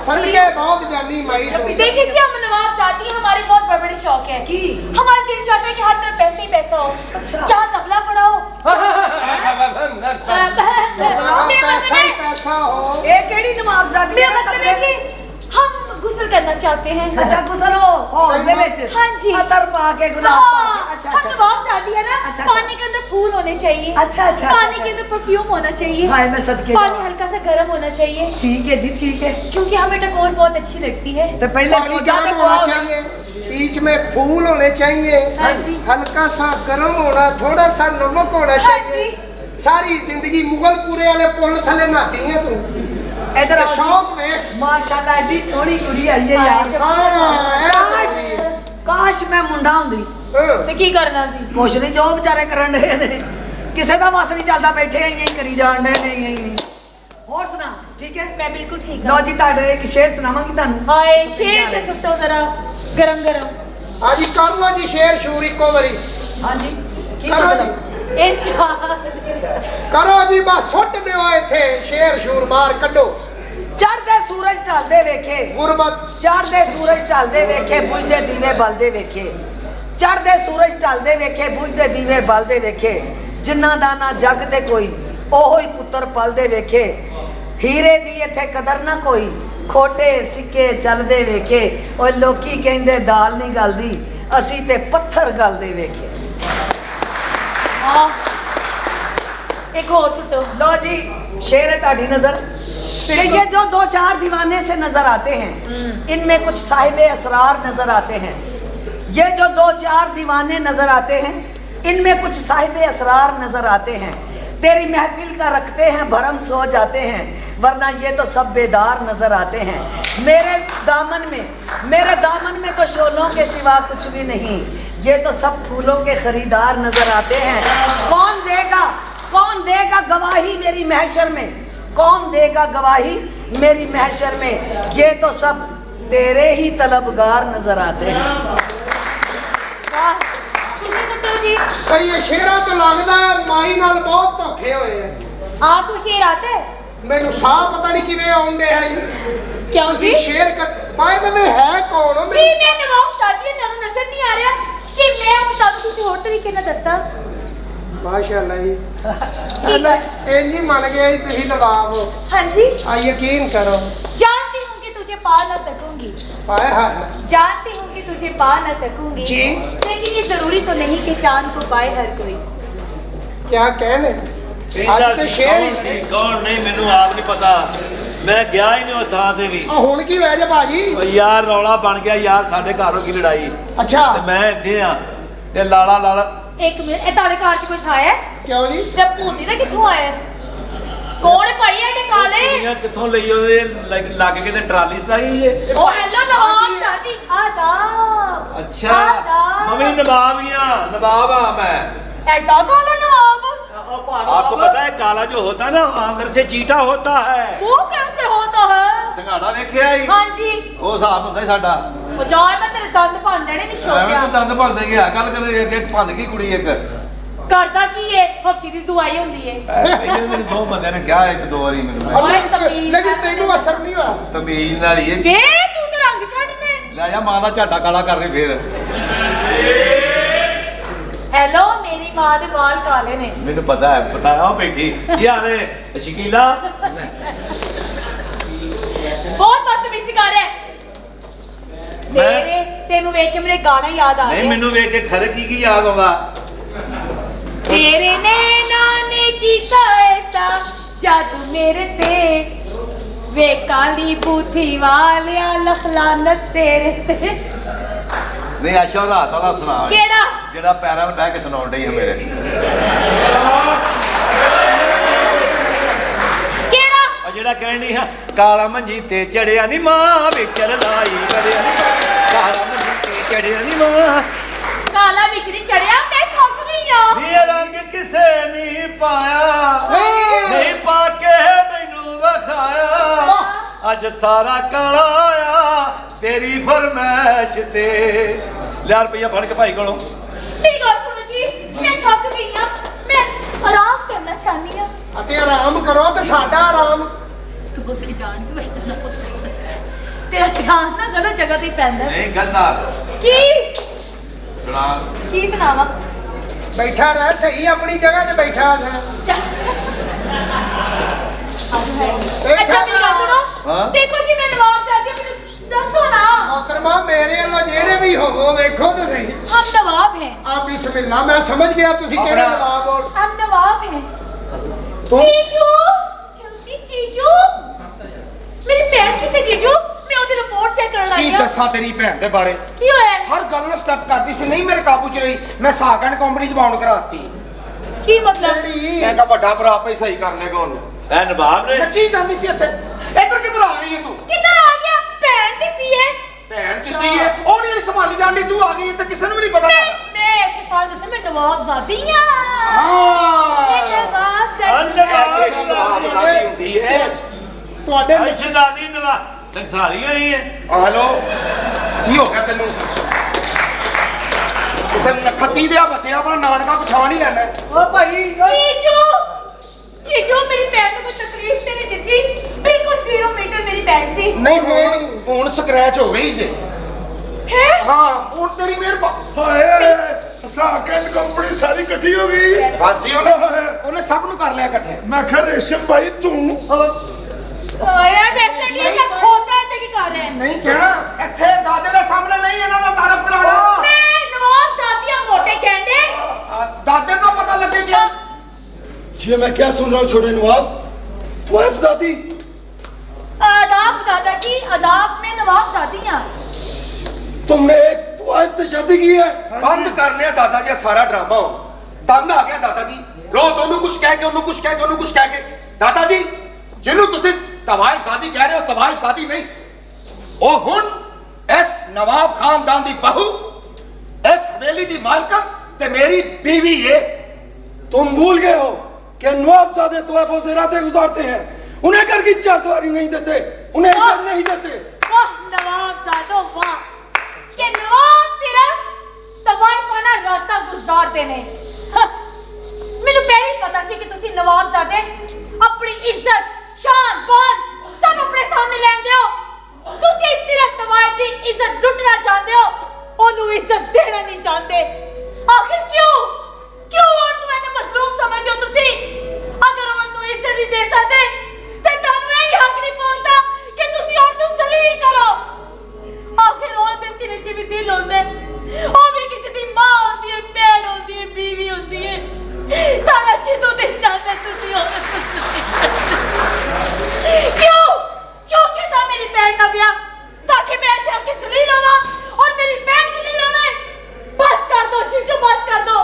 सदके बहुत जानी माई तो देखिए जी हम नवाबजादी हैं हमारे बहुत बड़े बड़े शौक है की हमारा दिल चाहता है कि हर तरफ पैसे ही पैसा हो यहाँ तबला पड़ा हो पैसा ही पैसा हो ए केड़ी नवाबजादी मेरा मतलब है कि हम गुस्ल करना चाहते हैं अच्छा गुस्ल हो हौज दे विच हाँ जी अतर पा के गुलाब पा के अच्छा हम नवाबजादी है ना अच्छा, पानी के अंदर फूल होने चाहिए अच्छा, पानी के अंदर परफ्यूम होना चाहिए हाय मैं सदके पानी जाऊं हल्का सा गर्म होना चाहिए ठीक है जी ठीक है क्योंकि हमें टकोर बहुत अच्छी लगती है तो पहले पानी सोचा गर्म के होना बुलाओ चाहिए बीच में फूल होने चाहिए हाँ जी। हल्का सा गर्म होना थोड़ा सा नमक होना हाँ चाहिए सारी जिंदगी मुगलपुरे वाले पुल थले नहाती है तू इधर आओ शौक में माशाल्लाह एडी सोहनी कुड़ी आई है यार काश काश मैं मुंडा हुंदी तो की करना सी कुछ नहीं जो बेचारे करन दे ने किसे दा वास नहीं चलदा बैठे यही करी जान दे नहीं और सुना ठीक है मैं बिल्कुल ठीक लो जी ताड़े एक शेर सुनावांगी तानू हाय शेर दे सकते हो जरा गरम गरम हाँ जी कर लो जी शेर शूर इको बारी हां जी की करो मतलब जी इरशाद करो जी बस सुट दियो इथे शेर शूर मार कड्डो चढ़दे सूरज ढलदे वेखे गुरबत चढ़दे सूरज ढलदे वेखे बुझदे दीवे बलदे वेखे चढ़दे सूरज ढलदे वेखे बुझदे दीवे बलदे वेखे जिन्ना दा ना जग ते कोई ओहो ही पुत्र पलदे वेखे हीरे दी इथे कदर ना कोई खोटे सिक्के चलदे वेखे ओए लोकी कहंदे दाल नहीं गलदी असी ते पत्थर गलदे वेखे हाँ एक और छुट्टो लो जी शेर है ताड़ी नजर कि ये जो दो चार दीवाने से नजर आते हैं इनमें कुछ साहिबे असरार नजर आते हैं ये जो दो चार दीवाने नजर आते हैं इनमें कुछ साहिबे असरार नजर आते हैं तेरी महफिल का रखते हैं भरम सो जाते हैं वरना ये तो सब बेदार नजर आते हैं मेरे दामन में तो शोलों के सिवा कुछ भी नहीं ये तो सब फूलों के खरीदार नजर आते हैं कौन देगा गवाही मेरी महशर में कौन देगा गवाही मेरी महशर में ये तो सब तेरे ही तलबगार नजर आते हैं वाह किसी छुट्टो जी भाई ये शेरा तो लगदा है माई नाल बहुत धोखे होए हैं आपको शेर आता है मैनू साह पता नहीं किवें आउंदे है जी क्यों जी शेर कर बाय द वे है कौन हो जी मैं नवाबजादी है नानू नजर नहीं आ रहा कि मैं हूं ताकि किसी और तरीके ना दसा माशाल्लाह जी इंजी मान गया जी तुसी नवाब हो हाँ जी आ यकीन करो जानती हूँ कि तुझे पा ना सकूंगी हाय हाय जानती हूँ कि तुझे पा ना सकूंगी जी। लेकिन ये जरूरी तो नहीं कि चांद को पाए हर कोई क्या कहने ਇਹਦਾ ਅੱਜ ਤੇ ਸੀ ਸ਼ੇਰ ਕੌਣ ਸੀ ਕੌਣ ਨਹੀਂ ਮੈਨੂੰ ਆਪ ਨਹੀਂ ਪਤਾ ਮੈਂ ਗਿਆ ਹੀ ਨਹੀਂ ਉਸ ਥਾਂ ਤੇ ਵੀ ਆ ਹੁਣ ਕੀ ਹੋਇਆ ਜੇ ਭਾਜੀ ਓ ਯਾਰ ਰੌਲਾ ਬਣ ਗਿਆ ਯਾਰ ਸਾਡੇ ਘਰੋਂ ਕੀ ਲੜਾਈ ਅੱਛਾ ਤੇ ਮੈਂ ਇੱਥੇ ਆ ਤੇ ਲਾਲਾ एक मिनट ए तारे कार च कोई आया है ਕਿਉਂ ਜੀ ते भूती दा कित्थों आया है कौन है भाई एडे काले ਕੁੜੀਆਂ ਕਿੱਥੋਂ ਲਈ ਉਹਦੇ ਲੱਗ ਕੇ ਤੇ ਟਰਾਲੀ ਸਟਾਈ ਏ ओ हेलो नवाबजादी आदाब ਅੱਛਾ आदाब ਮੰਮੀ ਨਵਾਬ ਹੀ ਆ ਨਵਾਬ ਆ ਮੈਂ एडा काला नवाब आपको पता है काला जो होता है ना अंदर से चीटा होता है। वो कैसे होता है? संघाड़ा वेखिया ही हाँ जी। ਉਹ ਹਿਸਾਬ ਹੁੰਦਾ ਸਾਡਾ। ਉਹ ਜਾ ਮੈਂ ਤੇਰੇ ਦੰਦ ਭੰਨ ਦੇਣੇ ਨਹੀਂ ਐਵੇਂ ਸ਼ੋਕਿਆ। ਤਾਂ ਦੰਦ ਭੰਨਦੇ ਗਿਆ ਗੱਲ ਕਰ ਇੱਕ ਭੰਨ ਗਈ ਕੁੜੀ ਇੱਕ। ਕਰਦਾ ਕੀ ਏ? ਹਫਸੀ ਦੀ ਦਵਾਈ ਹੁੰਦੀ ਏ। ਪਹਿਲੇ ਮੈਨੂੰ ਦੋ ਬੰਦਿਆਂ ਨੇ ਕਿਹਾ ਇੱਕ ਦੋ ਵਾਰੀ ਮੈਨੂੰ। ਓਏ ਤਮੀਜ਼ ਲੇਕਿਨ ਤੈਨੂੰ ਅਸਰ ਨਹੀਂ ਹੋਇਆ। ਤਮੀਜ਼ ਨਾਲ ਹੀ ਵੇ ਤੂੰ ਤੇ ਰੰਗ ਛੱਡਨੇ। ਲੈ ਜਾ ਮਾਂ ਦਾ ਝਾਟਾ ਕਾਲਾ ਕਰ ਰਹੀ ਫੇਰ। ਹੈਲੋ ਮੇਰੀ ਮਾਂ ਦੇ ਵਾਲ ਕਾਲੇ ਨੇ। ਮੈਨੂੰ ਪਤਾ ਹੈ ਪਤਾ ਉਹ ਬੈਠੀ ਯਾਰ ਸ਼ਕੀਲਾ ਬਹੁਤ ਬਦਤਮੀਜ਼ੀ ਕਰ ਰਿਹਾ ਤੇਰੇ ਤੈਨੂੰ ਵੇਖ ਕੇ ਮੇਰੇ ਗਾਣਾ ਯਾਦ ਆ ਨਹੀਂ ਗਿਆ ਮੈਨੂੰ ਵੇਖ ਕੇ ਖਰੇ ਕੀ ਯਾਦ ਆਉਂਦਾ ਤੇਰੇ ਨੈਣਾ ਨੇ ਕੀਤਾ ਐਸਾ ਜਾਦੂ ਮੇਰੇ ਤੇ ਵੇ ਕਾਲੀ ਬੂਥੀ ਵਾਲਿਆ ਲਖਲਾਨਤ ਤੇਰੇ ਤੇ ਨਹੀਂ ਆਸ਼ਾ ਰਾਤ ਵਾਲਾ ਸੁਣਾ ਕਿਹੜਾ ਜਿਹੜਾ ਪੈਰਾਂ 'ਤੇ ਬਹਿ ਕੇ ਸੁਣਾਉਣ ਡਈ ਹੈ ਮੇਰੇ ਕਿਹੜਾ ਉਹ ਜਿਹੜਾ ਕਹਿਣੀ ਹੈ ਕਾਲਾ ਮੰਜੀ ਤੇ ਚੜਿਆ ਨੀ ਮਾਂ ਵਿੱਚ ਰਦਾਈ ਕਰਿਆ ਨੀ ਕਾਲਾ ਮੰਜੀ ਤੇ ਚੜਿਆ ਨੀ ਮਾਂ ਕਾਲਾ ਵਿੱਚ ਨਹੀਂ ਚੜਿਆ ਮੈਂ ਥੱਕ ਗਈ ਆ ਇਹ ਰੰਗ ਕਿਸੇ ਨਹੀਂ ਪਾਇਆ ਨਹੀਂ ਪਾ ਕੇ ਮੈਨੂੰ ਵਿਖਾਇਆ ਅੱਜ ਸਾਰਾ ਕਾਲਾ ਆਇਆ ਤੇਰੀ ਫਰਮਾਇਸ਼ ਤੇ ਲੈ ਰੁਪਈਆ ਫੜ ਕੇ ਭਾਈ ਕੋਲੋਂ ਮੇਰੀ ਗੱਲ ਸੁਣੋ ਜੀ ਮੈਂ ਥੱਕ ਗਈ ਆ ਮੈਂ ਆਰਾਮ ਕਰਨਾ ਚਾਹਨੀ ਆ ਅਤੇ ਆਰਾਮ ਕਰੋ ਤੇ ਸਾਡਾ ਆਰਾਮ ਤੂੰ ਉੱਥੇ ਜਾਣ ਦੀ ਵਸਤ ਨਾ ਪੁੱਤ ਤੇਰਾ ਧਿਆਨ ਨਾ ਗਲਤ ਜਗ੍ਹਾ ਤੇ ਪੈਂਦਾ ਨਹੀਂ ਗਲਤਾ ਕੀ ਸੁਣਾ ਕੀ ਸੁਣਾਵਾ ਬੈਠਾ ਰਹਿ ਸਹੀ ਆਪਣੀ ਜਗ੍ਹਾ ਤੇ ਬੈਠਾ ਅੱਛਾ ਮੇਰੀ ਗੱਲ ਸੁਣੋ ਦੇਖੋ ਜੀ ਮੈਂ ਨਵਾਬ ਸਾਹਿਬ ਮੈਨੂੰ ਦੱਸੋ ਨਾ मोहतरमा मेरे ਵੱਲੋਂ ਜਿਹੜੇ ਵੀ ਹੋਵੋ ਵੇਖੋ ਤੇ ਸਹੀ हम नवाब हैं ਆ ਬਿਸਮਿਲ੍ਲਾ ਮੈਂ ਸਮਝ ਗਿਆ ਤੁਸੀਂ ਕਿਹੜੇ ਜਵਾਬ ਹੋ हम नवाब हैं चीजू जल्दी चीजू मेरी बहन कितने चीजू मैं ਉਹਦੀ ਰਿਪੋਰਟ ਚੈੱਕ ਕਰਨ ਕੀ ਲੱਗੀ ਆ ਦੱਸਾਂ ਤੇਰੀ ਭੈਣ ਦੇ ਬਾਰੇ ਕੀ ਹੋਇਆ ਹਰ ਗੱਲ ਨਾਲ ਸਟੈਪ ਕਰਦੀ ਸੀ ਨਹੀਂ ਮੇਰੇ ਕਾਬੂ 'ਚ ਰਹੀ ਮੈਂ ਸਾਗਣ ਕੰਪਨੀ 'ਚ ਬਾਉਂਡ ਕਰਾਤੀ ਕੀ ਮਤਲਬ ਮੈਂ ਕਿਹਾ ਵੱਡਾ ਭਰਾ ਆਪੇ ਸਹੀ ਕਰ ਲੇਗਾ ਉਹਨੂੰ ਐ ਨਵਾਬ ਨੇ ਨੱਚੀ ਜਾਂਦੀ ਸੀ ਇੱਥੇ ਇੱਧਰ ਕਿੱਧਰ ਆ ਗਈ ਹੈ ਤੂੰ ਕਿੱਧਰ ਆ ਗਿਆ ਭੈਣ ਦਿੱਤੀ ਹੈ ਭੈਣ ਦਿੱਤੀ ਹੈ ਉਹ ਨਹੀਂ ਸੰਭਾਲੀ ਜਾਂਦੀ ਤੂੰ ਆ ਗਈ ਤੇ ਕਿਸੇ ਨੂੰ ਵੀ ਨਹੀਂ ਪਤਾ ਮੈਂ ਇੱਕ ਸਾਲ ਦੱਸੇ ਮੈਂ ਨਵਾਬਜ਼ਾਦੀ ਆ ਹਾਂ ਨਵਾਬਜ਼ਾਦੀ ਹੁੰਦੀ ਹੈ ਤੁਹਾਡੇ ਰਿਸ਼ਤੇਦਾਰੀ ਨਵਾ ਟਕਸਾਰੀ ਹੋਈ ਹੈ ਹੈਲੋ ਕੀ ਹੋ ਗਿਆ ਤੈਨੂੰ ਕਿਸੇ ਨਖੱਤੀ ਦੇ ਬੱਚੇ ਆਪਣਾ ਨਾਨਕਾ ਪਛਾਣ ਹੀ ਲੈਣਾ ਓ ਭਾਈ ਚੀਜੂ ਮੇਰੀ ਭੈਣ ਨੂੰ ਕੋਈ ਤਕਲੀਫ ਤੇ ਨਹੀਂ ਦਿੱਤੀ ਬਿਲਕੁਲ 0 ਮੀਟਰ ਮੇਰੀ ਭੈਣ ਸੀ ਨਹੀਂ ਹੁਣ ਸਕ੍ਰੈਚ ਹੋ ਗਈ ਜੇ ਹੈ ਹਾਂ ਹੁਣ ਤੇਰੀ ਮਿਹਰਬਾਨੀ ਹਾਏ ਸਾਗਣ ਕੰਪਨੀ ਸਾਰੀ ਇਕੱਠੀ ਹੋ ਗਈ ਬਾਜੀ ਉਹਨੇ ਸਭ ਨੂੰ ਕਰ ਲਿਆ ਇਕੱਠੇ ਮੈਂ ਕਿਹਾ ਰੇਸ਼ਮ ਭਾਈ ਤੂੰ ਓਏ ਵੈਸੇ ਨਹੀਂ ਇਹ ਖੋਤਾ ਤੇ ਕੀ ਕਰ ਰਿਹਾ ਹੈ ਨਹੀਂ ਕਹਿਣਾ ਇੱਥੇ ਦਾਦੇ ਦੇ ਸਾਹਮਣੇ ਨਹੀਂ ਇਹਨਾਂ ਦਾ ਤਾਰਫ ਕਰਾਉਣਾ ਮੈਂ ਨਵਾਬਜ਼ਾਦੀਆਂ ਮੋਟੇ ਕਹਿੰਦੇ ਦਾਦੇ ਨੂੰ ਪਤਾ ਲੱਗੇਗਾ ये मैं क्या सुन रहा हूँ छोटे नवाब तुआफजादी आदाब दादाजी आदाब में नवाबजादी हाँ तुमने एक तुआफ से शादी की है ਬੰਦ ਕਰ ਲਿਆ ਦਾਦਾ ਜੀ ਸਾਰਾ ਡਰਾਮਾ ਤੰਗ ਆ ਗਿਆ ਦਾਦਾ ਜੀ ਰੋਜ਼ ਉਹਨੂੰ ਕੁਝ ਕਹਿ ਕੇ ਉਹਨੂੰ ਕੁਝ ਕਹਿ ਕੇ ਉਹਨੂੰ ਕੁਝ ਕਹਿ ਕੇ ਦਾਦਾ ਜੀ ਜਿਹਨੂੰ ਤੁਸੀਂ ਤਵਾਇਫ ਸਾਦੀ ਕਹਿ ਰਹੇ ਹੋ ਤਵਾਇਫ ਸਾਦੀ ਨਹੀਂ ਉਹ ਹੁਣ ਇਸ ਨਵਾਬ ਖਾਨਦਾਨ ਦੀ ਬਹੂ ਇਸ ਹਵੇਲੀ ਦੀ ਮਾਲਕਾ ਤੇ ਮੇਰੀ बीवी है तुम भूल गए हो कि नवाबजादे तुआफों से रातें गुजारते हैं उन्हें घर की चारदीवारी नहीं देते उन्हें इज्जत नहीं देते वाह नवाबजादो वाह कि नवाब सिर्फ तवाइफाना रातां गुजारते ने ਮੈਨੂੰ ਪਹਿਲਾਂ ਹੀ ਪਤਾ ਸੀ ਕਿ ਤੁਸੀਂ ਨਵਾਬਜ਼ਾਦੇ ਆਪਣੀ ਇੱਜ਼ਤ ਸ਼ਾਨ ਬਾਨ ਸਭ ਆਪਣੇ ਸਾਹਮਣੇ ਲੈਂਦੇ ਹੋ ਤੁਸੀਂ ਸਿਰਫ ਤਵਾਇਫ ਦੀ ਇੱਜ਼ਤ ਲੁੱਟਣਾ ਚਾਹੁੰਦੇ ਹੋ ਉਹਨੂੰ ਇੱਜ਼ਤ ਦੇਣਾ ਨਹੀਂ ਚਾਹੁੰਦੇ ਆਖਿਰ क्यों और तू इन्हें मजलूम समझते हो तुसी अगर और तू इज्जत नहीं दे सकते ते तानू ये हक नहीं पहुंचता कि तुसी और तू जलील करो आखिर और दे सिरे च भी दिल होंदे ओ भी किसी दी मां होंदी है भैन होंदी है बीवी होंदी है तारा जिदों दे चाहते तुसी हो क्यों कहता मेरी बहन का ब्याह ताकि मैं इत्थे आके जलील होवां और मेरी बहन जलील होवे बस कर दो जीजू बस कर दो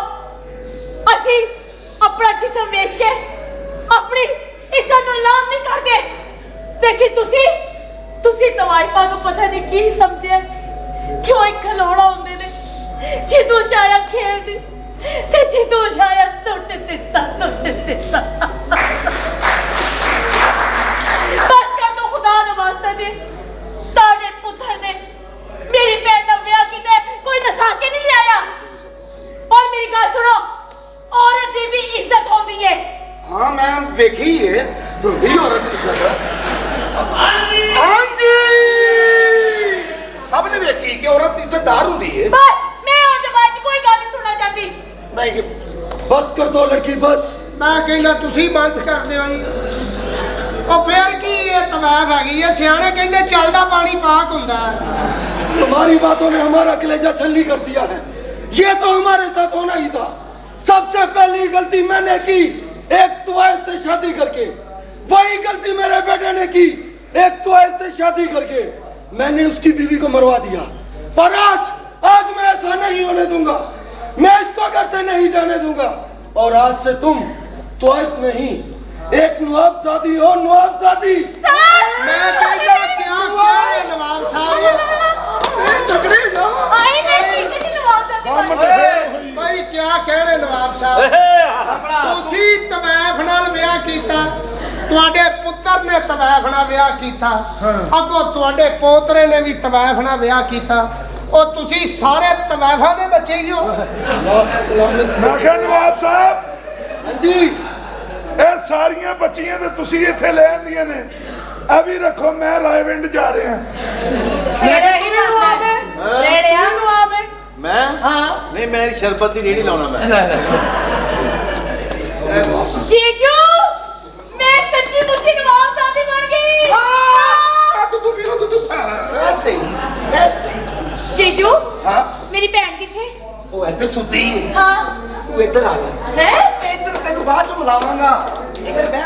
ਅਸੀਂ ਆਪਣਾ ਜਿਸਮ ਵੇਚ ਕੇ ਆਪਣੀ ਇੱਜ਼ਤ ਨੂੰ ਲਾਮ ਨਹੀਂ ਕਰਦੇ ਦੇਖੀ ਤੁਸੀਂ ਤਵਾਇਫਾਂ ਨੂੰ ਪਤਾ ਨਹੀਂ ਕੀ ਸਮਝਿਆ ਕਿਉਂ ਇੱਕ ਖਲੋੜਾ ਹੁੰਦੇ ਨੇ ਜਿੱਦੋਂ ਚਾਹਿਆ ਖੇਡਦੇ ਤੇ ਜਦੋਂ ਸ਼ਾਇਦ ਸੁੱਟ ਦਿੱਤਾ ਬਸ ਕਰ ਦੋ ਖੁਦਾ ਦਾ ਵਾਸਤਾ ਜੀ ਤੁਹਾਡੇ ਪੁੱਤਰ ਨੇ ਮੇਰੀ ਭੈਣ ਦਾ ਵਿਆਹ ਕੀਤਾ ਕੋਈ ਨਸਾ ਕੇ ਨਹੀਂ ਲਿਆਇਆ और मेरी गल सुनो औरत की भी इज्जत होती है हाँ मैम देखी है रुंदी औरत की इज्जत हाँ जी सबने देखी कि औरत इज्जतदार होती है बस मैं और जबान च कोई गल नहीं सुनना चाहती नहीं बस कर दो लड़की बस ਮੈਂ ਕਹਿੰਦਾ ਤੁਸੀਂ ਬੰਦ ਕਰ ਦਿਓ ਜੀ ਉਹ ਫੇਰ ਕੀ ਇਹ ਤਵਾਫ ਹੈਗੀ ਹੈ ਸਿਆਣੇ ਕਹਿੰਦੇ ਚੱਲਦਾ ਪਾਣੀ ਪਾਕ ਹੁੰਦਾ ਹੈ तुम्हारी बातों ने हमारा कलेजा छल्ली कर दिया है ये तो हमारे साथ होना ही था सबसे पहली गलती मैंने की एक तुआइफ से शादी करके वही गलती मेरे बेटे ने की एक तुआइफ से शादी करके मैंने उसकी बीवी को मरवा दिया पर आज मैं ऐसा नहीं होने दूंगा मैं इसको घर से नहीं जाने दूंगा और आज से तुम तुआइफ नहीं एक नवाबजादी हो नवाबजादी ਮੈਂ ਕਹਿੰਦਾ ਕਿਆ ਕਹੇ ਨਵਾਬ ਸਾਹਿਬ ਝਗੜੇ ਜਾ आई मैं ठीक नहीं नवाब ਭਾਈ ਕਿਆ ਕਹਿਣੇ ਨਵਾਬ ਸਾਹਿਬ ਤੁਸੀਂ ਤਵਾਫ ਨਾਲ ਵਿਆਹ ਕੀਤਾ ਤੁਹਾਡੇ ਪੁੱਤਰ ਨੇ ਤਵਾਫ ਨਾਲ ਵਿਆਹ ਕੀਤਾ ਅੱਗੋਂ ਤੁਹਾਡੇ ਪੋਤਰੇ ਨੇ ਵੀ ਤਵਾਫ ਨਾਲ ਵਿਆਹ ਕੀਤਾ ਉਹ ਤੁਸੀਂ ਸਾਰੇ ਤਵਾਫਾਂ ਦੇ ਬੱਚੇ ਹੀ ਹੋ मैं क्या नवाब साहब हाँ जी ਇਹ ਸਾਰੀਆਂ ਬੱਚੀਆਂ ਤੇ ਤੁਸੀਂ ਇੱਥੇ ਲੈ ਆਂਦੀਆਂ ਨੇ ਆ ਵੀ ਰੱਖੋ ਮੈਂ ਰਾਏਵਿੰਡ ਜਾ ਰਿਹਾ मेरे ही नवाब है रेड़िया नवाब है मैं हाँ नहीं मैं शरबत की रेडी लाऊंगा मैं जीजू मैं सच्ची मुच्ची नवाब साहब बन गई ऐसे ही जीजू हाँ मेरी भैन किथे वो इधर सुती है हाँ तू इधर आ जा है इधर तेन बाद च मिलावांगा इधर मैं